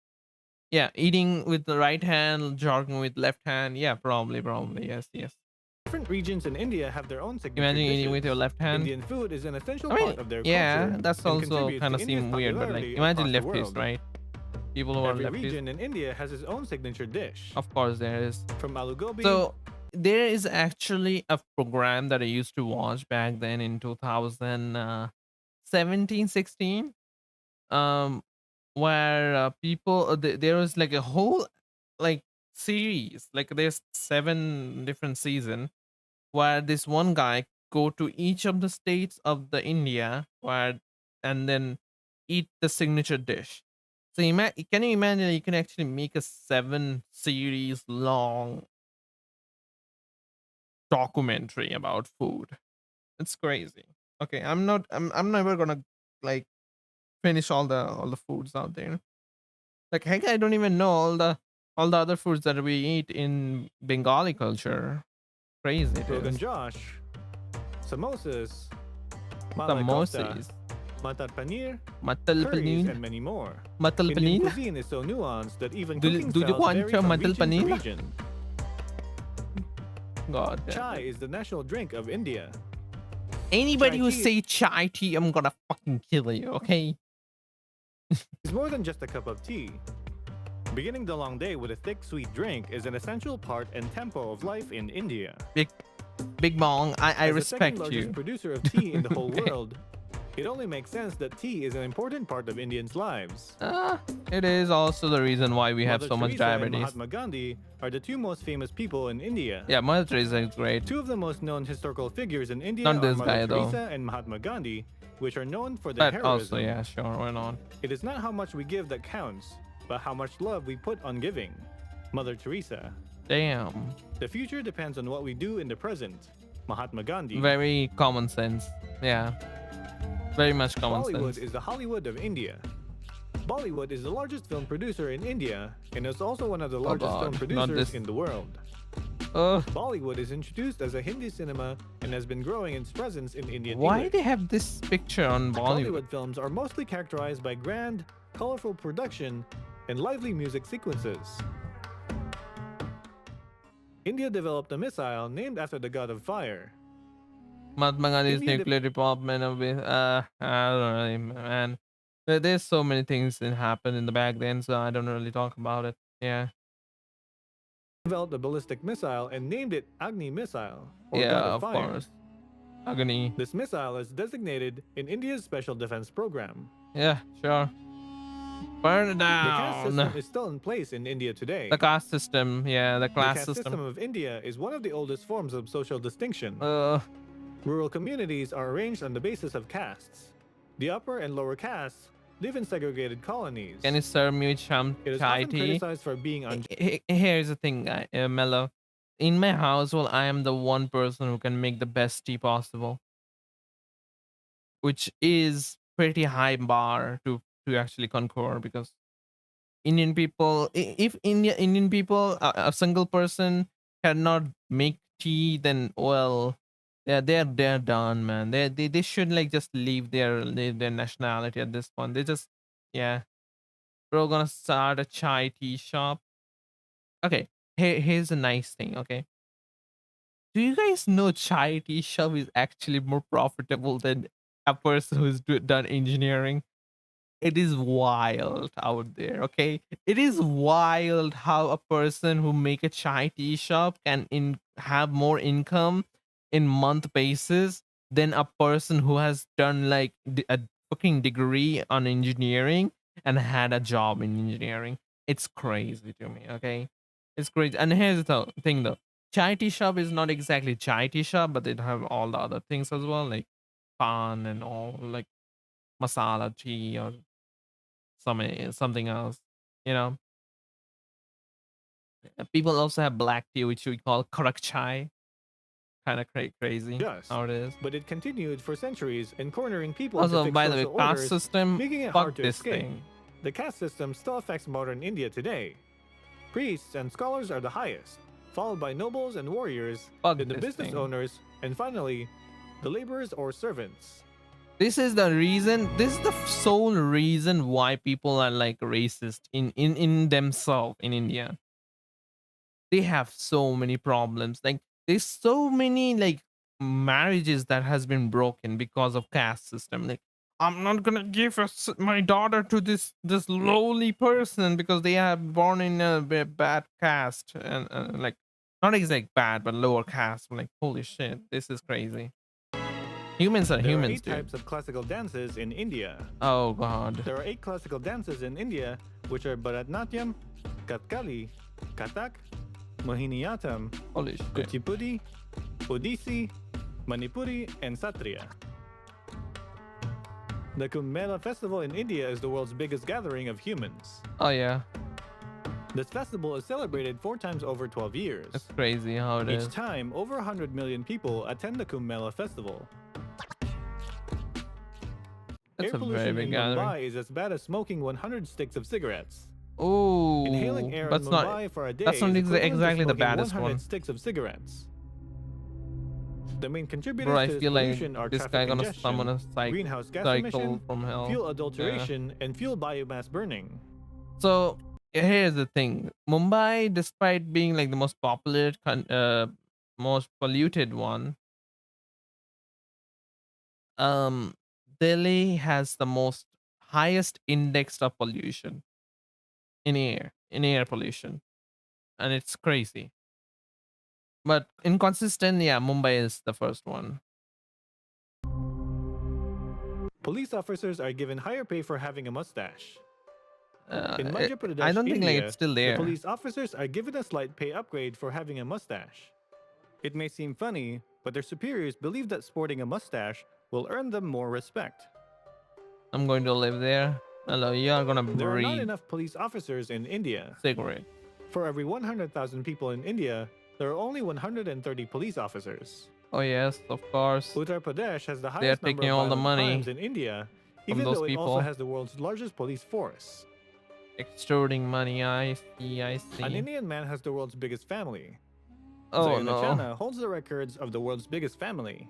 Yeah, eating with the right hand, jerking with left hand. Yeah, probably. Yes. Different regions in India have their own signature Imagine eating dishes. with your left hand. Indian food is an essential I mean, part of their yeah, culture that's and also contributes kind to of India's seem weird, but like popularity imagine across the lefties, world. right? People who are Every lefties. region in India has its own signature dish. Of course, there is. From aloo gobi, So there is actually a program that I used to watch back then in 2017, 16, um, where people there was like a whole like series, like there's 7 different season, where this one guy go to each of the states of the India, where and then eat the signature dish. So can you imagine you can actually make a 7 series long documentary about food? It's crazy. Okay, I'm never gonna like finish all the foods out there. Like heck, I don't even know all the other foods that we eat in Bengali culture. Crazy it Rogan is. Josh, samosas, malai kofta, Samosas, matar paneer, matal curries, paneer, and many more. matal Indian paneer. cuisine is so nuanced that even Do cooking do you styles want vary your from matal region to paneer? region. God damn Chai it. is the national drink of India. Anybody Chai who tea say chai tea, I'm gonna fucking kill you. Okay. is more than just a cup of tea. Beginning the long day with a thick, sweet drink is an essential part and tempo of life in India. Big Bong, I As the second respect largest you. producer of tea in the whole Okay. world, it only makes sense that tea is an important part of Indians' lives. It is also the reason why we have Mother so much Teresa and diabetes. Mahatma Gandhi are the two most famous people in India. Yeah, Mother Teresa is great. Two of the most known historical figures in India Not are this Mother guy though. Teresa and Mahatma Gandhi, which are known for their But also, heroism. yeah, sure, why not? It is not how much we give that counts, but how much love we put on giving. Mother Teresa. Damn. The future depends on what we do in the present. Mahatma Gandhi. Very common sense. Yeah. Very much common Bollywood sense. is the Hollywood of India. Bollywood is the largest film producer in India and is also one of the largest God, film not producers this. in the world. Ugh. Bollywood is introduced as a Hindi cinema and has been growing its presence in Indian Why English. they have this picture on Bollywood? Bollywood films are mostly characterized by grand, colorful production and lively music sequences. India developed a missile named after the god of fire. Mahatma Gandhi's India nuclear development of it. I don't really, man. There's so many things that happened in the back then, so I don't really talk about it. Yeah. Developed a ballistic missile and named it Agni Missile, or Yeah, God of of Fire. course. Agony. This missile is designated in India's Special Defense Program. Yeah, sure. Burn it The caste system down. is still in place in India today. The caste system. Yeah, the The class caste system system. of India is one of the oldest forms of social distinction. Uh, Rural communities are arranged on the basis of castes. The upper and lower castes live in segregated colonies. can you serve me with some It is chai often tea? criticized for being Here's the thing, Mello. In my household, I am the one person who can make the best tea possible, which is pretty high bar to actually conquer, because Indian people, if Indian people, a single person cannot make tea, then well, they're done, man. They should like just leave their nationality at this point. They just yeah, we're gonna start a chai tea shop. Okay, here's a nice thing. Okay, do you guys know chai tea shop is actually more profitable than a person who's done engineering? It is wild out there. Okay, it is wild how a person who make a chai tea shop can have more income in month basis than a person who has done like a fucking degree on engineering and had a job in engineering. It's crazy to me. Okay, it's crazy. And here's the thing though. Chai tea shop is not exactly chai tea shop, but it have all the other things as well, like pan and all, like masala tea or something else. You know, people also have black tea, which we call karak chai. Kind of crazy Just, how it is. but it continued for centuries in cornering people to Also, fix by the way, social caste orders, system, making it fuck hard to this escape. thing. The caste system still affects modern India today. Priests and scholars are the highest, followed by nobles and warriors, Fuck then the this business thing. owners, and finally, the laborers or servants. This is the reason. This is the sole reason why people are like racist in themselves in India. They have so many problems. Like there's so many like marriages that has been broken because of caste system. Like I'm not gonna give my daughter to this lowly person because they are born in a bad caste and like not exactly bad but lower caste. I'm like holy shit, this is crazy. Humans are There are humans, 8 dude. types of classical dances in India. Oh god. There are 8 classical dances in India, which are Bharatnatyam, Kathakali, Kathak, Mohiniyattam, Holy shit. Kuchipudi, Odissi, Manipuri, and Satriya. The Kumbh Mela festival in India is the world's biggest gathering of humans. Oh yeah. This festival is celebrated 4 times over 12 years. It's crazy how it Each is. time, over 100 million people attend the Kumbh Mela festival. It's Air a very pollution big in gathering. Mumbai is as bad as smoking 100 sticks of cigarettes. Oh, Inhaling air in that's not Mumbai for a day that's not is equivalent to exactly the smoking baddest 100 one. sticks of cigarettes. The main contributors Bro, I to this feel like pollution are this traffic guy gonna congestion, summon a greenhouse gas cycle emission, from hell. fuel Yeah. adulteration, and fuel biomass burning. So here's the thing: Mumbai, despite being like the most popular, most polluted one, um, Delhi has the most highest index of pollution in air pollution, and it's crazy. But inconsistent, yeah, Mumbai is the first one. Police officers are given higher pay for having a mustache. In I Madhya Pradesh, I don't think like India, it's still the there. police officers are given a slight pay upgrade for having a mustache. It may seem funny, but their superiors believe that sporting a mustache will earn them more respect. I'm going to live there. Hello, you are gonna There are not breathe enough police officers in India. cigarette. For every 100,000 people in India, there are only 130 police officers. Oh yes, of course. Uttar Pradesh has the They are highest number taking of all the violent money crimes in India, from even those though it also people. has the world's largest police force. Extorting money. I see. I see. An Indian man has the world's biggest family. Oh no, Chana holds the records of the world's biggest family.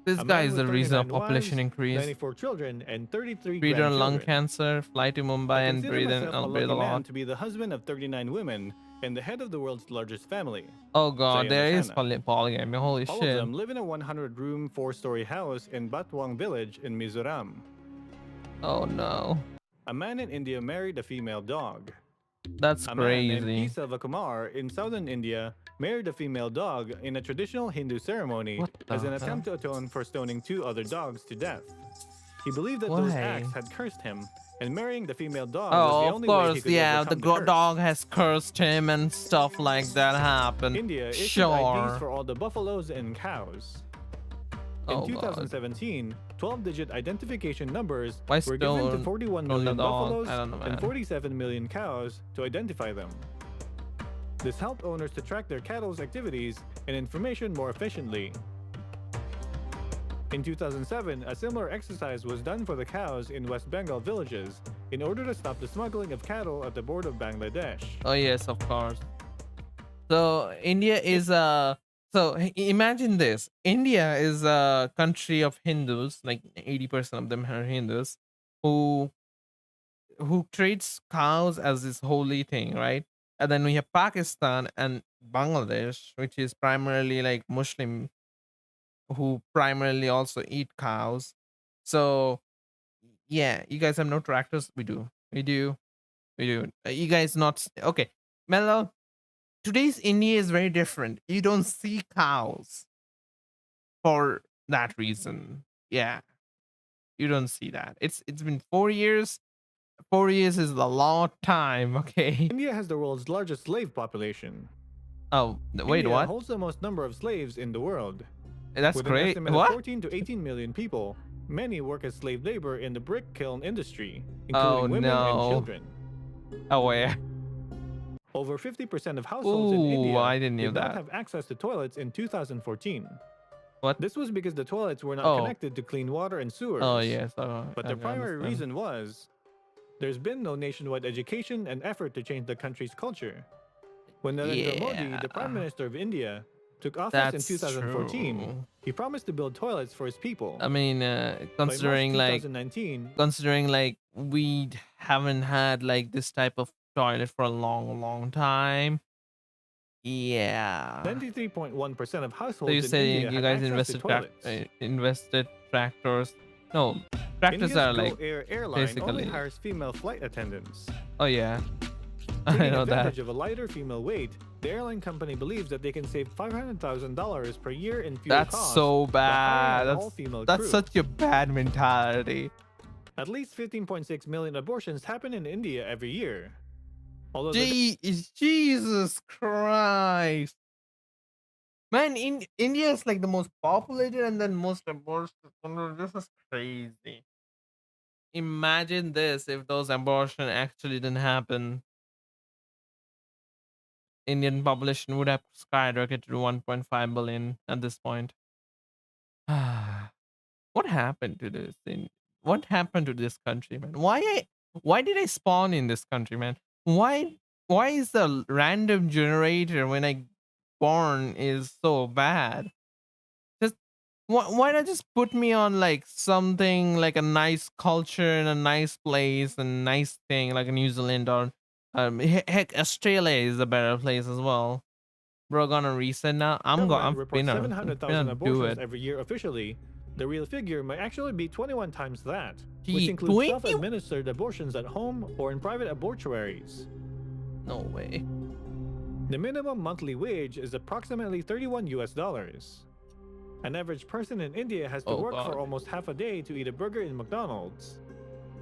this A guy man is the with reason of 39 population wives, increase. 94 children, and 33 Breathe on lung grandchildren. cancer. Fly to I Mumbai and consider breathe in. myself a I'll breathe lucky a man lot. to be the husband of 39 women and the head of the world's largest family. Oh god, Sayana there is Chana. polygamy. Holy All shit. of them live in a 100-room, 4-story house in Batwang village in Mizoram. Oh no, A man in India married a female dog. that's A man named P. crazy. Selvakumar in southern India married a female dog in a traditional Hindu ceremony What as an the attempt to atone for stoning 2 other dogs to death. He believed that those Why? acts had cursed him, and marrying the female dog Oh, was the of only way he course, could yeah. The overcome curse. dog has cursed him and stuff like that happened. India issued IDs Sure. for all the buffaloes and cows. In Oh god. 2017, 12-digit identification numbers Why were given to stone- 41 stone the million dog? buffaloes I don't know, and man. 47 million cows to identify them. This helped owners to track their cattle's activities and information more efficiently. In 2007, a similar exercise was done for the cows in West Bengal villages in order to stop the smuggling of cattle at the border of Bangladesh. Oh yes, of course. So India is a imagine this. India is a country of Hindus, like 80% of them are Hindus, who treats cows as this holy thing, right? And then we have Pakistan and Bangladesh, which is primarily like Muslim, who primarily also eat cows. So yeah, you guys have no tractors. We do. We do. We do. You guys not okay. Mello, today's India is very different. You don't see cows for that reason. Yeah. You don't see that. It's been 4 years. 4 years is a long time. Okay. India has the world's largest slave population. Oh wait, India what? holds the most number of slaves in the world. That's With an great. estimate of What? 14 to 18 million people, many work as slave labor in the brick kiln industry, Oh including women and no. children. Oh where? Over 50% of households in Ooh, India I didn't know did not that. have access to toilets in 2014. What? This was because the toilets were not Oh. connected to clean water and sewers. Oh yes. Oh, But I the primary understand. reason was there's been no nationwide education and effort to change the country's culture. When Narendra Modi, the Prime Yeah. Minister of India, took office in That's 2014, true. he promised to build toilets for his people. I mean, By March considering like 2019, we haven't had like this type of toilet for a long time. Yeah. 93.1% of So households you in say India you had guys access to toilets. invested tractors? No, tractors India's are Go like. Air airline only basically- hires female flight attendants. Oh yeah, I Taking know that. advantage of a lighter female weight, the airline company believes that they can save $500,000 per year in fuel That's costs. so by hiring bad. an all-female That's crew. such a bad mentality. At least 15.6 million abortions happen in India every year. Although the Jesus Christ. Man, India is like the most populated and then most abortions. This is crazy. Imagine this if those abortions actually didn't happen. Indian population would have skyrocketed to 1.5 billion at this point. What happened to this thing? What happened to this country, man? Why did I spawn in this country, man? Why is the random generator when I born is so bad? Just why not just put me on like something like a nice culture and a nice place and nice thing like New Zealand or heck Australia is a better place as well. Bro, gonna reset now. government I'm reports finna 700,000 do abortions it. every year officially. The real figure might actually be 21 times that, Gee, which includes 20? self-administered abortions at home or in private abortuaries. No way. The minimum monthly wage is approximately 31 US dollars. An average person in India has to Oh, work God. for almost half a day to eat a burger in McDonald's.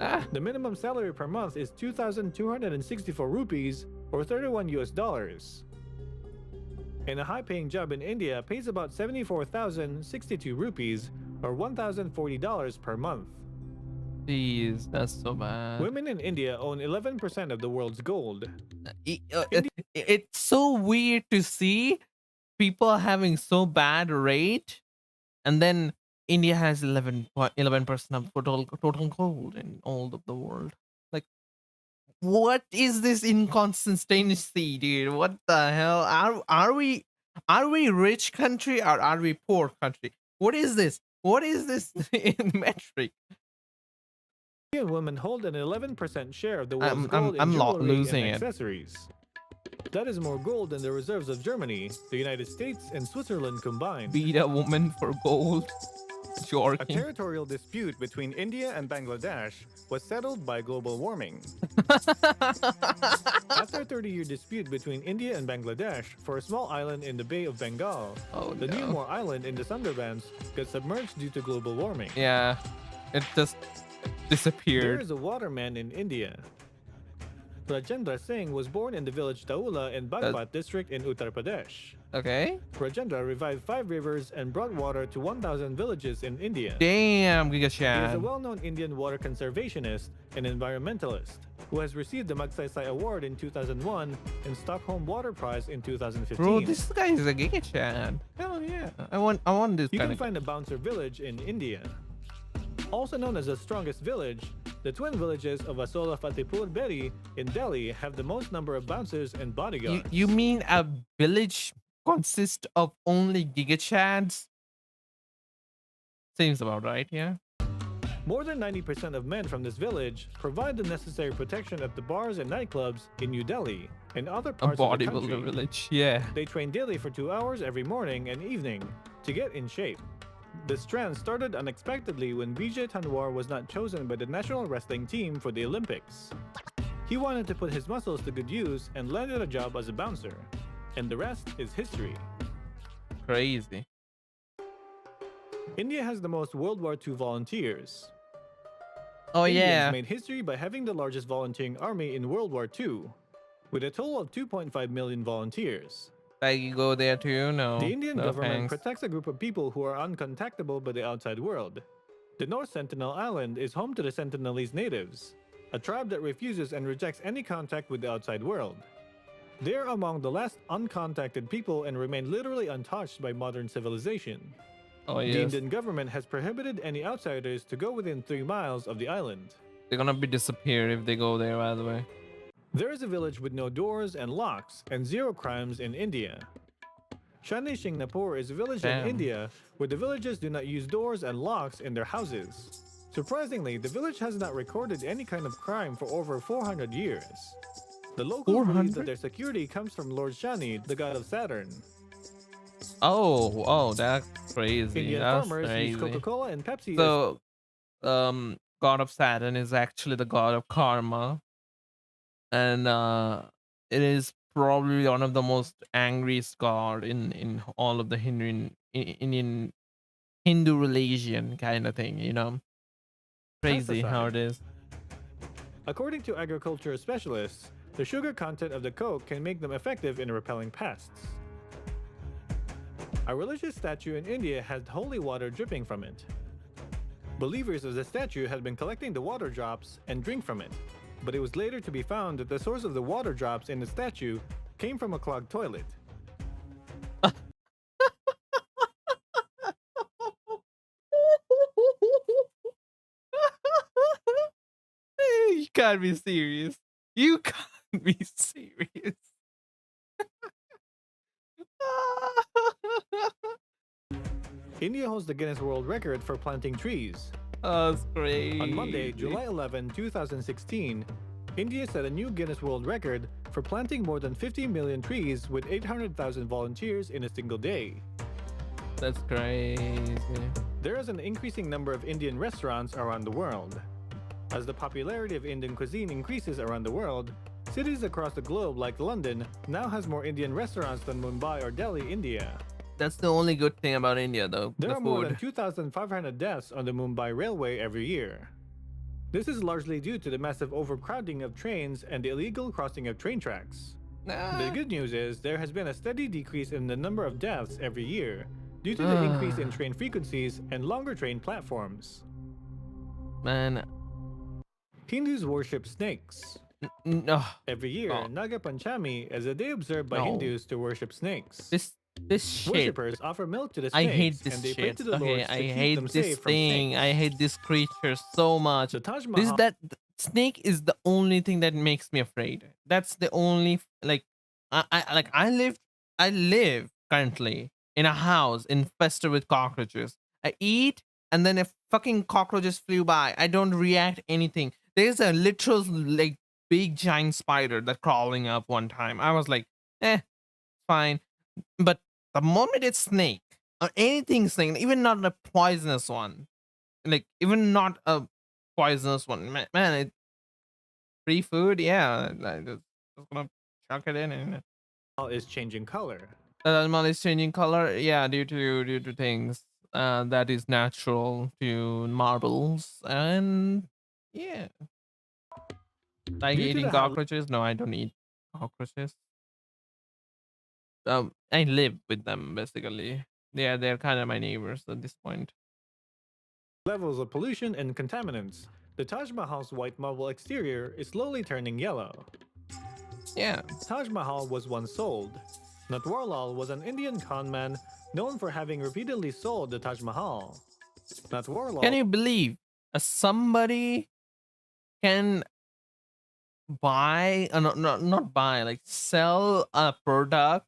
Ah, The minimum salary per month is 2,264 rupees or 31 US dollars. And a high-paying job in India pays about 74,062 rupees or $1,040 per month. jeez, that's so bad. Women in India own 11% of the world's gold. It's so weird to see people having so bad rate, and then India has 11% of total gold in all of the world. Like, what is this inconsistency, dude? What the hell? Are we rich country or are we poor country? What is this? What is this in metric? Indian women hold an 11% share of the world's gold in I'm jewelry losing and it. accessories. That is more gold than the reserves of Germany, the United States, and Switzerland combined. Beat a woman for gold. A Jorking. territorial dispute between India and Bangladesh was settled by global warming. After a 30-year dispute between India and Bangladesh for a small island in the Bay of Bengal, Oh, the no. Newmore Island in the Sundarbans got submerged due to global warming. Yeah, it just There disappeared. is a waterman in India. Rajendra Singh was born in the village Taula in Bagpat district in Uttar Pradesh. Okay. Rajendra revived 5 rivers and brought water to 1,000 villages in India. Damn, Giga He is a Chan. well-known Indian water conservationist and environmentalist who has received the Magsaysay Award in 2001 and Stockholm Water Prize in 2015. Bro, this guy is a Giga Chan. Hell yeah. I want this You kind can of. find a bouncer village in India. Also known as the strongest village, the twin villages of Asola Fatehpur Beri in Delhi have the most number of bouncers and bodyguards. You mean a village consists of only Giga Chans? Seems about right, yeah. More than 90% of men from this village provide the necessary protection at the bars and nightclubs in New Delhi and other A parts of the bodybuilder country. village, yeah. They train daily for 2 hours every morning and evening to get in shape. This trend started unexpectedly when Vijay Tanwar was not chosen by the national wrestling team for the Olympics. He wanted to put his muscles to good use and landed a job as a bouncer. And the rest is history. Crazy. India has the most World War II volunteers. Oh Indians yeah. made history by having the largest volunteering army in World War II, with a total of 2.5 million volunteers. Like you go there too? The No. Indian No government thanks. protects a group of people who are uncontactable by the outside world. The North Sentinel Island is home to the Sentinelese natives, a tribe that refuses and rejects any contact with the outside world. They are among the last uncontacted people and remain literally untouched by modern civilization. Oh The yes. Indian government has prohibited any outsiders to go within 3 miles of the island. They're gonna be disappeared if they go there, by the way. There is a village with no doors and locks and 0 crimes in India. Shani Shingnapur is a village in Damn. India where the villagers do not use doors and locks in their houses. Surprisingly, the village has not recorded any kind of crime for over 400 years. The locals believe that 400? their security comes from Lord Shani, the god of Saturn. Oh, that's crazy. Indian That's farmers use crazy. Coca-Cola and Pepsi as So, God of Saturn is actually the god of karma, and it is probably one of the most angriest god in all of the Indian Hindu religion kind of thing. You know, crazy how pesticide. it is. According to agriculture specialists, the sugar content of the Coke can make them effective in repelling pests. A religious statue in India had holy water dripping from it. Believers of the statue had been collecting the water drops and drink from it, but it was later to be found that the source of the water drops in the statue came from a clogged toilet. You can't be serious. You can't be serious. India holds the Guinness World Record for planting trees. Oh, that's crazy. On Monday, July 11, 2016, India set a new Guinness World Record for planting more than 50 million trees with 800,000 volunteers in a single day. That's crazy. There is an increasing number of Indian restaurants around the world. As the popularity of Indian cuisine increases around the world, cities across the globe like London now has more Indian restaurants than Mumbai or Delhi, India. That's the only good thing about India, though. There the are more than food. 2,500 deaths on the Mumbai Railway every year. This is largely due to the massive overcrowding of trains and the illegal crossing of train tracks. The good news is there has been a steady decrease in the number of deaths every year due to the increase in train frequencies and longer train platforms. Man, Hindus worship snakes. no. Every year, Oh. Naga Panchami is a day observed by No. Hindus to worship snakes. This shit. Worshippers offer milk to the I snakes hate this and they pray shit. to the Okay, lords to I keep hate them this safe from thing. snakes. I hate this creature so much. The Taj This Mahal that snake is the only thing that makes me afraid. That's the only like I live currently in a house infested with cockroaches. I eat and then if fucking cockroaches flew by, I don't react anything. There's a literal like big giant spider that crawling up one time. I was like, fine. But the moment it's snake or anything snake, even not a poisonous one, like even not a poisonous one, man, it free food, yeah, like, just gonna chuck it in and is changing color. the animal is changing color, yeah, due to things that is natural to marbles and yeah, like Due to eating the high cockroaches. No, I don't eat cockroaches. I live with them basically. Yeah, they're kind of my neighbors at this point. levels of pollution and contaminants, the Taj Mahal's white marble exterior is slowly turning yellow. Yeah. Taj Mahal was once sold. Natwarlal was an Indian conman known for having repeatedly sold the Taj Mahal. Natwarlal Can you believe somebody can buy, not buy, like sell a product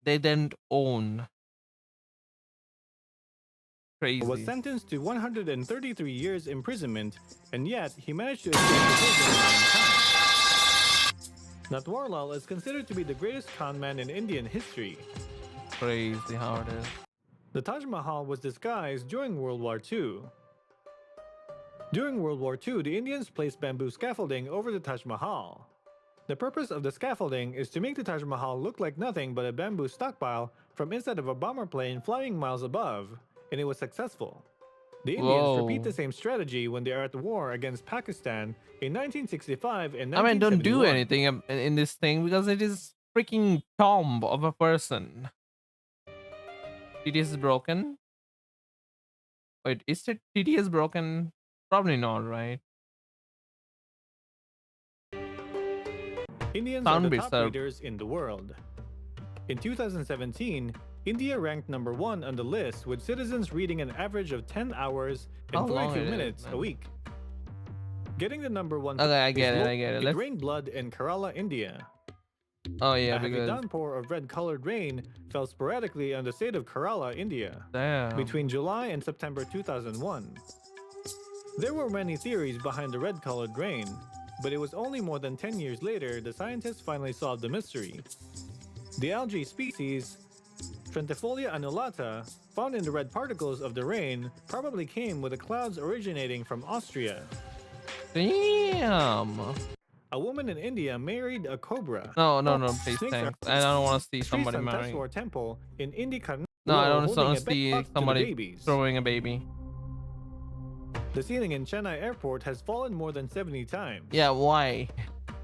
they didn't own? Crazy. was sentenced to 133 years imprisonment, and yet he managed to escape the prison 9 times. Natwarlal is considered to be the greatest conman in Indian history. Crazy how it is. The Taj Mahal was disguised during World War II. During World War II, the Indians placed bamboo scaffolding over the Taj Mahal. The purpose of the scaffolding is to make the Taj Mahal look like nothing but a bamboo stockpile from inside of a bomber plane flying miles above, and it was successful. The Indians repeat Whoa. the same strategy when they are at war against Pakistan in 1965 and I mean, don't do 1971. anything in this thing because it is freaking tomb of a person. TTS is broken. Wait, is it TTS broken? Probably not, right? Indians are Sound the bits top are. readers in the world. In 2017, India ranked number 1 on the list with citizens reading an average of 10 hours How and long 42 it is, minutes a man? week. Getting the number 1 Okay, I is get it. low. I get it. It Let's. rained blood in Kerala, India. Oh yeah, A heavy because downpour of red-colored rain fell sporadically on the state of Kerala, India, damn. between July and September 2001. There were many theories behind the red-colored rain, but it was only more than 10 years later the scientists finally solved the mystery. The algae species Trentifolia annulata, found in the red particles of the rain, probably came with the clouds originating from Austria. Damn. A woman in India married a cobra. No, no, no, please, Snakes are thanks. I don't want to see Sri somebody marrying. Santaswar temple in Indikarna No, I don't holding want a to bed see buck to the somebody babies. throwing a baby. The ceiling in Chennai Airport has fallen more than 70 times. Yeah, why?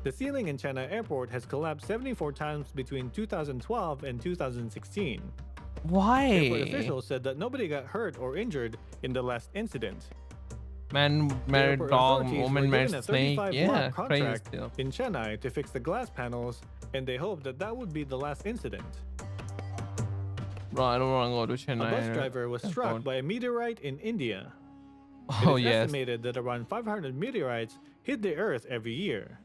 The ceiling in Chennai Airport has collapsed 74 times between 2012 and 2016. Airport Why? officials said that nobody got hurt or injured in the last incident. Man married Airport dog, authorities woman were married given a snake. 35 Yeah, month crazy contract still. in Chennai to fix the glass panels, and they hoped that that would be the last incident. Bro, I don't want to go to A Chennai. bus driver was struck airport. by a meteorite in India. Oh It is yes. estimated that around 500 meteorites hit the Earth every year.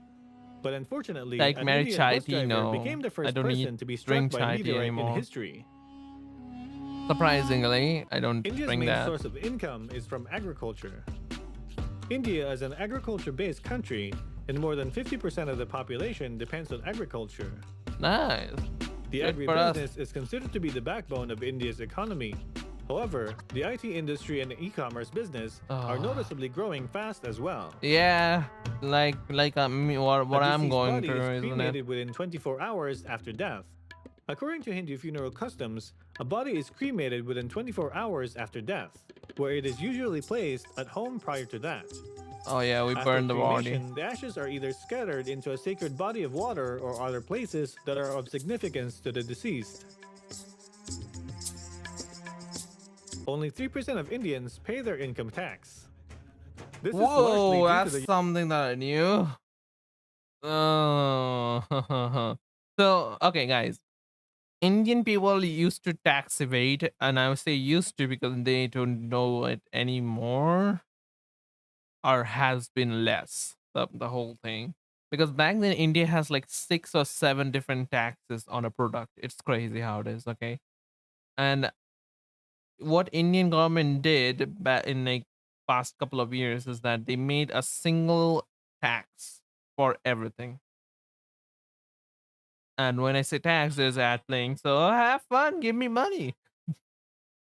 But unfortunately, Like an Mary Indian chai bus tea, driver no. became the I first don't person need to be struck drink by chai a tea meteorite in anymore. history. Surprisingly, I don't India's drink main that. source of income is from agriculture. India is an agriculture-based country, and more than 50% of the population depends on agriculture. Nice. The Good for us. agribusiness is considered to be the backbone of India's economy. However, the IT industry and the e-commerce business are Ah. noticeably growing fast as well. Yeah, like what A I'm deceased going body through, is isn't it? cremated within 24 hours after death. According to Hindu funeral customs, a body is cremated within 24 hours after death, where it is usually placed at home prior to that. Oh yeah, we After burned the body. cremation, the ashes are either scattered into a sacred body of water or other places that are of significance to the deceased. Only 3% of Indians pay their income tax. This is Whoa, largely due to that's the something that I knew. Oh, so okay, guys. Indian people used to tax evade, and I would say used to because they don't know it anymore, or has been less the whole thing. Because back then India has like 6 or 7 different taxes on a product. It's crazy how it is, okay? And what Indian government did back in like past couple of years is that they made a single tax for everything. And when I say tax, there's ad playing. So have fun, give me money.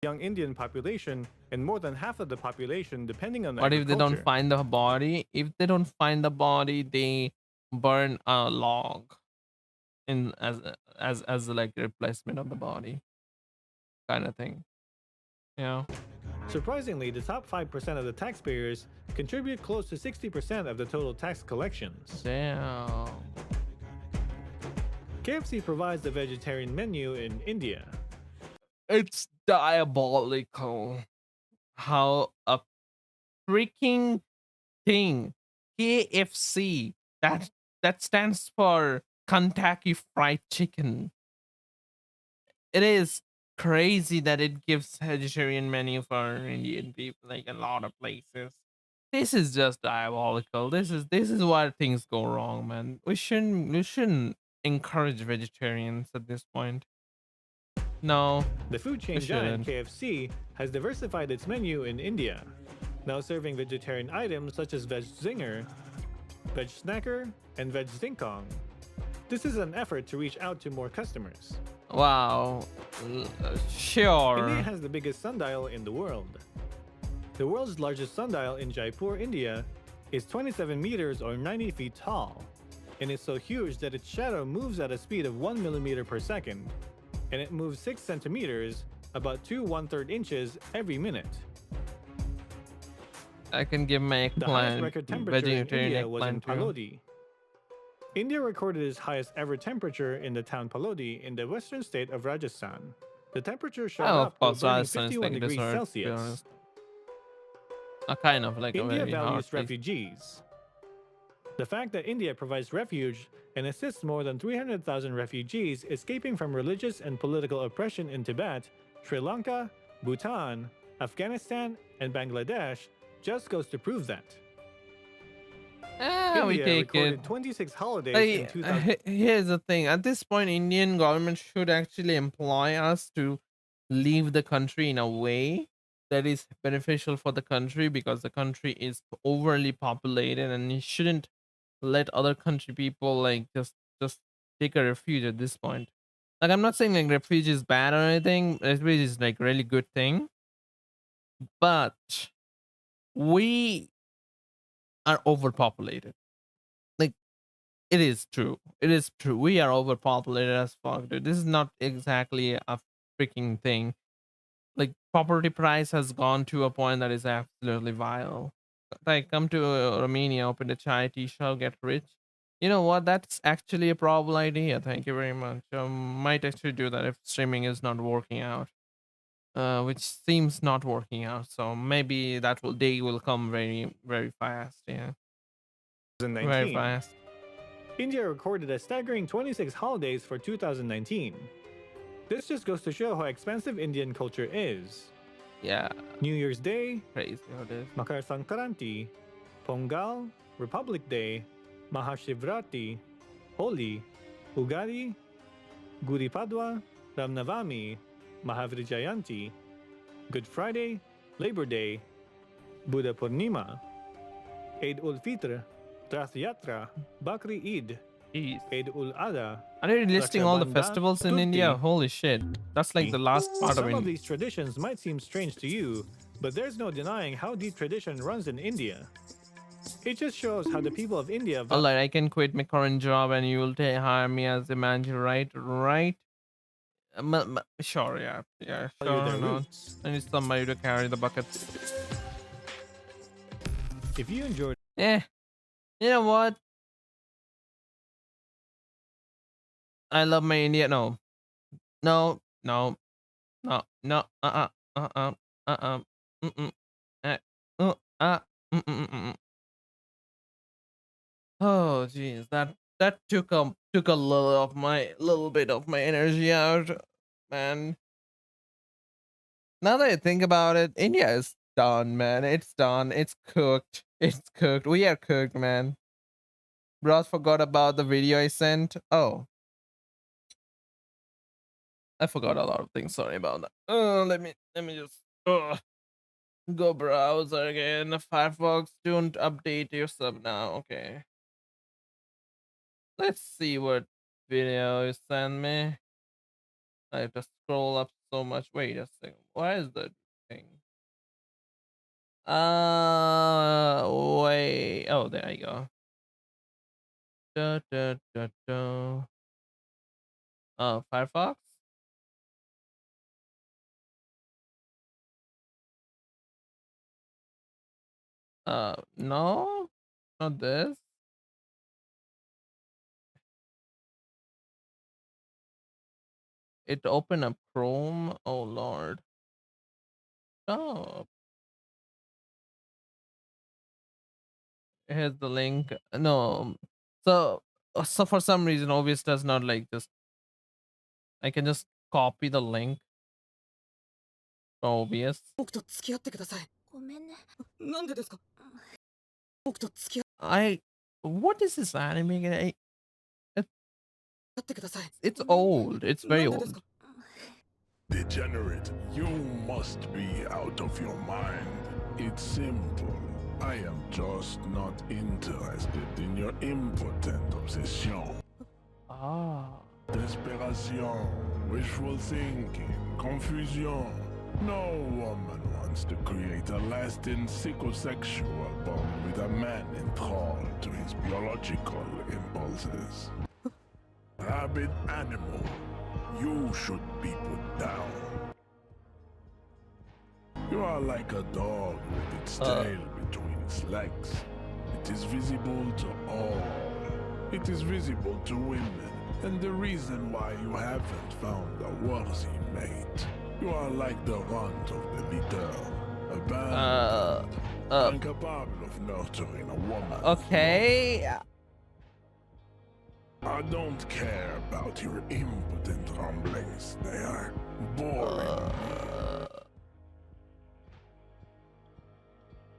young Indian population, and more than half of the population depending on What if they don't agriculture. find the body? If they don't find the body, they burn a log in as like replacement of the body, kind of thing. You know? Surprisingly, the top 5% of the taxpayers contribute close to 60% of the total tax collections. Damn. KFC provides the vegetarian menu in India. It's diabolical how a freaking thing, KFC, that stands for Kentucky Fried Chicken. It is crazy that it gives vegetarian menu for Indian people, like a lot of places. This is just diabolical. This is why things go wrong, man. We shouldn't encourage vegetarians at this point. No. The food chain We giant shouldn't. KFC has diversified its menu in India, now serving vegetarian items such as Veg Zinger, Veg Snacker, and Veg Zinkong. This is an effort to reach out to more customers. Wow. Sure. India has the biggest sundial in the world. The world's largest sundial in Jaipur, India, is 27 meters or 90 feet tall, and is so huge that its shadow moves at a speed of 1 millimeter per second, and it moves 6 centimeters, about 2 1/3 inches, every minute. I can give my The highest eggplant, record temperature in vegetarian India was in eggplant too. Palodi. India recorded its highest ever temperature in the town Palodi in the western state of Rajasthan. The temperature shot Oh, up of to a course, burning Rajasthan is 51 like degrees desert, to be Celsius. honest. A kind of like a India very hard values place. refugees. The fact that India provides refuge and assists more than 300,000 refugees escaping from religious and political oppression in Tibet, Sri Lanka, Bhutan, Afghanistan, and Bangladesh just goes to prove that. We India take recorded it. 26 holidays in 2000. Here's the thing. At this point, Indian government should actually employ us to leave the country in a way that is beneficial for the country, because the country is overly populated, and you shouldn't let other country people like just take a refuge at this point. Like, I'm not saying like refuge is bad or anything. Refuge is like really good thing, but we are overpopulated. Like, it is true. It is true. We are overpopulated as fuck, dude. This is not exactly a freaking thing. Like, property price has gone to a point that is absolutely vile. Like, come to Romania, open a chai tea shop, get rich. You know what? That's actually a probable idea. Thank you very much. Might actually do that if streaming is not working out. Which seems not working out. So maybe that day will come very, very fast. Yeah, very 2019. fast. India recorded a staggering 26 holidays for 2019. This just goes to show how expansive Indian culture is. Yeah, New Year's Day, crazy how it is. Makar Sankranti, Pongal, Republic Day, Mahashivratri, Holi, Ugadi, Gudi Padwa, Ramnavami, Mahavir Jayanti, Good Friday, Labor Day, Buddha Purnima, Eid ul Fitr, Rath Yatra, Bakri Eid, Jeez. Eid ul Adha. Are they listing all the Raksha Bandhan, festivals in Chaturthi. India? Holy shit. That's like the last part of Some of India. these traditions might seem strange to you, but there's no denying how deep tradition runs in India. It just shows how the people of India Alright, I can quit my current job and you will hire me as a manager, right? Right? Sure, yeah. Yeah, value sure. their No. roots. I need somebody to carry the bucket. If you enjoyed Eh. You know what? I love my India. No. No. No. No. No. Mm-mm. Eh. Uh. Mm-mm. Oh, jeez. That took a little bit of my energy out, man. Now that I think about it, India is done, man. It's done. It's cooked. It's cooked. We are cooked, man. Bros forgot about the video I sent. Oh, I forgot a lot of things. Sorry about that. Let me just go browser again. Firefox, don't update your sub now. Okay. Let's see what video you sent me. I have to scroll up so much. Wait a second. Why is that thing? Wait. Oh, there you go. Da, da, da, da. Oh, Firefox? No, not this. It opened up Chrome. Oh Lord. Stop. Here's the link. No. So for some reason, OBS does not like just. I can just copy the link from OBS. 僕と付き合ってください。ごめんね。なんでですか？僕と付き What is this anime again? 合ってください。 It's old. It's な very んでですか？ old. Degenerate, you must be out of your mind. It's simple. I am just not interested in your impotent obsession. Ah. Desperation, wishful thinking, confusion. No woman wants to create a lasting psychosexual bond with a man enthralled to his biological impulses. Rabid animal, you should be put down. You are like a dog with its tail between its legs. It is visible to all. It is visible to women, and the reason why you haven't found a worthy mate. You are like the runt of the litter, abandoned, incapable of nurturing a woman. Okay. I don't care about your impotent rumblings. They are boring.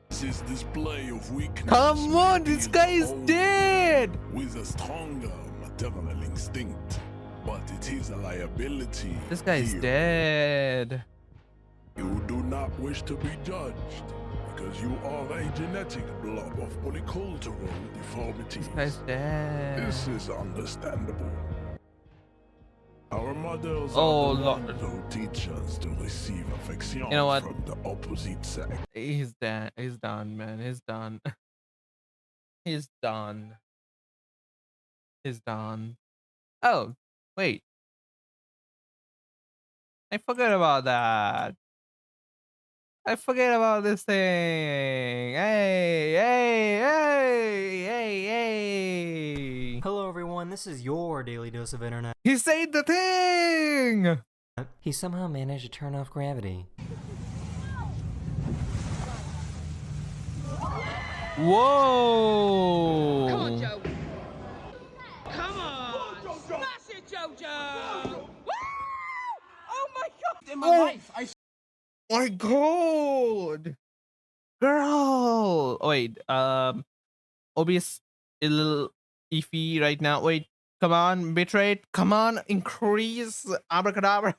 This display of weakness. Come on, this guy is dead. With a stronger maternal instinct, but it is a liability. This guy is here. dead. You do not wish to be judged because you are a genetic blob of polycultural deformities. This guy's dead. This is understandable. Our mothers Oh, are the Lord. ones who teach us to receive affection You know what? from the opposite sex. He's dead. He's done, man. He's done. He's done. He's done. Oh, wait. I forgot about that. I forget about this thing. Hey, hey, hey, hey, hey. Hello everyone, this is your daily dose of internet. He said the thing. He somehow managed to turn off gravity. Whoa. Come on, Joe. Come on. Smash it, Jojo. Woo! Oh my God. In my life, My God. Girl. Oh, wait. Obvious a little iffy right now. Wait. Come on, bitrate. Come on, increase. Abracadabra.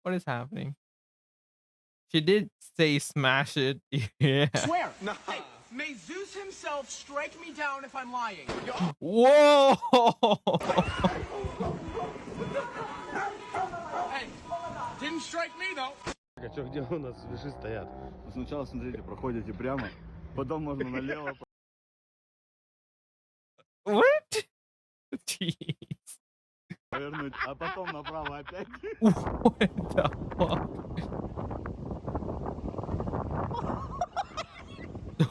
What is happening? She did say smash it. Yeah. swear. No. Hey, may Zeus himself strike me down if I'm lying. Whoa. Hey, didn't strike me though. А чё, где у нас виши стоят? Сначала, смотрите, проходите прямо, потом можно налево. What? Jeez. Повернуть, а потом направо опять. What the fuck?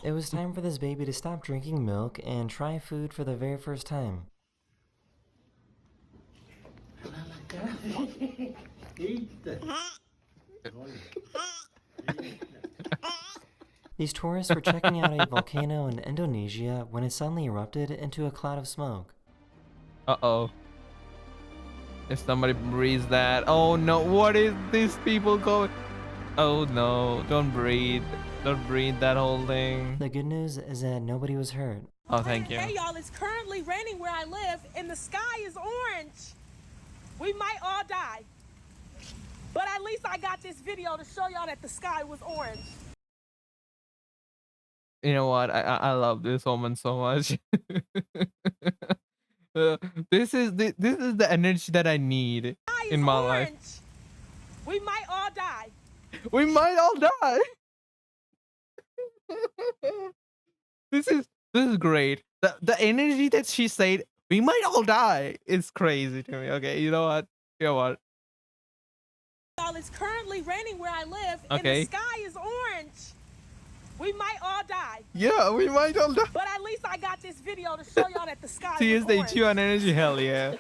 It was time for this baby to stop drinking milk and try food for the very first time. These tourists were checking out a volcano in Indonesia when it suddenly erupted into a cloud of smoke. Uh-oh. If somebody breathes that. Oh no, what is these people going? Oh no, don't breathe. Don't breathe that whole thing. The good news is that nobody was hurt. Oh, thank you. Hey y'all, it's currently raining where I live and the sky is orange. We might all die. But at least I got this video to show y'all that the sky was orange. You know what? I love this woman so much. This is the energy that I need in my life. We might all die. We might all die. This is great. The energy that she said, we might all die, is crazy to me. Okay, you know what? You know what? Y'all, it's currently raining where I live Okay. and the sky is orange. We might all die. Yeah, we might all die. But at least I got this video to show y'all that the sky See, was is the orange. H1 energy? Hell yeah.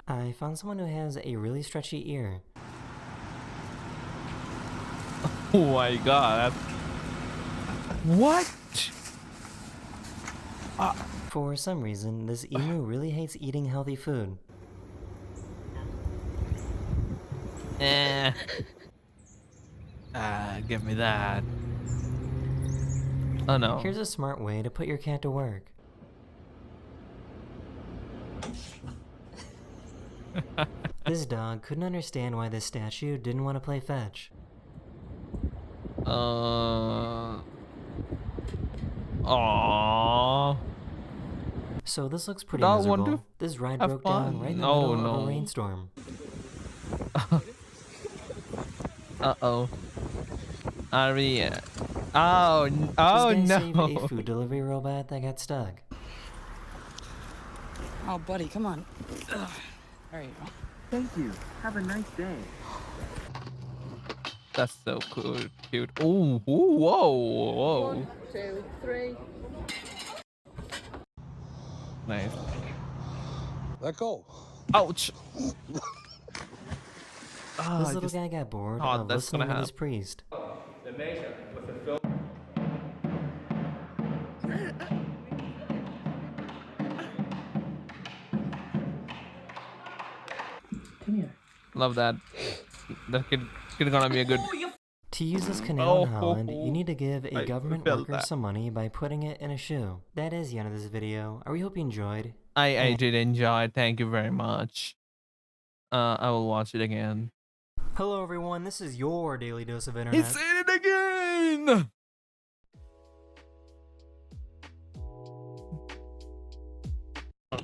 I found someone who has a really stretchy ear. Oh my god. What? For some reason, this emu really hates eating healthy food. Give me that. Oh no. Here's a smart way to put your cat to work. This dog couldn't understand why this statue didn't want to play fetch. Aww. So this looks pretty Dog want miserable. to This ride have broke fun. down right in the Oh, middle of no. a rainstorm. Uh-oh. Aria. Oh, This oh guy saved a no. food delivery robot that got stuck. Oh, buddy, come on. Ugh. There you go. Thank you. Have a nice day. That's so cool, cute. Oh, whoa, whoa. 1, 2, 3. Nice. Let go. Ouch. This little guy got bored thought of that's gonna listening to his happen. priest. The nation with the film. Come here. Love that. That kid gonna be a good. To use this canal in Oh, Holland, you need to give a I government felt worker that. some money by putting it in a shoe. That is the end of this video. I really hope you enjoyed. I did enjoy it. Thank you very much. I will watch it again. Hello everyone, this is your daily dose of internet. He's in it again.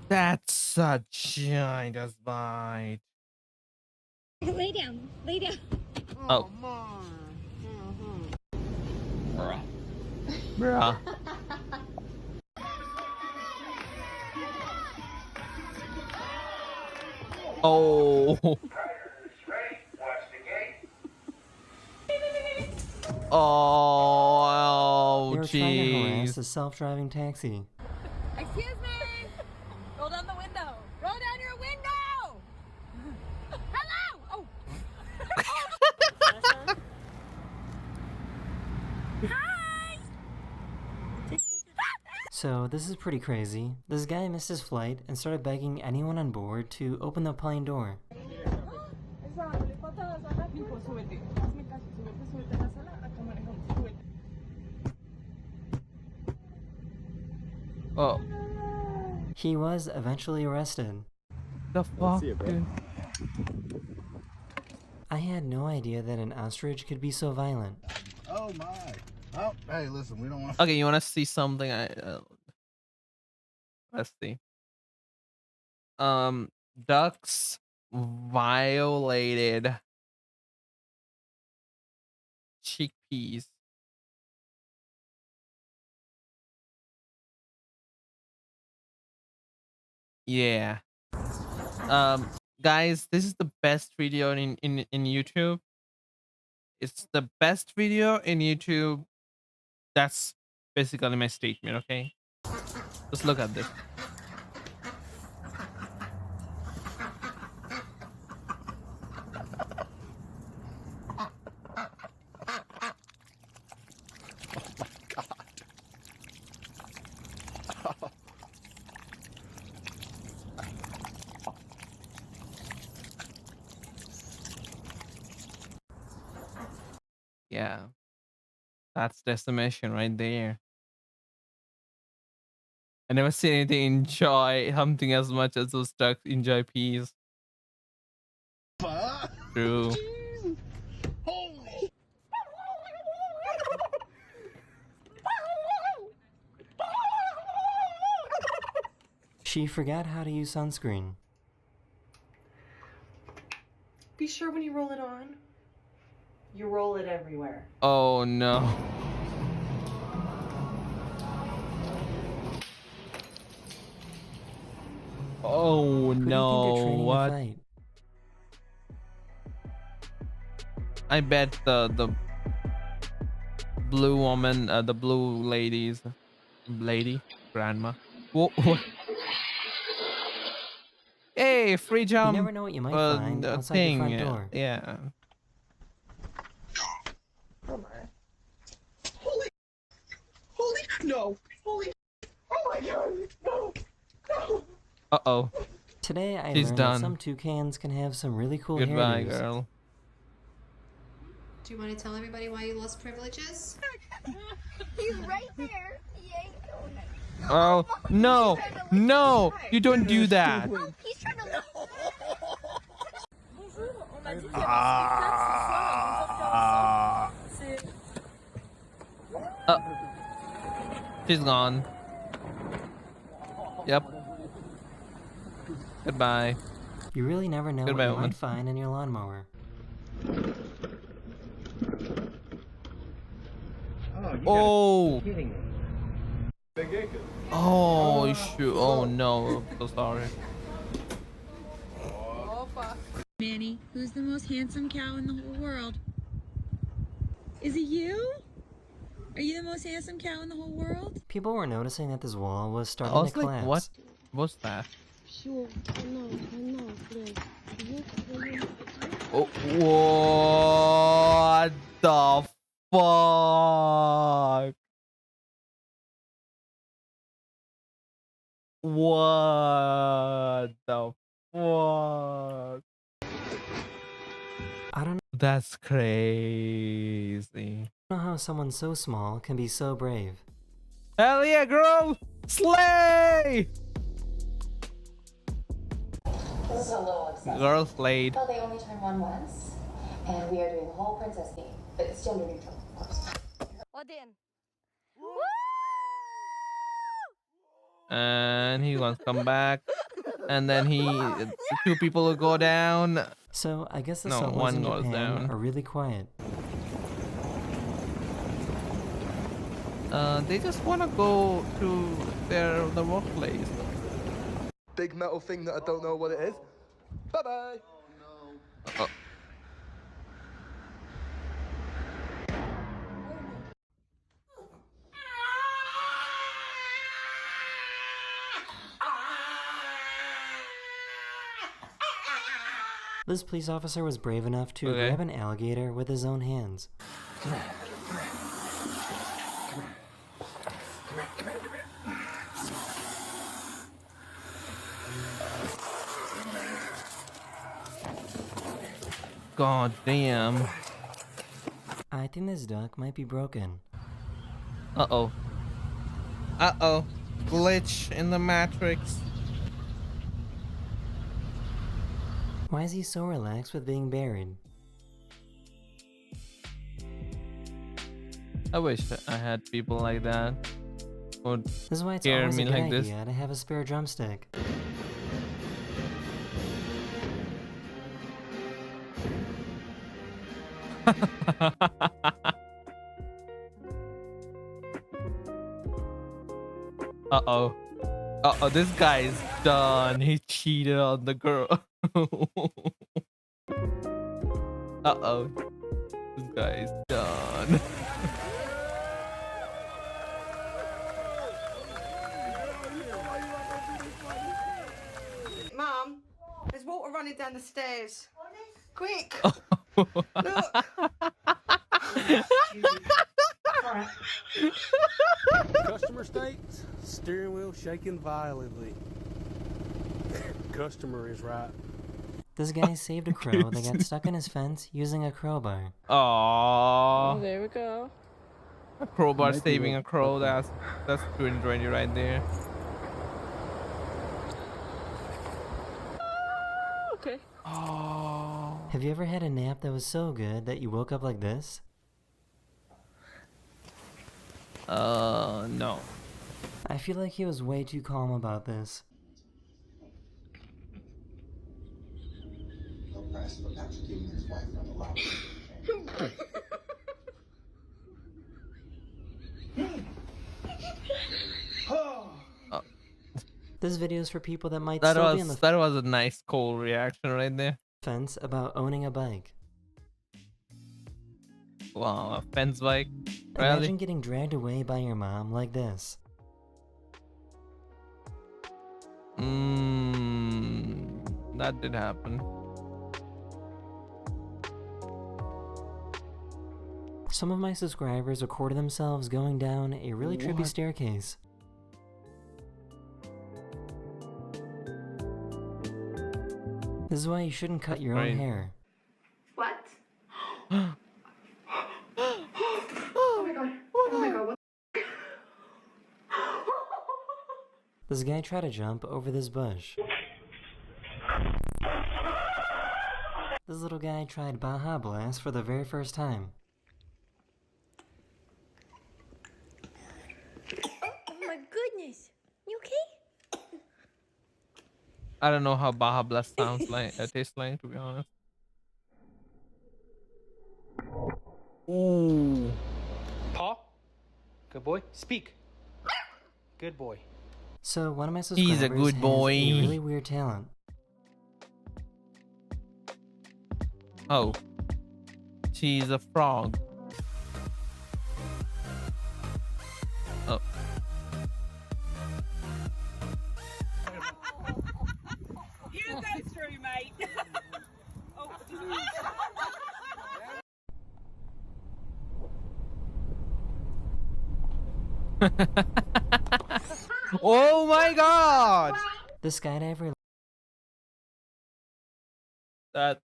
That's a giant bite. Lay down. Lay down. Oh. Bruh. Oh. Oh, They were trying to harass jeez. a self-driving taxi. Excuse me. Roll down the window. Roll down your window. Hello. Oh. Hi. So this is pretty crazy. This guy missed his flight and started begging anyone on board to open the plane door. Oh. He was eventually arrested. The fuck, dude? I had no idea that an ostrich could be so violent. Oh my. Oh, hey, listen, we don't want Okay, you wanna see something? Let's see. Ducks violated chickpeas. Yeah. Guys, this is the best video in YouTube. It's the best video in YouTube. That's basically my statement, okay? Just look at this. Yeah. That's decimation right there. I never seen anything enjoy something as much as those ducks enjoy peas. True. She forgot how to use sunscreen. Be sure when you roll it on, you roll it everywhere. Oh no. Oh Who do you think they're no, training to what? fight? I bet the blue woman, the blue lady, grandma. Whoa, whoa. Hey, free jump. You never know what you might find the outside thing. your front door. Yeah. Holy, no, holy, oh my god, no, no. Uh-oh. Today I She's learned done. that some toucans can have some really cool Goodbye, hairdos. girl. Do you want to tell everybody why you lost privileges? He's right there. He ain't going. Oh, no, no, you don't do that. Oh, he's trying to. She's gone. Yep. Goodbye. You really never know Goodbye, what you woman. might find in your lawnmower. Oh. Kidding me. Oh, shoot. Oh, no. So sorry. Opa. Who's the most handsome cow in the whole world? Is it you? Are you the most handsome cow in the whole world? People were noticing that this wall was I starting to was like, what collapse. was that? Sure, I know, please. Oh, what the fuck? What the fuck? I don't That's crazy. know how someone so small can be so brave. Hell yeah, girl! Slay! This is a little excessive. Girl slayed. Well, they only turn one once, and we are doing the whole princess theme, but it's gender neutral, of course. What then? And he wants to come back. And then two people will go down. So I guess the No, subways one in goes Japan down. are really quiet. They just want to go to the workplace. Big metal thing that I don't know what it is. Bye bye. Oh. This police officer was brave enough to Okay. grab an alligator with his own hands. God damn. I think this duck might be broken. Uh-oh. Uh-oh. Glitch in the Matrix. Why is he so relaxed with being buried? I wish I had people like that. Would This is why it's hear always a me good like idea this. to have a spare drumstick. Uh-oh. Uh-oh, this guy's done. He cheated on the girl. Uh-oh. This guy's done. Mum, there's water running down the stairs. Quick! Customer states, steering wheel shaking violently. Customer is right. This guy saved a crow that got stuck in his fence using a crowbar. Aww. There we go. A crowbar Maybe saving we'll- a crow. That's 220 right there. Okay. Oh. Have you ever had a nap that was so good that you woke up like this? No. I feel like he was way too calm about this. This video is for people that might still be on the That was a nice cool reaction right there. fence about owning a bike. Wow, a fence bike. Imagine Really? getting dragged away by your mom like this. That did happen. Some of my subscribers recorded themselves going down a really trippy What? staircase. This is why you shouldn't cut your Right. own hair. What? Oh my god. Oh my god. What? This guy tried to jump over this bush. This little guy tried Baja Blast for the very first time. Oh my goodness. You okay? I don't know how Baja Blast sounds like. Tastes like, to be honest. Ooh. Paw? Good boy. Speak. Good boy. So one of my He's subscribers a good boy. has a really weird talent. Oh, she's a frog. Oh. Here's that story, mate. Oh. Oh my god! The skydiver That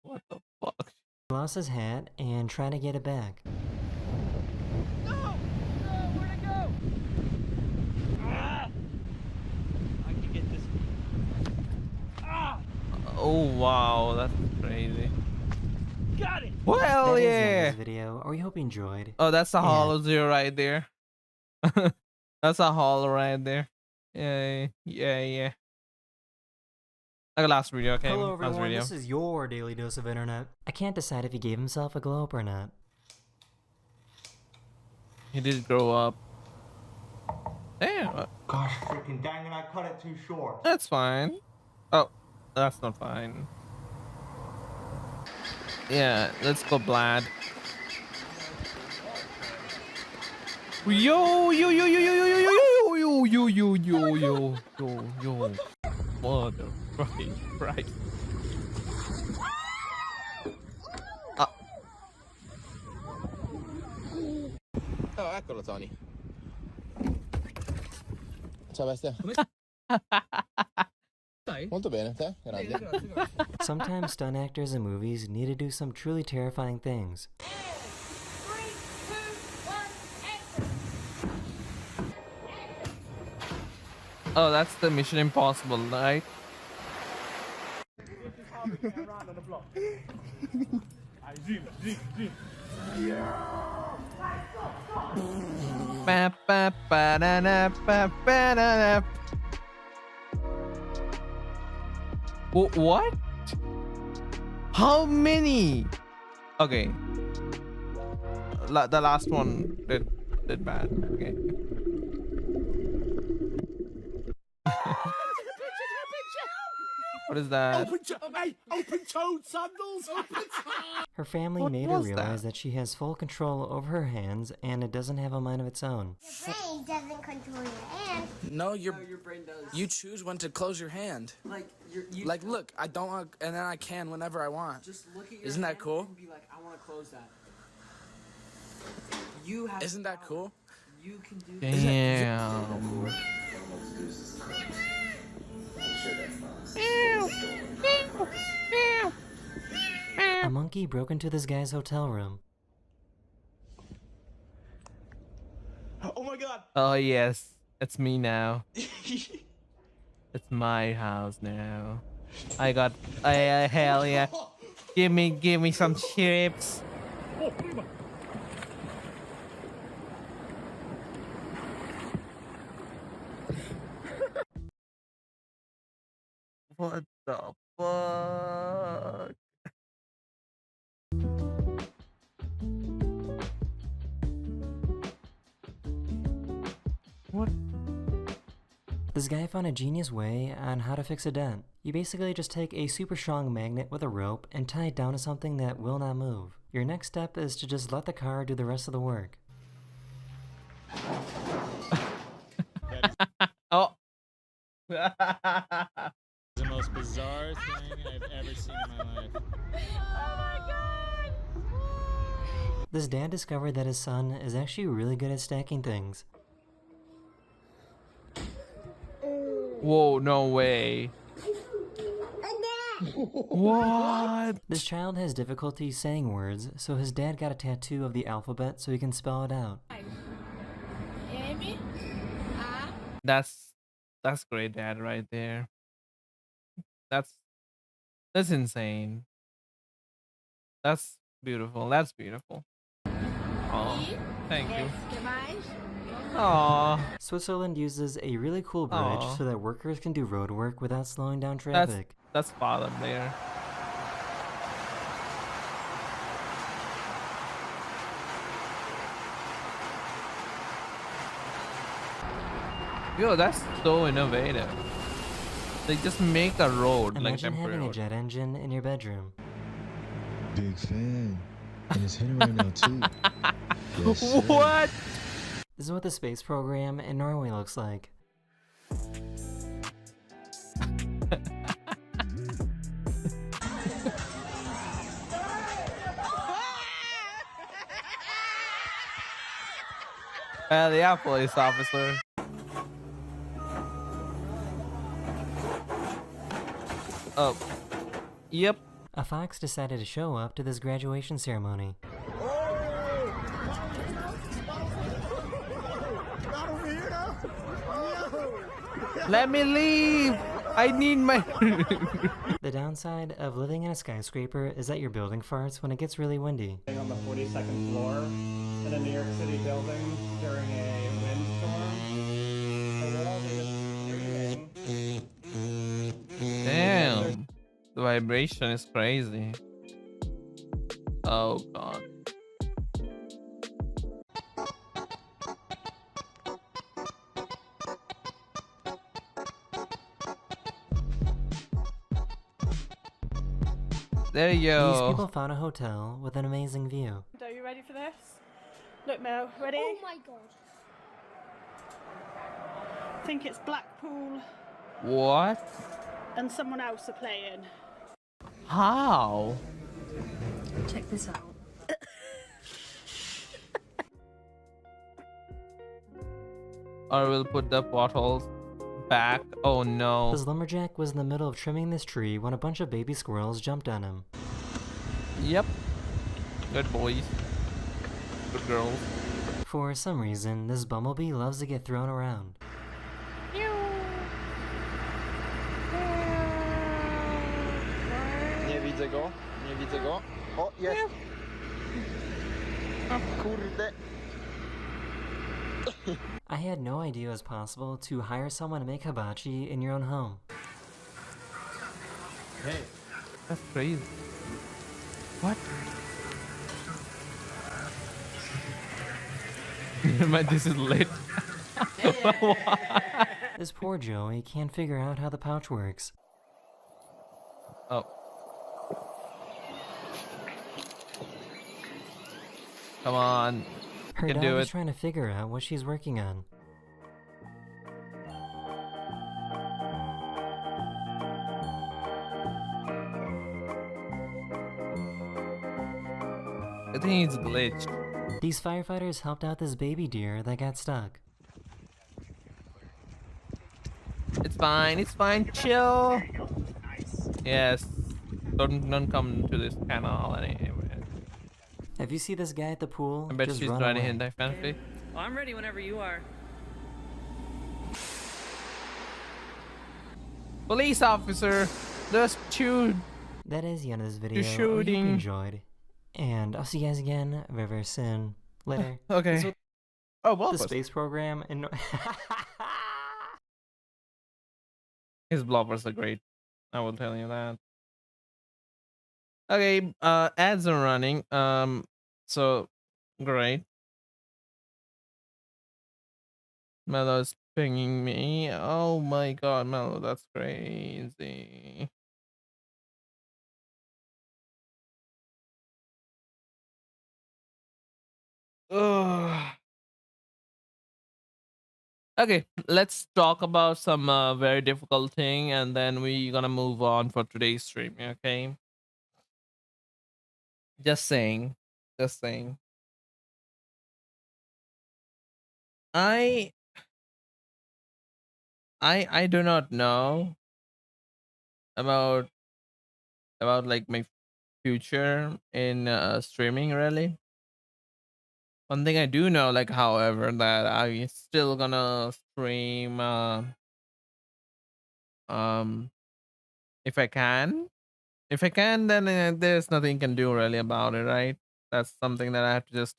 what the fuck? lost his hat and tried to get it back. No! No, where'd it go? Ah! I can get this. Ah! Oh wow, that's crazy. Got it! Well, That is the end of yeah. this video. We hope you enjoyed. Oh, that's a Yeah. hollow zero right there. That's a hollow right there. Yeah. Like a last video, okay? Hello Last everyone, video. this is your daily dose of internet. I can't decide if he gave himself a glow up or not. He did grow up. Damn. Gosh, freaking dang it, I cut it too short. That's fine. Oh, that's not fine. Yeah, let's go Blad. Yo. Mother fucking Christ. Oh, eccolo Tony. Ciao bestia. Molto bene, te? Grande. Sometimes stunt actors in movies need to do some truly terrifying things. Oh, that's the Mission Impossible, right? What? How many? Okay. The last one did bad. Okay. What is that? Open-toed sandals. Her family What made her was realize that she has full control over her hands and it doesn't have a mind of its own. Your brain doesn't control your hand. No, your brain does. You choose when to close your hand. Like, look, I don't want, and then I can whenever I want. Just look at your Isn't that cool? And be like, I want to close that. You have. Isn't that cool? You can do. Damn. A monkey broke into this guy's hotel room. Oh my god! Oh yes, it's me now. It's my house now. I got, hell yeah. Give me some chips. What the fuck? What? This guy found a genius way on how to fix a dent. You basically just take a super strong magnet with a rope and tie it down to something that will not move. Your next step is to just let the car do the rest of the work. Oh. The most bizarre thing I've ever seen in my life. Oh my god! This dad discovered that his son is actually really good at stacking things. Whoa, no way. What? This child has difficulty saying words, so his dad got a tattoo of the alphabet so he can spell it out. That's great, dad, right there. That's insane. That's beautiful. That's beautiful. Oh, thank you. Aww. Switzerland uses a really cool bridge Aw. so that workers can do road work without slowing down traffic. That's father there. Yo, that's so innovative. They just make a road like Imagine temporary having a road. jet engine in your bedroom. Big fan. And it's hitting right now, too. Yes, sir. What? This is what the space program in Norway looks like. Yeah, police officer. Oh, yep. A fox decided to show up to this graduation ceremony. Let me leave. I need my. The downside of living in a skyscraper is that your building farts when it gets really windy. On the 42nd floor in a New York City building during a windstorm. The walls are just screaming. Damn. The vibration is crazy. Oh god. There you These go. people found a hotel with an amazing view. Are you ready for this? Look, Mel, ready? Oh my god. I think it's Blackpool What? and someone else are playing. How? Check this out. Or we'll put the bottles back. Oh no. This lumberjack was in the middle of trimming this tree when a bunch of baby squirrels jumped on him. Yep. Good boys. Good girls. For some reason, this bumblebee loves to get thrown around. Nie widzę go, nie widzę go. O, jest! Kurde! I had no idea it was possible to hire someone to make hibachi in your own home. Hey. That's crazy. What? Man, this is lit. This poor Joey can't figure out how the pouch works. Oh. Come on. Her You can dog do is it. trying to figure out what she's working on. I think it's glitched. These firefighters helped out this baby deer that got stuck. It's fine. It's fine. Chill. Yes. Don't come to this canal anyway. If you see this guy at the pool, I bet just she's run riding away. in definitely. Well, I'm ready whenever you are. Police officer, just shoot. That is the end of this video. I hope shooting. you enjoyed. And I'll see you guys again very, very soon. Later. Okay. This was Oh, well. the space program in His bloppers are great. I will tell you that. Okay, ads are running. So great. Melo's pinging me. Oh my god, Melo, that's crazy. Ugh. Okay, let's talk about some very difficult thing, and then we gonna move on for today's stream. Okay. Just saying. Just saying. I I do not know about like my future in streaming really. One thing I do know, like, however, that I still gonna stream um if I can. If I can, then there's nothing you can do really about it, right? That's something that I have to just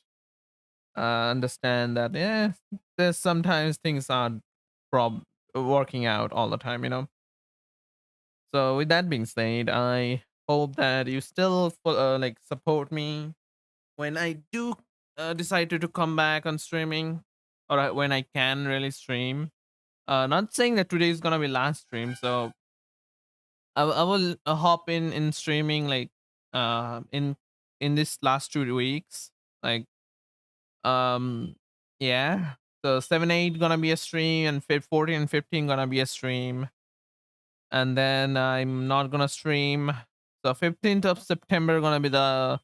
understand that yeah, there's sometimes things aren't prob working out all the time, you know. So with that being said, I hope that you still like support me when I do decide to come back on streaming, or when I can really stream. Not saying that today is gonna be last stream, so I will hop in streaming like in this last 2 weeks. Like yeah. So 7-8 gonna be a stream, and 14 and 15 gonna be a stream, and then I'm not gonna stream. So 15th of September gonna be the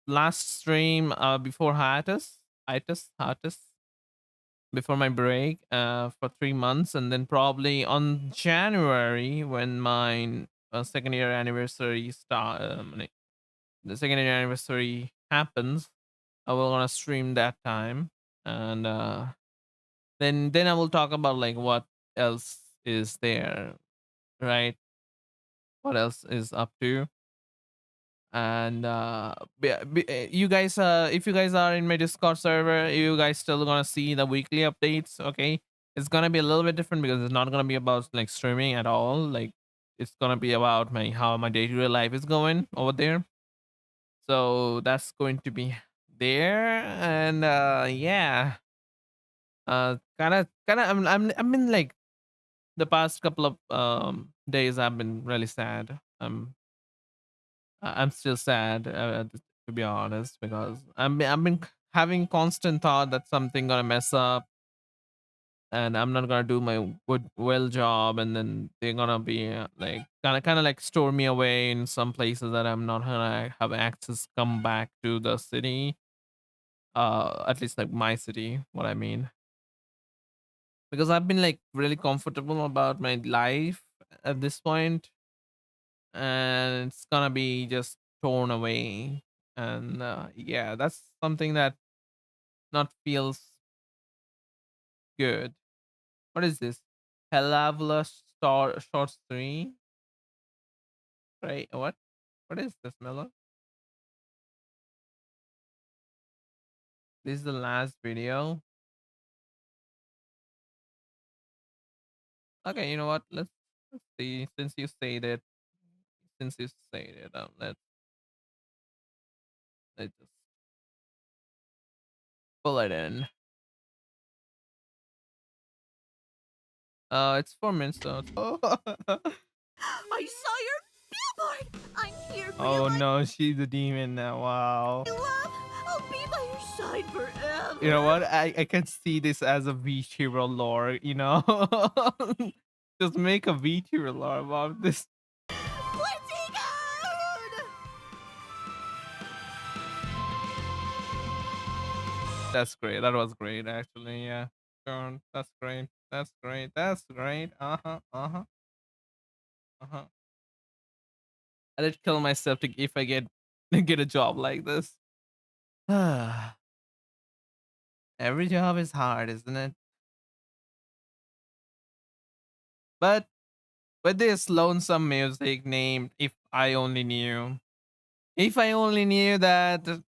last stream before hiatus before my break for 3 months, and then probably on January when my second year anniversary like, the second year anniversary happens, I will gonna stream that time, and then I will talk about like what else is there, right? What else is up to? And you guys, if you guys are in my Discord server, you guys still gonna see the weekly updates. Okay, it's gonna be a little bit different because it's not gonna be about like streaming at all. Like it's gonna be about my how my day-to-day life is going over there. So that's going to be there. And yeah, kind of I'm in like the past couple of days I've been really sad. I'm still sad, to be honest, because I've been having constant thought that something gonna mess up, and I'm not gonna do my well job, and then they're gonna be like kind of like store me away in some places that I'm not gonna have access come back to the city. At least like my city, what I mean, because I've been like really comfortable about my life at this point, and it's gonna be just torn away. And yeah, that's something that not feels good. What is this? Helavla star short stream, right? What is this, Miller? This is the last video. Okay, you know what, let's see. Since you say it, let's just pull it in. It's 4 minutes, so I saw your billboard. I'm here for oh you, my no, she's a demon now. Wow. love. I'll be by your side forever. You know what? I can see this as a VTuber lore, you know? Just make a VTuber lore about this. Let's go! That's great. That was great, actually. Yeah. Sure. That's great. That's great. That's great. Uh-huh. Uh-huh. Uh-huh. I did kill myself to if I get a job like this. Every job is hard, isn't it? But with this lonesome music named If I Only Knew. If I only knew that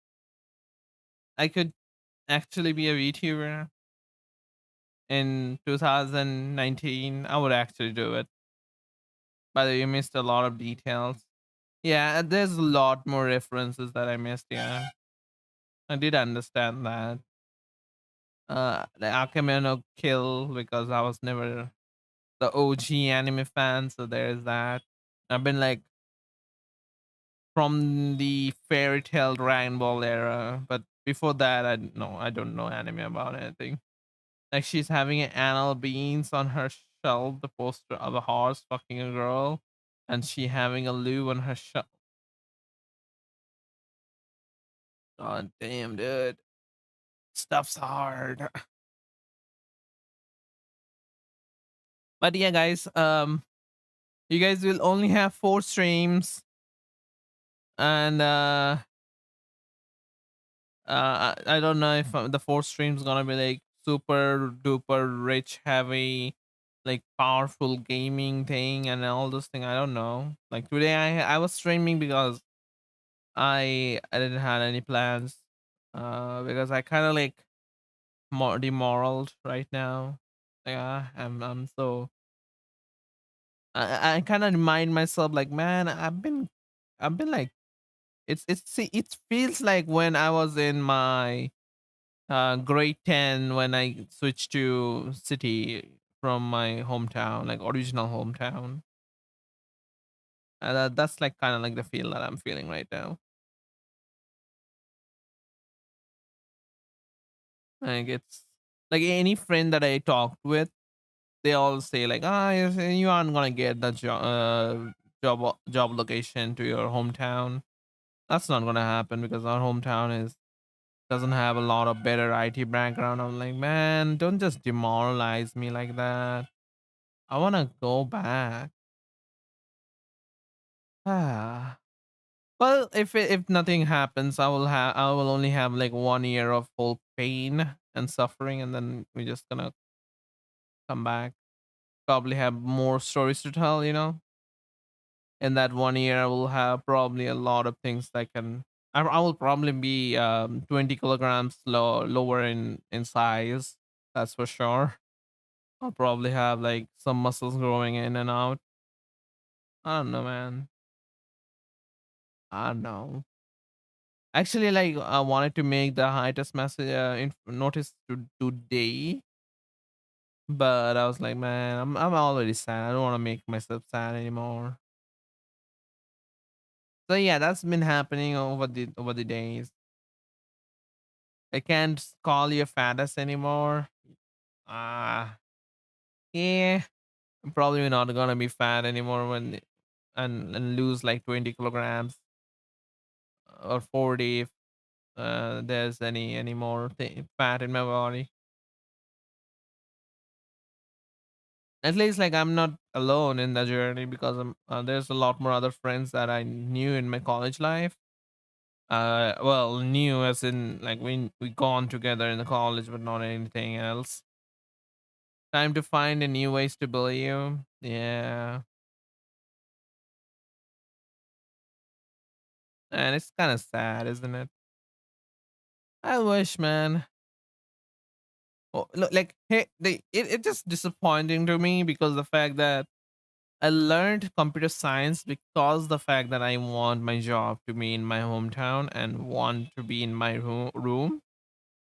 I could actually be a VTuber in 2019, I would actually do it. By the way, you missed a lot of details. Yeah, there's a lot more references that I missed. Yeah, I did understand that. The Akame no Kill, because I was never the OG anime fan, so there's that. I've been like from the fairy tale Dragon Ball era, but before that, I don't know anime about anything. Like she's having an anal beans on her shelf, the poster of a horse fucking a girl, and she having a loo on her shelf. God damn, dude. Stuff's hard. But yeah, guys, you guys will only have 4 streams, and I don't know if the 4 streams gonna be like super duper rich, heavy, like powerful gaming thing and all those thing. I don't know. Like today, I was streaming because I didn't have any plans. Because I kind of like more demoralized right now. Yeah, I'm so I kind of remind myself like, man, I've been like it feels like when I was in my grade 10 when I switched to city from my hometown, like original hometown. That's like kind of like the feel that I'm feeling right now. Like it's like any friend that I talked with, they all say like, ah, you aren't gonna get the job location to your hometown. That's not gonna happen because our hometown is doesn't have a lot of better IT background. I'm like, man, don't just demoralize me like that. I wanna go back. Ah. Well, if nothing happens, I will only have like 1 year of full pain and suffering, and then we're just gonna come back. Probably have more stories to tell. In that 1 year, I will have probably a lot of things that can. I will probably be 20 kilograms lower in size. That's for sure. I'll probably have like some muscles growing in and out. I don't know, man. I don't know. Actually, like I wanted to make the hiatus message notice today, but I was like, man, I'm already sad. I don't want to make myself sad anymore. So yeah, that's been happening over the days. I can't call you fattest anymore. Ah, yeah, I'm probably not gonna be fat anymore and lose like 20 kilograms or 40 if there's any more fat in my body. At least like I'm not alone in the journey because there's a lot more other friends that I knew in my college life. Well, knew as in like we gone together in the college, but not anything else. Time to find a new ways to bully you. Yeah, and it's kind of sad, isn't it? I wish, man. Oh, look, like hey, it's just disappointing to me because the fact that I learned computer science because the fact that I want my job to be in my hometown and want to be in my room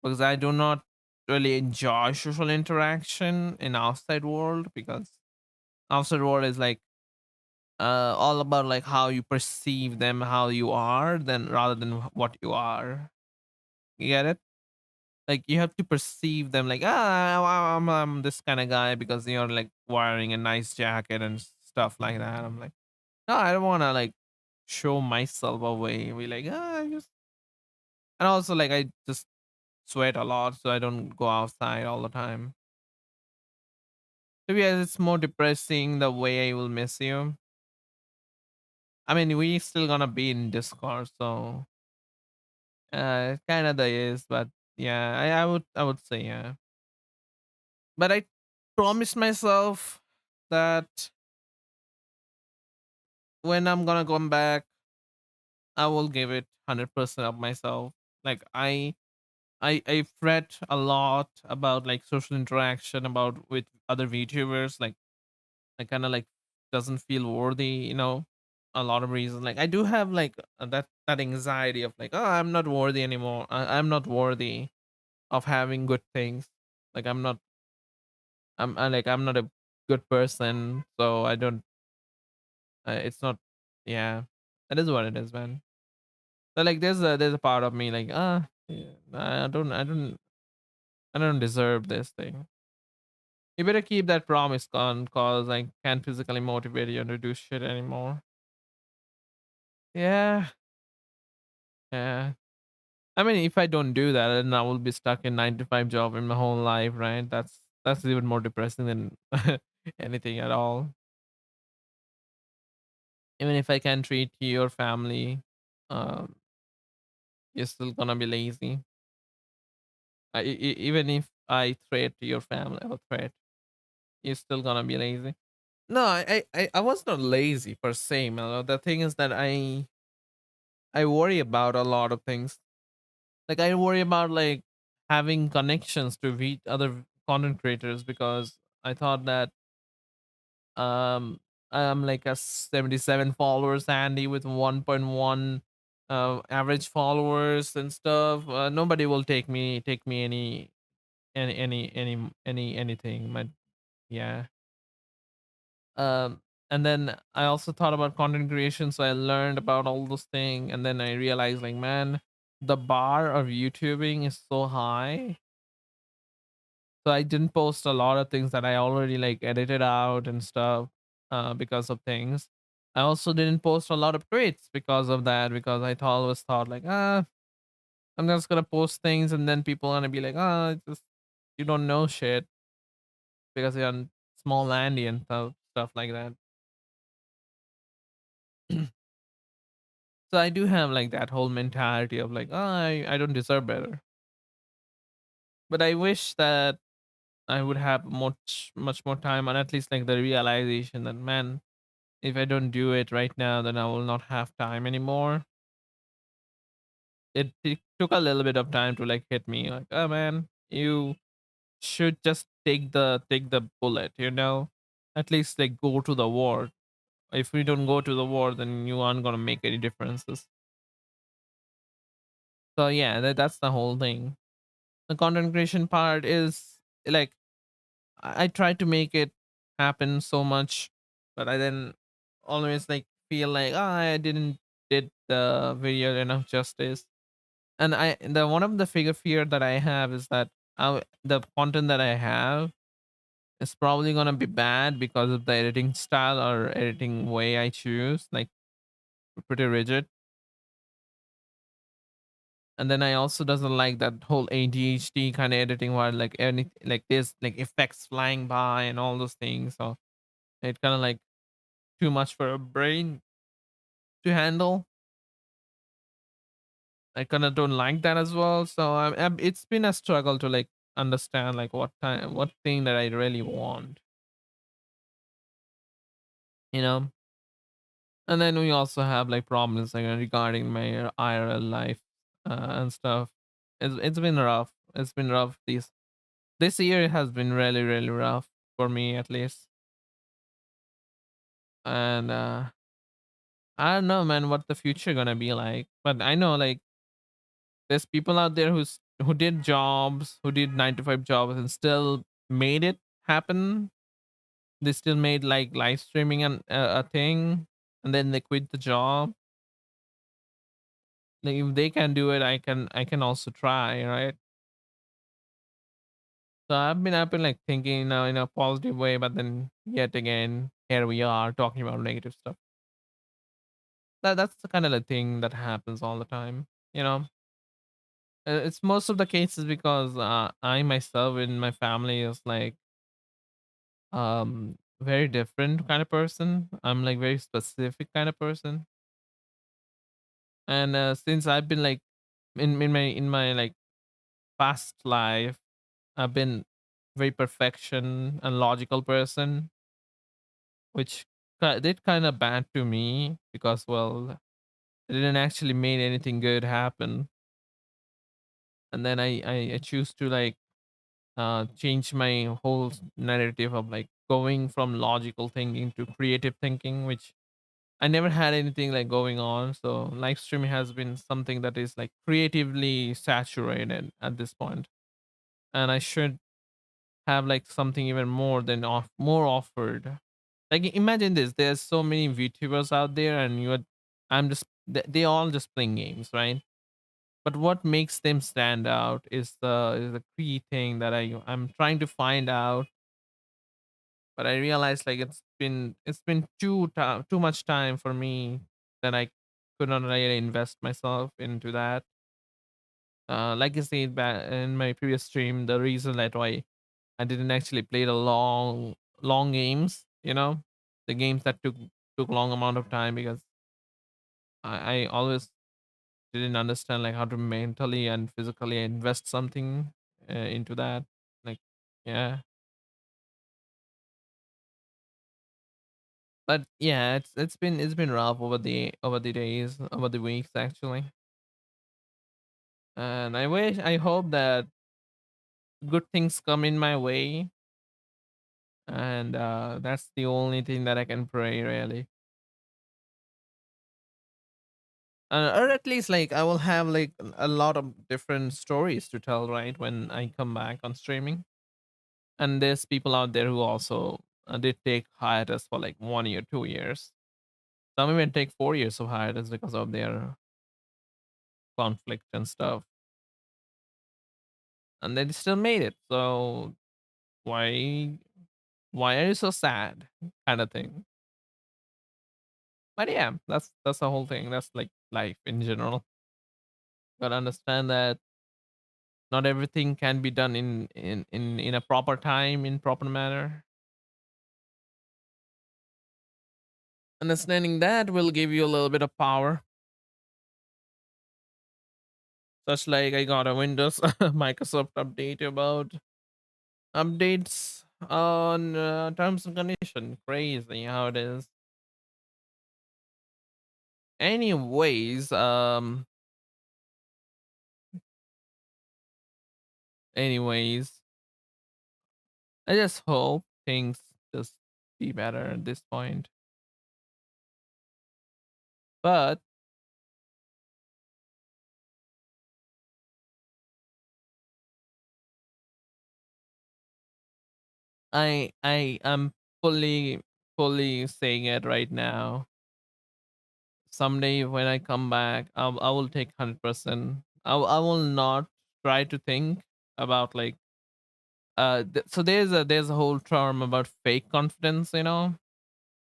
because I do not really enjoy social interaction in outside world because outside world is like all about like how you perceive them, how you are, then rather than what you are. You get it? Like you have to perceive them like I'm this kind of guy because you're like wearing a nice jacket and stuff like that. I'm like, no, I don't want to like show myself away. We like, I just and also like I just sweat a lot, so I don't go outside all the time. So yeah, it's more depressing the way I will miss you. I mean, we still gonna be in Discord, so it kind of is, but yeah, I would say yeah. But I promised myself that when I'm gonna come back, I will give it 100% of myself. Like I fret a lot about like social interaction about with other VTubers. Like I kind of like doesn't feel worthy. A lot of reasons. Like I do have like that anxiety of like, oh, I'm not worthy anymore. I'm not worthy of having good things. Like I'm not a good person, so I don't. It's not. Yeah, that is what it is, man. So like there's a part of me like yeah, I don't deserve this thing. You better keep that promise on, cause I can't physically motivate you to do shit anymore. Yeah, yeah. I mean, if I don't do that, then I will be stuck in 9 to 5 job in my whole life, right? That's even more depressing than anything at all. Even if I can treat your family, um, you're still gonna be lazy. Even if I threat your family or threat, you're still gonna be lazy. No, I was not lazy per se, Melo. The thing is that I worry about a lot of things. Like I worry about like having connections to other content creators because I thought that um I'm like a 77 followers Andy with 1.1 average followers and stuff. Nobody will take me anything. But yeah. And then I also thought about content creation, so I learned about all those things, and then I realized, like, man, the bar of YouTubing is so high. So I didn't post a lot of things that I already like edited out and stuff, because of things. I also didn't post a lot of tweets because of that, because I always thought like, I'm just gonna post things and then people are gonna be like, it's just you don't know shit because you're on small landy and stuff like that. So I do have like that whole mentality of like, I don't deserve better. But I wish that I would have much more time, and at least like the realization that, man, if I don't do it right now, then I will not have time anymore. It took a little bit of time to like hit me like, oh man, you should just take the bullet, at least like go to the war. If we don't go to the war, then you aren't gonna make any differences. So yeah, that's the whole thing. The content creation part is like, I try to make it happen so much, but I then always like feel like, I didn't did the video enough justice. And the one of the figure fear that I have is that the content that I have is probably gonna be bad because of the editing style or editing way I choose, like pretty rigid. And then I also doesn't like that whole ADHD kind of editing where like any like this like effects flying by and all those things. So it kind of like too much for a brain to handle. I kind of don't like that as well. So it's been a struggle to like understand like what thing that I really want, you know. And then we also have like problems like regarding my IRL life, and stuff. It's been rough. It's been rough. This year has been really rough for me at least. And I don't know, man, what the future gonna be like. But I know like there's people out there who did jobs, who did 9 to 5 jobs and still made it happen. They still made like live streaming and a thing, and then they quit the job. Like if they can do it, I can also try, right? So I've been like thinking in a positive way, but then yet again, here we are talking about negative stuff. That's the kind of the thing that happens all the time, you know. It's most of the cases because I myself in my family is like very different kind of person. I'm like very specific kind of person, and since I've been like in my like past life, I've been very perfection and logical person, which did kind of bad to me because, well, it didn't actually make anything good happen. And then I choose to like change my whole narrative of like going from logical thinking to creative thinking, which I never had anything like going on. So live streaming has been something that is like creatively saturated at this point, and I should have like something even more than more offered. Like imagine this: there's so many VTubers out there, and they all just playing games, right? But what makes them stand out is the key thing that I'm trying to find out. But I realized like it's been too much time for me that I could not really invest myself into that. Like I said back in my previous stream, the reason that why I didn't actually play the long games, the games that took long amount of time, because I always didn't understand like how to mentally and physically invest something into that. Like, yeah. But yeah, it's been rough over the days, over the weeks actually. And I hope that good things come in my way, and that's the only thing that I can pray really. Or at least like I will have like a lot of different stories to tell, right, when I come back on streaming. And there's people out there who also they take hiatus for like 1 year, 2 years. Some even take 4 years of hiatus because of their conflict and stuff, and they still made it. So why why are you so sad, kind of thing. But yeah, that's the whole thing. That's like life in general. Gotta understand that not everything can be done in a proper time, in proper manner. Understanding that will give you a little bit of power. Such like I got a Windows Microsoft update about updates on terms and condition. Crazy how it is. Anyways, anyways, I just hope things just be better at this point. But I am fully saying it right now. Someday when I come back, I will take 100%. I will not try to think about like so there's a whole term about fake confidence.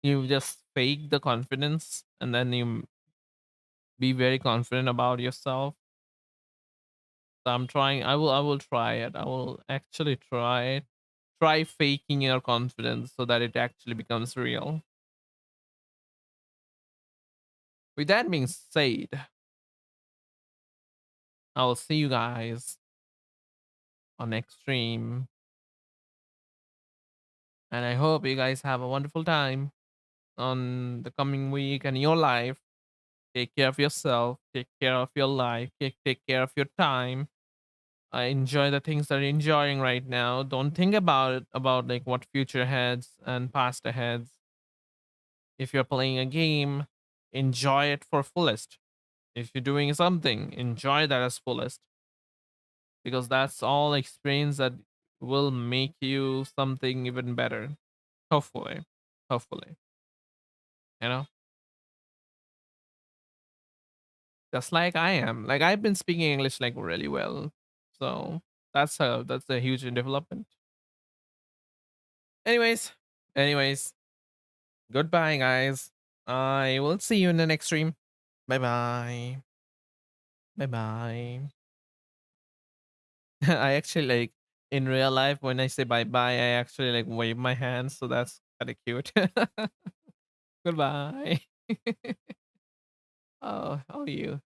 You just fake the confidence and then you be very confident about yourself. So I'm trying. I will try it. I will actually try it. Try faking your confidence so that it actually becomes real. With that being said, I will see you guys on next stream. And I hope you guys have a wonderful time on the coming week and your life. Take care of yourself. Take care of your life. Take care of your time. Enjoy the things that you're enjoying right now. Don't think about it, about like what future heads and past aheads. If you're playing a game, enjoy it for fullest. If you're doing something, enjoy that as fullest. Because that's all experience that will make you something even better. Hopefully. Hopefully. You know? Just like I am. Like I've been speaking English like really well. So that's a huge development. Anyways, anyways, goodbye guys. I will see you in the next stream. Bye bye. Bye bye. I actually like in real life when I say bye bye, I actually like wave my hands, so that's kind of cute. Goodbye. Oh, you